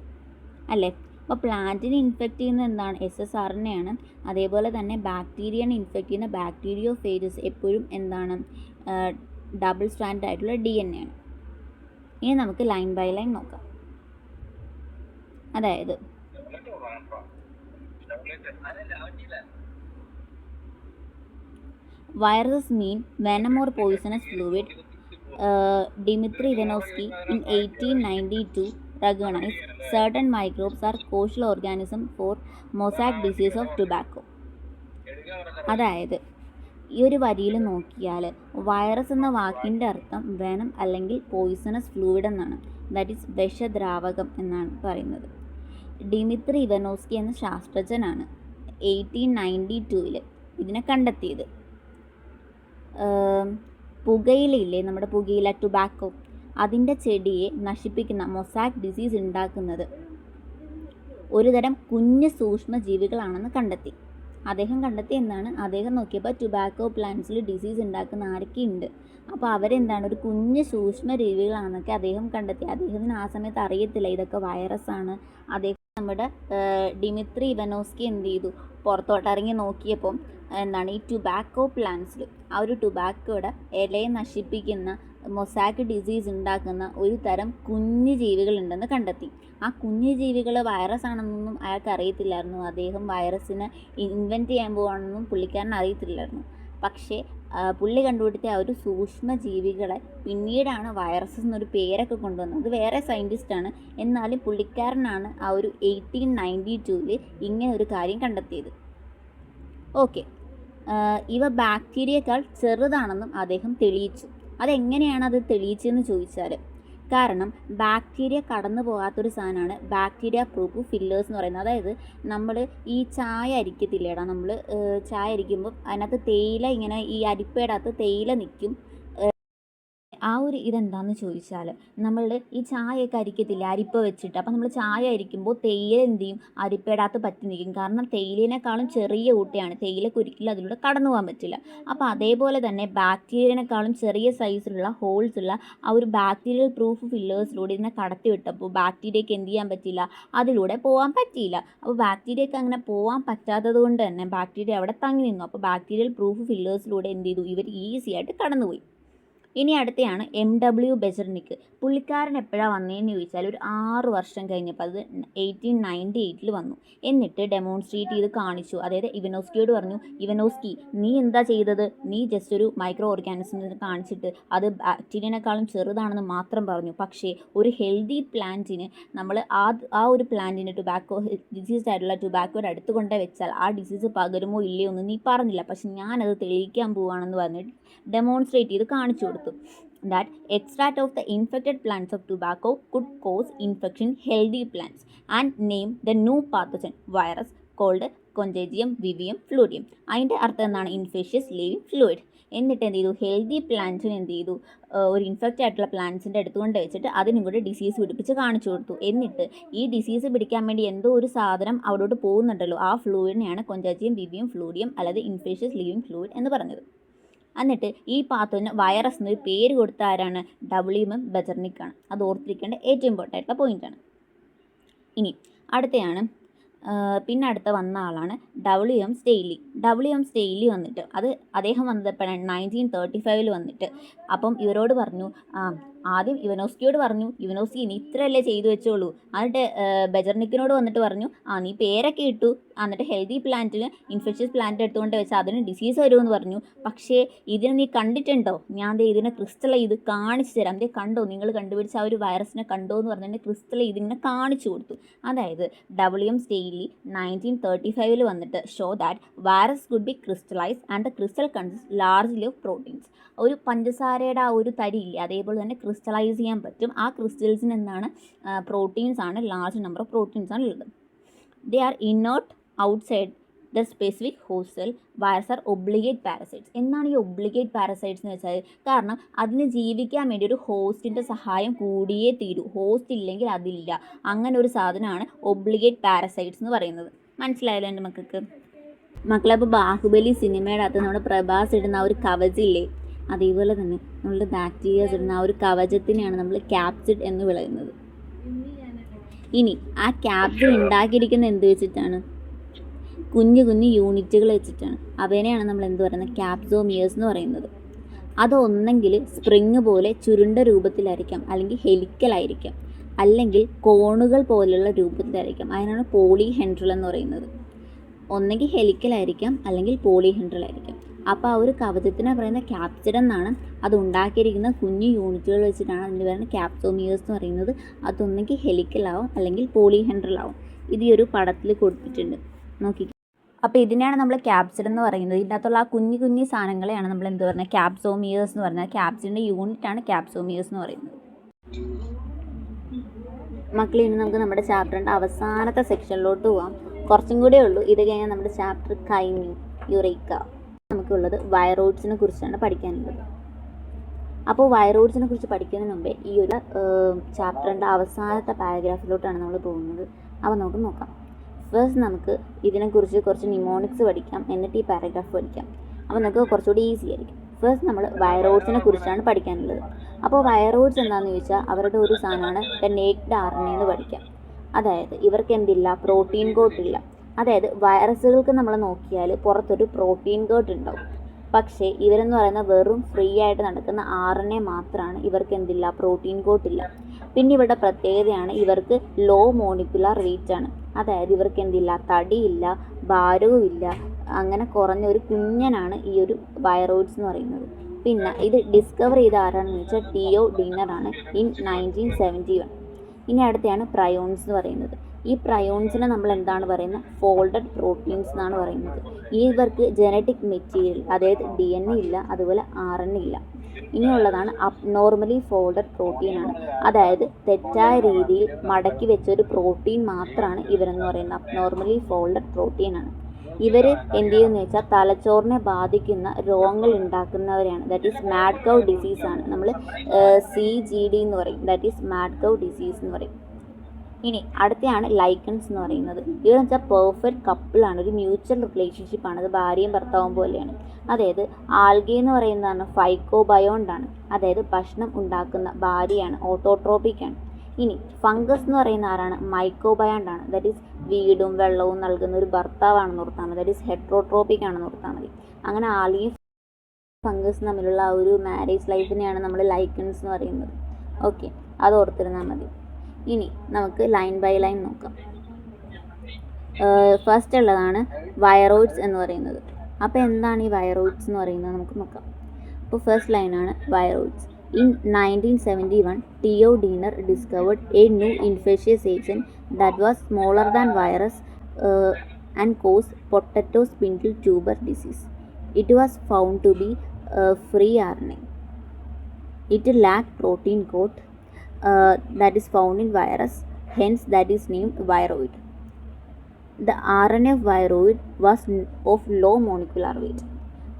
അല്ലേ. അപ്പോൾ പ്ലാന്റിനെ ഇൻഫെക്റ്റ് ചെയ്യുന്നത് എന്താണ്, ssRNA ആണ്. അതേപോലെ തന്നെ ബാക്ടീരിയനെ ഇൻഫെക്റ്റ് ചെയ്യുന്ന ബാക്ടീരിയോഫേജസ് എപ്പോഴും എന്താണ്, ഡബിൾ സ്റ്റാൻഡേർഡ് ആയിട്ടുള്ള DNA ആണ്. ഇനി നമുക്ക് ലൈൻ ബൈ ലൈൻ നോക്കാം. അതായത് virus mean venom or poisonous fluid. Dmitry Ivanovsky in 1892 recognized certain microbes are causal organism for mosaic disease of tobacco. അതായത് ഈ ഒരു വരിയിൽ നോക്കിയാൽ വൈറസ് എന്ന വാക്കിൻ്റെ അർത്ഥം വെനം അല്ലെങ്കിൽ പോയിസണസ് ഫ്ലൂയിഡ് എന്നാണ്. ദാറ്റ് ഈസ് വിഷദ്രാവകം എന്നാണ് പറയുന്നത്. ഡിമിത്രി ഇവനോസ്കി എന്ന ശാസ്ത്രജ്ഞനാണ് 1892 ഇതിനെ കണ്ടെത്തിയത്. പുകയിലയില്ലേ, നമ്മുടെ പുകയില ടുബാക്കോ, അതിൻ്റെ ചെടിയെ നശിപ്പിക്കുന്ന മൊസാക്ക് ഡിസീസ് ഉണ്ടാക്കുന്നത് ഒരുതരം കുഞ്ഞു സൂക്ഷ്മജീവികളാണെന്ന് കണ്ടെത്തി. അദ്ദേഹം കണ്ടെത്തി എന്നാണ്. അദ്ദേഹം നോക്കിയപ്പോൾ ടുബാക്കോ പ്ലാന്റ്സിൽ ഡിസീസ് ഉണ്ടാക്കുന്ന ആരൊക്കെയുണ്ട്, അപ്പോൾ അവരെന്താണ് ഒരു കുഞ്ഞ് സൂക്ഷ്മജീവികളാണെന്നൊക്കെ അദ്ദേഹം കണ്ടെത്തി. അദ്ദേഹത്തിന് ആ സമയത്ത് അറിയത്തില്ല ഇതൊക്കെ വൈറസാണ്. അദ്ദേഹം നമ്മുടെ ഡിമിത്രി ഇവനോസ്കി എന്ത് ചെയ്തു, പുറത്തോട്ടിറങ്ങി നോക്കിയപ്പം എന്താണ് ഈ ടുബാക്കോ പ്ലാന്റ്സിൽ ആ ഒരു ടുബാക്കോയുടെ ഇലയെ നശിപ്പിക്കുന്ന മൊസാക്ക് ഡിസീസ് ഉണ്ടാക്കുന്ന ഒരു തരം കുഞ്ഞു ജീവികളുണ്ടെന്ന് കണ്ടെത്തി. ആ കുഞ്ഞു ജീവികൾ വൈറസ് ആണെന്നൊന്നും അയാൾക്ക് അറിയത്തില്ലായിരുന്നു. അദ്ദേഹം വൈറസിനെ ഇൻവെൻറ്റ് ചെയ്യാൻ പോവാണെന്നും പുള്ളിക്കാരൻ അറിയത്തില്ലായിരുന്നു. പക്ഷേ പുള്ളി കണ്ടുപിടിച്ച ആ ഒരു സൂക്ഷ്മജീവികളെ പിന്നീടാണ് വൈറസ് എന്നൊരു പേരൊക്കെ കൊണ്ടുവന്നത്. അത് വേറെ സയൻറ്റിസ്റ്റാണ്. എന്നാലും പുള്ളിക്കാരനാണ് ആ ഒരു 1892 ഇങ്ങനെ ഒരു കാര്യം കണ്ടെത്തിയത്. ഓക്കെ, ഇവ ബാക്ടീരിയേക്കാൾ ചെറുതാണെന്നും അദ്ദേഹം തെളിയിച്ചു. അതെങ്ങനെയാണ് അത് തെളിയിച്ചതെന്ന് ചോദിച്ചാൽ, കാരണം ബാക്ടീരിയ കടന്നു പോകാത്തൊരു സാധനമാണ് ബാക്ടീരിയ പ്രൂഫ് ഫില്ലേഴ്സ് എന്ന് പറയുന്നത്. അതായത് നമ്മൾ ഈ ചായ അരിക്കത്തില്ലേടാ, നമ്മൾ ചായ അരിക്കുമ്പോൾ അതിനകത്ത് തേയില ഇങ്ങനെ ഈ അരിപ്പയുടെ അകത്ത് തേയില നിൽക്കും. ആ ഒരു ഇതെന്താണെന്ന് ചോദിച്ചാൽ നമ്മളുടെ ഈ ചായയൊക്കെ അരിക്കത്തില്ലേ അരിപ്പ വെച്ചിട്ട്, അപ്പോൾ നമ്മൾ ചായ അരിക്കുമ്പോൾ തേയില എന്ത് ചെയ്യും അരിപ്പയുടെ അകത്ത് പറ്റി നിൽക്കും. കാരണം തേയിലേനേക്കാളും ചെറിയ ഊട്ടയാണ്, തേയിലക്ക് ഒരിക്കലും അതിലൂടെ കടന്നു പോകാൻ പറ്റില്ല. അപ്പോൾ അതേപോലെ തന്നെ ബാക്ടീരിയനേക്കാളും ചെറിയ സൈസിലുള്ള ഹോൾസ് ഉള്ള ആ ഒരു ബാക്ടീരിയൽ പ്രൂഫ് ഫില്ലേഴ്സിലൂടെ ഇതിനെ കടത്തി വിട്ടപ്പോൾ ബാക്ടീരിയയ്ക്ക് എന്ത് ചെയ്യാൻ പറ്റില്ല, അതിലൂടെ പോകാൻ പറ്റിയില്ല. അപ്പോൾ ബാക്ടീരിയയ്ക്ക് അങ്ങനെ പോകാൻ പറ്റാത്തത് കൊണ്ട് തന്നെ ബാക്ടീരിയ അവിടെ തങ്ങി നിന്നു. അപ്പോൾ ബാക്ടീരിയൽ പ്രൂഫ് ഫില്ലേഴ്സിലൂടെ എന്ത് ചെയ്തു, ഇവർ ഈസി ആയിട്ട് കടന്നുപോയി. ഇനി അടുത്തയാണ് MW ബെസർനിക്. പുള്ളിക്കാരൻ എപ്പോഴാണ് വന്നതെന്ന് ചോദിച്ചാൽ ഒരു 6 വർഷം കഴിഞ്ഞപ്പോൾ, അത് 1898 വന്നു. എന്നിട്ട് ഡെമോൺസ്ട്രേറ്റ് ചെയ്ത് കാണിച്ചു. അതായത് ഇവനോസ്കിയോട് പറഞ്ഞു, ഇവനോസ്കി നീ എന്താ ചെയ്തത്, നീ ജസ്റ്റ് ഒരു മൈക്രോ ഓർഗാനിസത്തിനെ കാണിച്ചിട്ട് അത് ബാക്ടീരിയനേക്കാളും ചെറുതാണെന്ന് മാത്രം പറഞ്ഞു. പക്ഷേ ഒരു ഹെൽത്തി പ്ലാന്റിന് നമ്മൾ ആ ഒരു പ്ലാന്റിന് ഡിസീസ്ഡ് ആയിട്ടുള്ള ടുബാക്കോയുടെ അടുത്ത് കൊണ്ടേ വെച്ചാൽ ആ ഡിസീസ് പകരുമോ ഇല്ലയോ എന്ന് നീ പറഞ്ഞില്ല, പക്ഷെ ഞാനത് തെളിയിക്കാൻ പോവുകയാണെന്ന് പറഞ്ഞിട്ട് ഡെമോൺസ്ട്രേറ്റ് ചെയ്ത് കാണിച്ചു കൊടുത്തു. That extract of the infected plants of tobacco could cause infection in healthy plants and name the new pathogen virus called Contagium vivium fluidium. അതിൻ്റെ അർത്ഥം എന്താണ്, ഇൻഫെഷ്യസ് ലിവിങ് ഫ്ലൂയിഡ്. എന്നിട്ട് എന്ത് ചെയ്തു, ഹെൽത്തി പ്ലാന്റ്സിന് എന്ത് ചെയ്തു, ഒരു ഇൻഫെക്റ്റ് ആയിട്ടുള്ള പ്ലാന്റ്സിൻ്റെ അടുത്തുകൊണ്ട് വെച്ചിട്ട് അതിനും കൂടെ ഡിസീസ് പിടിപ്പിച്ച് കാണിച്ചു കൊടുത്തു. എന്നിട്ട് ഈ ഡിസീസ് പിടിക്കാൻ വേണ്ടി എന്തോ ഒരു സാധനം അവിടോട്ട് പോകുന്നുണ്ടല്ലോ, ആ ഫ്ലൂയിഡിനെയാണ് കൊഞ്ചാജിയം വിവിയം ഫ്ലൂയിഡിയം അല്ലെങ്കിൽ ഇൻഫെഷ്യസ് ലിവിങ് ഫ്ലൂയിഡ് എന്ന് പറഞ്ഞത്. എന്നിട്ട് ഈ പാത്തോന് വൈറസ് എന്നൊരു പേര് കൊടുത്ത ആരാണ്, WM ബെസർനിക് ആണ്. അത് ഓർത്തിരിക്കേണ്ട ഏറ്റവും ഇമ്പോർട്ടൻ്റ് ആയിട്ടുള്ള പോയിൻ്റാണ്. ഇനി അടുത്തയാണ് പിന്നെ അടുത്ത വന്ന ആളാണ് WM സ്റ്റെയ്ലി വന്നിട്ട്, അത് അദ്ദേഹം വന്നത് എപ്പോഴാണ്, 1935 വന്നിട്ട്. അപ്പം ഇവരോട് പറഞ്ഞു, ആദ്യം ഇവനോസ്കിയോട് പറഞ്ഞു, ഇവനോസ്കി നീ ഇത്രയല്ലേ ചെയ്തു വെച്ചോളൂ. എന്നിട്ട് ബെസർനിക്കിനോട് വന്നിട്ട് പറഞ്ഞു, നീ പേരൊക്കെ ഇട്ടു, എന്നിട്ട് ഹെൽത്തി പ്ലാന്റിന് ഇൻഫെക്ഷ്യസ് പ്ലാന്റ് എടുത്തുകൊണ്ട് വെച്ചാൽ അതിന് ഡിസീസ് വരുമെന്ന് പറഞ്ഞു. പക്ഷേ ഇതിനെ നീ കണ്ടിട്ടുണ്ടോ, ഞാൻ ഇതിനെ ക്രിസ്റ്റൽ ചെയ്ത് കാണിച്ചു തരാം, കണ്ടോ, നിങ്ങൾ കണ്ടുപിടിച്ച ആ ഒരു വൈറസിനെ കണ്ടോ എന്ന് പറഞ്ഞിട്ട് ക്രിസ്റ്റൽ ചെയ്ത് ഇങ്ങനെ കാണിച്ചു കൊടുത്തു. അതായത് WM സ്റ്റെയ്ലി 1935 വന്നിട്ട് show that virus could be crystallise and the crystal consist largely of proteins. ഒരു പഞ്ചസാരയുടെ ആ ഒരു തരിയില്ലേ, അതേപോലെ തന്നെ ക്രിസ്റ്റലൈസ് ചെയ്യാൻ പറ്റും. ആ ക്രിസ്റ്റൽസിന് എന്താണ്, പ്രോട്ടീൻസ് ആണ്, ലാർജ് നമ്പർ ഓഫ് പ്രോട്ടീൻസ് ആണ് ഉള്ളത്. They are inert outside the specific host cell. Virus are obligate parasites. എന്താണ് ഈ ഒബ്ലിഗേറ്റ് പാരസൈറ്റ്സ് എന്ന് വെച്ചാൽ, കാരണം അതിന് ജീവിക്കാൻ വേണ്ടി ഒരു ഹോസ്റ്റിൻ്റെ സഹായം കൂടിയേ തീരൂ, ഹോസ്റ്റ് ഇല്ലെങ്കിൽ അതില്ല. അങ്ങനെ ഒരു സാധനമാണ് ഒബ്ലിഗേറ്റ് പാരസൈറ്റ്സ് എന്ന് പറയുന്നത്. മനസ്സിലായല്ലോ എൻ്റെ മക്കൾക്ക്? മക്കളെ, അപ്പോൾ ബാഹുബലി സിനിമയുടെ അകത്ത് നമ്മുടെ പ്രഭാസ് ഇടുന്ന ആ ഒരു കവചില്ലേ, അതേപോലെ തന്നെ നമ്മളുടെ ബാക്ടീരിയാസ് ഇടുന്ന ആ ഒരു കവചത്തിനെയാണ് നമ്മൾ ക്യാപ്സിഡ് എന്ന് വിളിക്കുന്നത്. ഇനി ആ ക്യാപ്സിഡ് ഉണ്ടാക്കിയിരിക്കുന്നത് എന്ത് വെച്ചിട്ടാണ്, കുഞ്ഞു കുഞ്ഞു യൂണിറ്റുകൾ വെച്ചിട്ടാണ്. അവനെയാണ് നമ്മൾ എന്ത് പറയുന്നത്, ക്യാപ്സോമിയേഴ്സ് എന്ന് പറയുന്നത്. അതൊന്നെങ്കിൽ സ്പ്രിങ് പോലെ ചുരുണ്ട രൂപത്തിലായിരിക്കാം, അല്ലെങ്കിൽ ഹെലിക്കലായിരിക്കാം, അല്ലെങ്കിൽ കോണുകൾ പോലുള്ള രൂപത്തിലായിരിക്കാം. അതിനാണ് പോളിഹെൻഡ്രൽ എന്ന് പറയുന്നത്. ഒന്നെങ്കിൽ ഹെലിക്കലായിരിക്കാം, അല്ലെങ്കിൽ പോളിഹെൻഡ്രലായിരിക്കാം. അപ്പോൾ ആ ഒരു കവചത്തിനെ പറയുന്ന ക്യാപ്സിഡ് എന്നാണ്. അത് ഉണ്ടാക്കിയിരിക്കുന്ന കുഞ്ഞു യൂണിറ്റുകൾ വെച്ചിട്ടാണ് അതിൻ്റെ പറയുന്നത് ക്യാപ്സോമിയേഴ്സ് എന്ന് പറയുന്നത്. അതൊന്നെങ്കിൽ ഹെലിക്കലാവും, അല്ലെങ്കിൽ പോളിഹെൻഡ്രലാവും. ഇത് ഈ ഒരു പടത്തിൽ കൊടുത്തിട്ടുണ്ട്, നോക്കി. അപ്പോൾ ഇതിനെയാണ് നമ്മൾ ക്യാപ്സിഡ് എന്ന് പറയുന്നത്. ഇതിൻ്റെ അകത്തുള്ള ആ കുഞ്ഞു കുഞ്ഞു സാധനങ്ങളെയാണ് നമ്മൾ എന്ത് പറയുന്നത്, ക്യാപ്സോമിയേഴ്സ് എന്ന് പറയുന്നത്. ക്യാപ്സിഡിൻ്റെ യൂണിറ്റാണ് ക്യാപ്സോമിയേഴ്സ് എന്ന് പറയുന്നത്. മക്കളെ, ഇനി നമുക്ക് നമ്മുടെ ചാപ്റ്ററിൻ്റെ അവസാനത്തെ സെക്ഷനിലോട്ട് പോവാം. കുറച്ചും കൂടെ ഉള്ളൂ, ഇത് കഴിഞ്ഞാൽ നമ്മുടെ ചാപ്റ്റർ കഴിഞ്ഞു. യുറേക്ക. നമുക്കുള്ളത് വൈറോയിഡ്സിനെ കുറിച്ചാണ് പഠിക്കാനുള്ളത്. അപ്പോൾ വൈറോയിഡ്സിനെ കുറിച്ച് പഠിക്കുന്നതിന് മുമ്പേ ഈ ഒരു ചാപ്റ്ററിൻ്റെ അവസാനത്തെ പാരഗ്രാഫിലോട്ടാണ് നമ്മൾ പോകുന്നത്. അപ്പോൾ നമുക്ക് നോക്കാം. ഫസ്റ്റ് നമുക്ക് ഇതിനെക്കുറിച്ച് കുറച്ച് നിമോണിക്സ് പഠിക്കാം, എന്നിട്ട് ഈ പാരഗ്രാഫ് പഠിക്കാം. അപ്പോൾ നമുക്ക് കുറച്ചുകൂടി ഈസി ആയിരിക്കും. ഫസ്റ്റ് നമ്മൾ വൈറോയിഡ്സിനെ കുറിച്ചാണ് പഠിക്കാനുള്ളത്. അപ്പോൾ വൈറോയിഡ്സ് എന്താണെന്ന് ചോദിച്ചാൽ അവരുടെ ഒരു സാധനമാണ് ദ നേക്ഡ് RNA എന്ന് പഠിക്കാം. അതായത് ഇവർക്ക് എന്തില്ല, പ്രോട്ടീൻ കോട്ട് ഇല്ല. അതായത് വൈറസുകൾക്ക് നമ്മൾ നോക്കിയാൽ പുറത്തൊരു പ്രോട്ടീൻ കോട്ട് ഉണ്ടാവും. പക്ഷേ ഇവരെന്ന് പറയുന്നത് വെറും ഫ്രീ ആയിട്ട് നടക്കുന്ന RNA മാത്രമാണ്. ഇവർക്ക് എന്തില്ല, പ്രോട്ടീൻ കോട്ടില്ല. പിന്നെ ഇവരുടെ പ്രത്യേകതയാണ് ഇവർക്ക് ലോ മോളിക്യുലർ വെയിറ്റ് ആണ്. അതായത് ഇവർക്ക് എന്തില്ല, തടിയില്ല, ഭാരവും ഇല്ല, അങ്ങനെ കുറഞ്ഞ ഒരു കുഞ്ഞനാണ് ഈ ഒരു വൈറോയിഡ്സ് എന്ന് പറയുന്നത്. പിന്നെ ഇത് ഡിസ്കവർ ചെയ്ത ആരാണെന്ന് വെച്ചാൽ ടിയോ ഡിന്നർ ആണ് ഇൻ 1971. ഇനി അടുത്തെയാണ് പ്രയോൺസ് എന്ന് പറയുന്നത്. ഈ പ്രയോൺസിനെ നമ്മൾ എന്താണ് പറയുന്നത്, ഫോൾഡഡ് പ്രോട്ടീൻസ് എന്നാണ് പറയുന്നത്. ഇവർക്ക് ജനറ്റിക് മെറ്റീരിയൽ, അതായത് DNA ഇല്ല, അതുപോലെ RNA ഇല്ല. ഇനിയുള്ളതാണ് അബ്നോർമലി ഫോൾഡഡ് പ്രോട്ടീനാണ്. അതായത് തെറ്റായ രീതിയിൽ മടക്കി വെച്ചൊരു പ്രോട്ടീൻ മാത്രമാണ് ഇവരെന്ന് പറയുന്നത്. അബ്നോർമലി ഫോൾഡഡ് പ്രോട്ടീനാണ്. ഇവർ എന്ത് ചെയ്യുമെന്ന് വെച്ചാൽ തലച്ചോറിനെ ബാധിക്കുന്ന രോഗങ്ങൾ ഉണ്ടാക്കുന്നവരാണ്. That is mad cow disease ആണ്. നമ്മൾ CGD എന്ന് പറയും. That is mad cow disease എന്ന് പറയും. ഇനി അടുത്തയാണ് ലൈക്കൻസ് എന്ന് പറയുന്നത്. ഇവരെന്ന് വെച്ചാൽ പെർഫെക്റ്റ് കപ്പിളാണ്, ഒരു മ്യൂച്വൽ റിലേഷൻഷിപ്പാണ്. അത് ഭാര്യയും ഭർത്താവും പോലെയാണ്. അതായത് ആൽഗെ എന്ന് പറയുന്നതാണ് ഫൈക്കോബയോണ്ടാണ്, അതായത് ഭക്ഷണം ഉണ്ടാക്കുന്ന ഭാര്യയാണ്, ഓട്ടോട്രോപിക്കാണ്. ഇനി ഫംഗസ് എന്ന് പറയുന്ന ആരാണ്? മൈക്കോബയോണ്ടാണ്. ദാറ്റ് ഈസ് വീടും വെള്ളവും നൽകുന്ന ഒരു ഭർത്താവാണെന്ന് ഓർത്താൽ മതി. ദാറ്റ് ഈസ് ഹെട്രോട്രോപിക് ആണെന്ന് ഓർത്താൽ മതി. അങ്ങനെ ആൽഗയും ഫംഗസ് തമ്മിലുള്ള ആ ഒരു മാരേജ് ലൈഫിനെയാണ് നമ്മൾ ലൈക്കൻസ് എന്ന് പറയുന്നത്. ഓക്കെ, അത് ഓർത്തിരുന്നാൽ മതി. ഇനി നമുക്ക് ലൈൻ ബൈ ലൈൻ നോക്കാം. ഫസ്റ്റ് ഉള്ളതാണ് വൈറോയിഡ്സ് എന്ന് പറയുന്നത്. അപ്പോൾ എന്താണ് ഈ വൈറോയിഡ്സ് എന്ന് പറയുന്നത് നമുക്ക് നോക്കാം. അപ്പോൾ ഫസ്റ്റ് ലൈനാണ് viroids. In 1971, Theo Diener discovered a new infectious agent that was smaller than virus and caused potato spindle tuber disease. It was found to be free RNA. It lacked protein coat that is found in virus, hence that is named viroid. The RNA of viroid was of low molecular weight.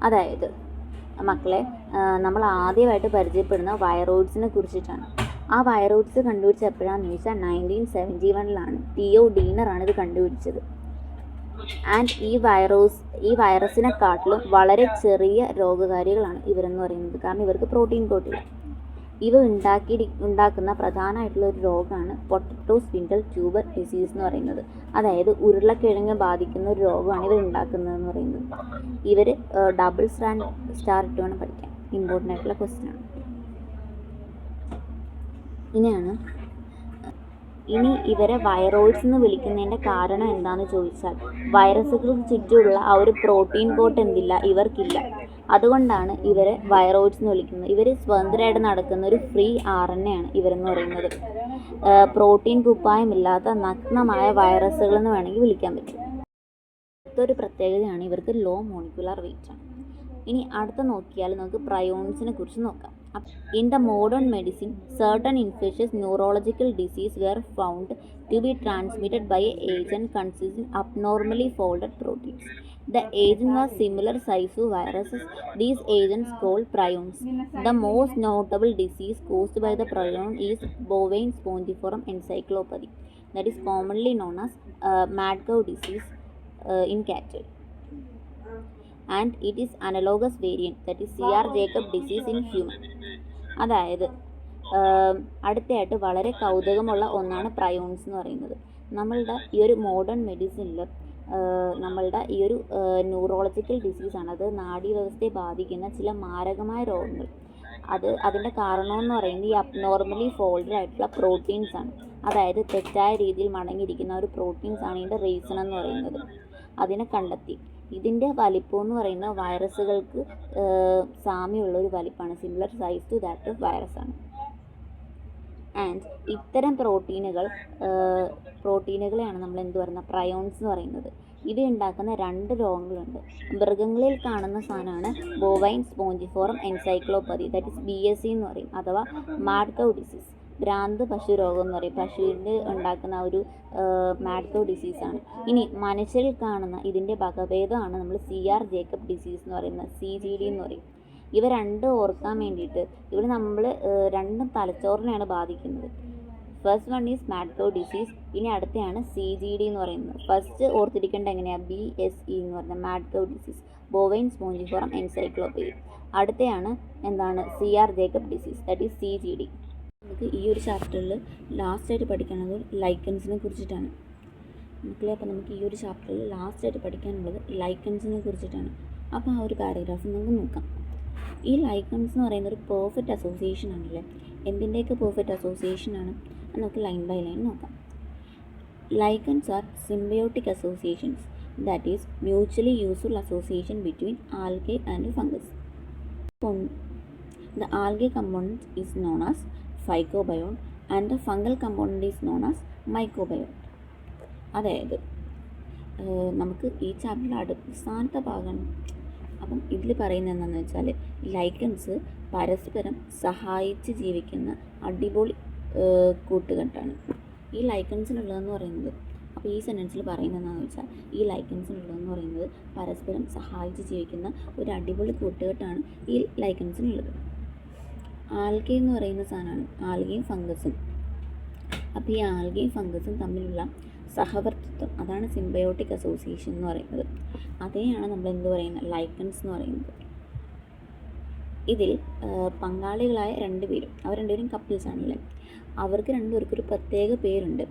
അതായത് മക്കളെ, നമ്മൾ ആദ്യമായിട്ട് പരിചയപ്പെടുന്ന വൈറോയിഡ്സിനെ കുറിച്ചിട്ടാണ്. ആ വൈറോയിഡ്സ് കണ്ടുപിടിച്ചത് എപ്പോഴാണെന്ന് ചോദിച്ചാൽ 1971 തിയോ ഡീനറാണ് ഇത് കണ്ടുപിടിച്ചത്. ആൻഡ് ഈ വൈറസിനെക്കാട്ടിലും വളരെ ചെറിയ രോഗകാരികളാണ് ഇവരെന്ന് പറയുന്നത്. കാരണം ഇവർക്ക് പ്രോട്ടീൻ കോട്ടില്ല. ഇവ ഉണ്ടാക്കുന്ന പ്രധാനമായിട്ടുള്ള ഒരു രോഗമാണ് പൊട്ടറ്റോ സ്പിൻഡൽ ട്യൂബർ ഡിസീസ് എന്ന് പറയുന്നത്. അതായത് ഉരുളക്കിഴങ്ങ് ബാധിക്കുന്ന ഒരു രോഗമാണ് ഇവർ ഉണ്ടാക്കുന്നതെന്ന് പറയുന്നത്. ഇവർ ഡബിൾ സ്റ്റാർ ഇട്ട് വേണം പഠിക്കാൻ. ഇമ്പോർട്ടൻ്റ് ആയിട്ടുള്ള ക്വസ്റ്റ്യൻ ആണ്. ഇനി ഇവരെ വൈറോയിഡ്സ് എന്ന് വിളിക്കുന്നതിൻ്റെ കാരണം എന്താണെന്ന് ചോദിച്ചാൽ വൈറസുകൾക്ക് ചുറ്റുമുള്ള ആ ഒരു പ്രോട്ടീൻ കോട്ട് എന്തില്ല, ഇവർക്കില്ല. അതുകൊണ്ടാണ് ഇവരെ വൈറോയിഡ്സ് എന്ന് വിളിക്കുന്നത്. ഇവർ സ്വതന്ത്രമായിട്ട് നടക്കുന്ന ഒരു ഫ്രീ RNA ആണ് ഇവരെന്ന് പറയുന്നത്. പ്രോട്ടീൻ കുപ്പായമില്ലാത്ത നഗ്നമായ വൈറസുകൾ എന്ന് വേണമെങ്കിൽ വിളിക്കാൻ പറ്റും. അടുത്തൊരു പ്രത്യേകതയാണ് ഇവർക്ക് ലോ മോളിക്കുലാർ വെയിറ്റ് ആണ്. ഇനി അടുത്ത നോക്കിയാൽ നമുക്ക് പ്രയോൺസിനെ കുറിച്ച് നോക്കാം. In the modern medicine, certain infectious neurological diseases were found to be transmitted by an agent consisting abnormally folded proteins. The agent was similar size to viruses. These agents called prions. The most notable disease caused by the prion is bovine spongiform encephalopathy, that is commonly known as mad cow disease in cattle. And it is analogous variant, that is CR Jacob disease in human. അതായത് അടുത്തയായിട്ട് വളരെ കൗതുകമുള്ള ഒന്നാണ് പ്രയോൺസ് എന്ന് പറയുന്നത്. നമ്മളുടെ ഈ ഒരു മോഡേൺ മെഡിസിനിൽ നമ്മളുടെ ഈ ഒരു ന്യൂറോളജിക്കൽ ഡിസീസാണ്. അത് നാഡീവ്യവസ്ഥയെ ബാധിക്കുന്ന ചില മാരകമായ രോഗങ്ങൾ. അതിൻ്റെ കാരണമെന്ന് പറയുന്നത് ഈ അബ്നോർമലി ഫോൾഡഡ് ആയിട്ടുള്ള പ്രോട്ടീൻസ് ആണ്. അതായത് തെറ്റായ രീതിയിൽ മടങ്ങിയിരിക്കുന്ന ഒരു പ്രോട്ടീൻസ് ആണ് ഇതിൻ്റെ റീസൺ എന്ന് പറയുന്നത്. അതിനെ കണ്ടെത്തി. ഇതിൻ്റെ വലിപ്പം എന്ന് പറയുന്നത് വൈറസുകൾക്ക് സാമ്യമുള്ള ഒരു വലിപ്പമാണ്, similar size to that of virus ആണ്. ആൻഡ് ഇത്തരം പ്രോട്ടീനുകളെയാണ് നമ്മൾ എന്ത് പറയുന്നത്, പ്രയോൺസ് എന്ന് പറയുന്നത്. ഇത് ഉണ്ടാക്കുന്ന 2 രോഗങ്ങളുണ്ട്. മൃഗങ്ങളിൽ കാണുന്ന സാധനമാണ് ബോവൈൻ സ്പോഞ്ചിഫോറം എൻസൈക്ലോപ്പതി, ദാറ്റ് ഇസ് BSE എന്ന് പറയും, അഥവാ മാഡ് കൗ ഡിസീസ്. ഭ്രാന്ത് പശു രോഗം എന്ന് പറയും. പശുവിൻ്റെ ഉണ്ടാക്കുന്ന ഒരു മാഡ് കൗ ഡിസീസാണ്. ഇനി മനുഷ്യരിൽ കാണുന്ന ഇതിൻ്റെ വകഭേദമാണ് നമ്മൾ CR ജേക്കബ് ഡിസീസ് എന്ന് പറയുന്നത്, CGD എന്ന് പറയും. ഇവ 2 ഓർക്കാൻ വേണ്ടിയിട്ട് ഇവിടെ നമ്മൾ 2 തലച്ചോറിനെയാണ് ബാധിക്കുന്നത്. First one is mad cow disease. ഇനി അടുത്തയാണ് CGD എന്ന് പറയുന്നത്. ഫസ്റ്റ് ഓർത്തിരിക്കേണ്ട എങ്ങനെയാണ്, BSE എന്ന് പറയുന്നത് മാഡ് കൗ ഡിസീസ്, ബോവൈൻ സ്പോഞ്ചിഫോറം എൻസൈക്ലോപ്പതി. അടുത്തയാണ് എന്താണ്, CR Jacob disease, that is CGD. നമുക്ക് ഈ ഒരു ചാപ്റ്ററിൽ ലാസ്റ്റായിട്ട് പഠിക്കാനുള്ളത് ലൈക്കൻസിനെ കുറിച്ചിട്ടാണ് മക്കളെ. അപ്പോൾ നമുക്ക് ഈ ഒരു ചാപ്റ്ററിൽ ലാസ്റ്റായിട്ട് പഠിക്കാനുള്ളത് ലൈക്കൻസിനെ കുറിച്ചിട്ടാണ്. അപ്പോൾ ആ ഒരു പാരഗ്രാഫ് നമുക്ക് നോക്കാം. ഈ ലൈക്കൻസ് എന്ന് പറയുന്നത് ഒരു പെർഫെക്റ്റ് അസോസിയേഷൻ ആണല്ലേ. എന്തിൻ്റെയൊക്കെ പെർഫെക്റ്റ് അസോസിയേഷൻ ആണ് നമുക്ക് ലൈൻ ബൈ ലൈൻ നോക്കാം. Lichens are symbiotic associations, that is mutually useful association between algae and fungus. The algae component is known as phycobiont and the fungal component is known as mycobiont. അതായത് നമുക്ക് ഈ ചാപ്റ്ററിൽ അവസാനത്തെ ഭാഗമാണ്. അപ്പം ഇതിൽ പറയുന്നത് എന്താണെന്ന് വെച്ചാൽ ലൈക്കൻസ് പരസ്പരം സഹായിച്ച് ജീവിക്കുന്ന അടിപൊളി കൂട്ടുകെട്ടാണ് ഈ ലൈക്കൻസിനുള്ളതെന്ന് പറയുന്നത്. അപ്പോൾ ഈ സെൻറ്റൻസിൽ പറയുന്നത് എന്താണെന്ന് വെച്ചാൽ ഈ ലൈക്കൻസിനുള്ളതെന്ന് പറയുന്നത് പരസ്പരം സഹായിച്ച് ജീവിക്കുന്ന ഒരു അടിപൊളി കൂട്ടുകെട്ടാണ് ഈ ലൈക്കൻസിനുള്ളത്. ആൽഗെ എന്ന് പറയുന്ന സാധനമാണ് ആൽഗയും ഫംഗസും. അപ്പോൾ ഈ ആൽഗയും ഫംഗസും തമ്മിലുള്ള സഹവർത്തിത്വം, അതാണ് സിംബയോട്ടിക് അസോസിയേഷൻ എന്ന് പറയുന്നത്. അതെയാണ് നമ്മൾ എന്ത് പറയുന്നത്, ലൈക്കൻസ് എന്ന് പറയുന്നത്. ഇതിൽ പങ്കാളികളായ രണ്ടുപേരും, അവർ രണ്ടുപേരും കപ്പിൾസ് ആണല്ലേ, അവർക്ക് രണ്ടുപേർക്കും ഒരു പ്രത്യേക പേരുണ്ട്.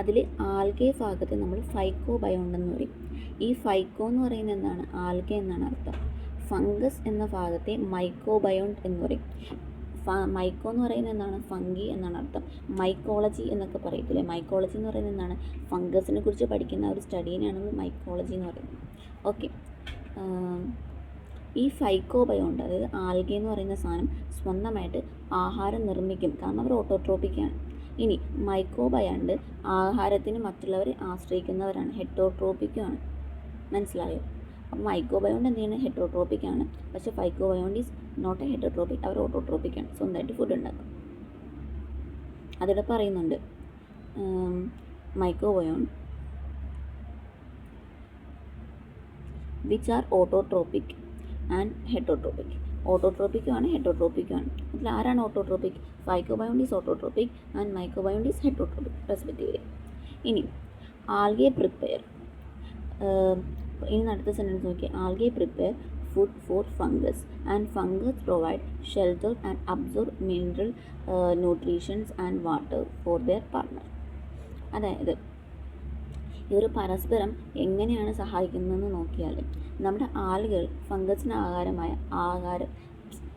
അതിൽ ആൽഗെ ഭാഗത്ത് നമ്മൾ ഫൈക്കോബയോണ്ട് എന്ന് പറയും. ഈ ഫൈക്കോ എന്ന് പറയുന്നത് എന്താണ്, ആൽഗെ എന്നാണ് അർത്ഥം. ഫംഗസ് എന്ന ഭാഗത്തെ മൈക്കോബയോണ്ട് എന്ന് പറയും. മൈക്കോ എന്ന് പറയുന്നത് എന്താണ്, ഫംഗി എന്നാണ് അർത്ഥം. മൈക്കോളജി എന്നൊക്കെ പറയത്തില്ലേ, മൈക്കോളജി എന്ന് പറയുന്നത് എന്താണ്, ഫംഗസിനെ കുറിച്ച് പഠിക്കുന്ന ഒരു സ്റ്റഡീനെയാണ് മൈക്കോളജി എന്ന് പറയുന്നത്. ഓക്കെ, ഈ ഫൈക്കോബയോണ്ട്, അതായത് ആൽഗെ എന്ന് പറയുന്ന സാധനം സ്വന്തമായിട്ട് ആഹാരം നിർമ്മിക്കും, കാരണം അവർ ഓട്ടോട്രോപ്പിക്കാണ്. ഇനി മൈക്കോബയോണ്ട് ആഹാരത്തിന് മറ്റുള്ളവരെ ആശ്രയിക്കുന്നവരാണ്, ഹെറ്റോട്രോപ്പിക്കുമാണ്. മനസ്സിലായോ? അപ്പോൾ മൈക്കോബയോണ്ട് എന്ത് ചെയ്യുന്നത്, ഹെറ്റോട്രോപ്പിക്കാണ്. പക്ഷേ phycobiont is not a heterotrophic, അവർ ഓട്ടോട്രോപ്പിക്കാണ്, സ്വന്തമായിട്ട് ഫുഡ് ഉണ്ടാക്കും. അതിവിടെ പറയുന്നുണ്ട് mycobiont which are autotrophic and heterotrophic. ഓട്ടോട്രോപ്പിക്കുമാണ് ഹെറ്റോട്രോപ്പിക്കുമാണ്. ഇതിൽ ആരാണ് autotrophic? Phycobiont is autotrophic and mycobiont is heterotrophic respectively. ഇനി ആൽഗെ പ്രിപ്പയർ, ഇനി അടുത്ത സെൻറ്റൻസ് നോക്കി. Algae prepare food for fungus and fungus provide shelter and absorb mineral nutritions and water for their partner. അതായത് ഇവർ പരസ്പരം എങ്ങനെയാണ് സഹായിക്കുന്നതെന്ന് നോക്കിയാൽ, നമ്മുടെ ആളുകൾ ഫംഗസിന്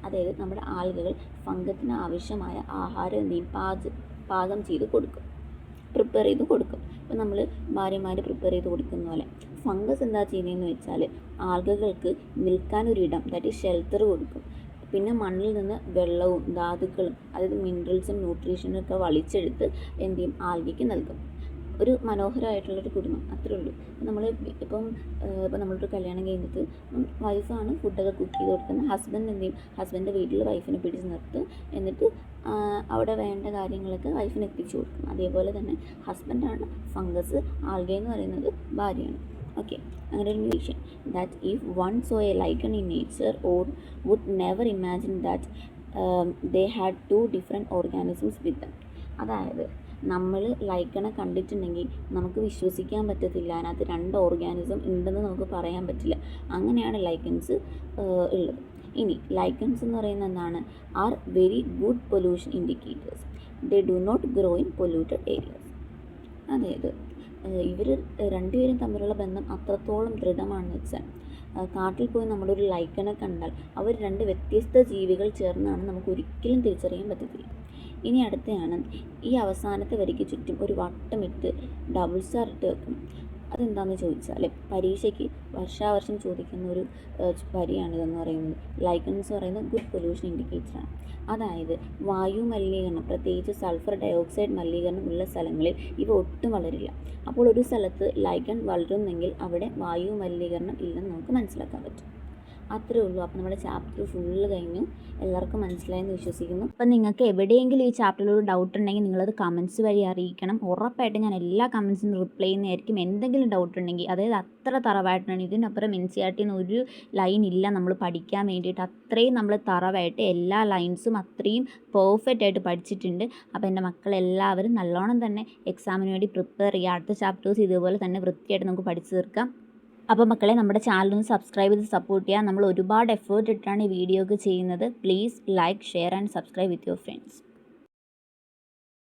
അതായത് നമ്മുടെ ആളുകൾ ഫംഗസിന് ആവശ്യമായ ആഹാരം എന്ത് ചെയ്യും, പാകം ചെയ്ത് കൊടുക്കും, പ്രിപ്പയർ ചെയ്ത് കൊടുക്കും. ഇപ്പോൾ നമ്മൾ ഭാര്യമാർ പ്രിപ്പയർ ചെയ്ത് കൊടുക്കുന്ന പോലെ ഫംഗസ് എന്താ ചെയ്യുന്നതെന്ന് വെച്ചാൽ ആൽഗകൾക്ക് നിൽക്കാനൊരിടം, ദാറ്റ് ഈസ് ഷെൽട്ടർ കൊടുക്കും. പിന്നെ മണ്ണിൽ നിന്ന് വെള്ളവും ധാതുക്കളും, അതായത് മിനറൽസും ന്യൂട്രീഷനും ഒക്കെ വലിച്ചെടുത്ത് എന്ത് ചെയ്യും, ആൽഗയ്ക്ക് നൽകും. ഒരു മനോഹരമായിട്ടുള്ളൊരു കുടുംബം, അത്രേ ഉള്ളൂ. ഇപ്പം നമ്മളൊരു കല്യാണം കഴിഞ്ഞിട്ട് വൈഫാണ് ഫുഡൊക്കെ കുക്ക് ചെയ്ത് കൊടുക്കുന്നത്. ഹസ്ബൻഡ് എന്ത് ചെയ്യും, ഹസ്ബൻഡിൻ്റെ വീട്ടിൽ വൈഫിനെ പിടിച്ച് നിർത്തും, എന്നിട്ട് അവിടെ വേണ്ട കാര്യങ്ങളൊക്കെ വൈഫിന് എത്തിച്ചു കൊടുക്കും. അതേപോലെ തന്നെ ഹസ്ബൻഡാണ് ഫംഗസ്, ആൽഗെ എന്ന് പറയുന്നത് ഭാര്യയാണ്. ഓക്കെ, അങ്ങനെ ഒരു musician that if one saw a lichen in nature or would never imagine that they had two different organisms with them. അതായത് നമ്മൾ ലൈക്കണെ കണ്ടിട്ടുണ്ടെങ്കിൽ നമുക്ക് വിശ്വസിക്കാൻ പറ്റത്തില്ല, അതിനകത്ത് രണ്ട് ഓർഗാനിസം ഉണ്ടെന്ന് നമുക്ക് പറയാൻ പറ്റില്ല. അങ്ങനെയാണ് ലൈക്കൻസ് ഉള്ളത്. ഇനി ലൈക്കൻസ് എന്ന് പറയുന്നത് എന്താണ്, are very good pollution indicators. They do not grow in polluted areas. അതായത് ഇവർ രണ്ടുപേരും തമ്മിലുള്ള ബന്ധം അത്രത്തോളം ദൃഢമാണെന്ന് വെച്ചാൽ, കാട്ടിൽ പോയി നമ്മളൊരു ലൈക്കനെ കണ്ടാൽ അവർ രണ്ട് വ്യത്യസ്ത ജീവികൾ ചേർന്നാണ് നമുക്ക് ഒരിക്കലും തിരിച്ചറിയാൻ പറ്റത്തില്ല. ഇനി അടുത്തയാണ്, ഈ അവസാനത്തെ വരിക്ക് ചുറ്റും ഒരു വട്ടമിട്ട് ഡബിൾ സ്റ്റാർ ഇട്ട് വെക്കണം. അതെന്താണെന്ന് ചോദിച്ചാൽ, പരീക്ഷയ്ക്ക് വർഷാവർഷം ചോദിക്കുന്ന ഒരു വരിയാണിതെന്ന് പറയുന്നത്. ലൈക്കൻസ് പറയുന്നത് ഗുഡ് പൊല്യൂഷൻ ഇൻഡിക്കേറ്ററാണ്. അതായത് വായു മലിനീകരണം, പ്രത്യേകിച്ച് സൾഫർ ഡയോക്സൈഡ് മലിനീകരണം ഉള്ള സ്ഥലങ്ങളിൽ ഇവ ഒട്ടും വളരില്ല. അപ്പോൾ ഒരു സ്ഥലത്ത് ലൈക്കൺ വളരുന്നെങ്കിൽ അവിടെ വായു മലിനീകരണം ഇല്ലെന്ന് നമുക്ക് മനസ്സിലാക്കാൻ പറ്റും. അത്രേ ഉള്ളൂ. അപ്പോൾ നമ്മുടെ ചാപ്റ്റർ ഫുള്ള് കഴിഞ്ഞു. എല്ലാവർക്കും മനസ്സിലായെന്ന് വിശ്വസിക്കുന്നു. അപ്പം നിങ്ങൾക്ക് എവിടെയെങ്കിലും ഈ ചാപ്റ്ററിൽ ഒരു ഡൗട്ട് ഉണ്ടെങ്കിൽ നിങ്ങളത് കമൻസ് വഴി അറിയിക്കണം. ഉറപ്പായിട്ടും ഞാൻ എല്ലാ കമൻസിനും റിപ്ലൈ ചെയ്യുന്നതായിരിക്കും. എന്തെങ്കിലും ഡൗട്ട് ഉണ്ടെങ്കിൽ, അതായത് അത്ര തറവായിട്ടാണ്, ഇതിനപ്പുറം NCERT ഒരു ലൈൻ ഇല്ല നമ്മൾ പഠിക്കാൻ വേണ്ടിയിട്ട്. അത്രയും നമ്മൾ തറവായിട്ട് എല്ലാ ലൈൻസും അത്രയും പെർഫെക്റ്റ് ആയിട്ട് പഠിച്ചിട്ടുണ്ട്. അപ്പോൾ എൻ്റെ മക്കളെല്ലാവരും നല്ലോണം തന്നെ എക്സാമിന് വേണ്ടി പ്രിപ്പയർ ചെയ്യുക. അടുത്ത ചാപ്റ്റേഴ്സ് ഇതുപോലെ തന്നെ വൃത്തിയായിട്ട് നമുക്ക് പഠിച്ചു തീർക്കാം. അപ്പോൾ മക്കളെ, നമ്മുടെ ചാനലൊന്ന് സബ്സ്ക്രൈബ് ചെയ്ത് സപ്പോർട്ട് ചെയ്യുക. നമ്മൾ ഒരുപാട് എഫേർട്ട് ഇട്ടാണ് ഈ വീഡിയോ ഒക്കെ ചെയ്യുന്നത്. Please like, share and subscribe with your friends.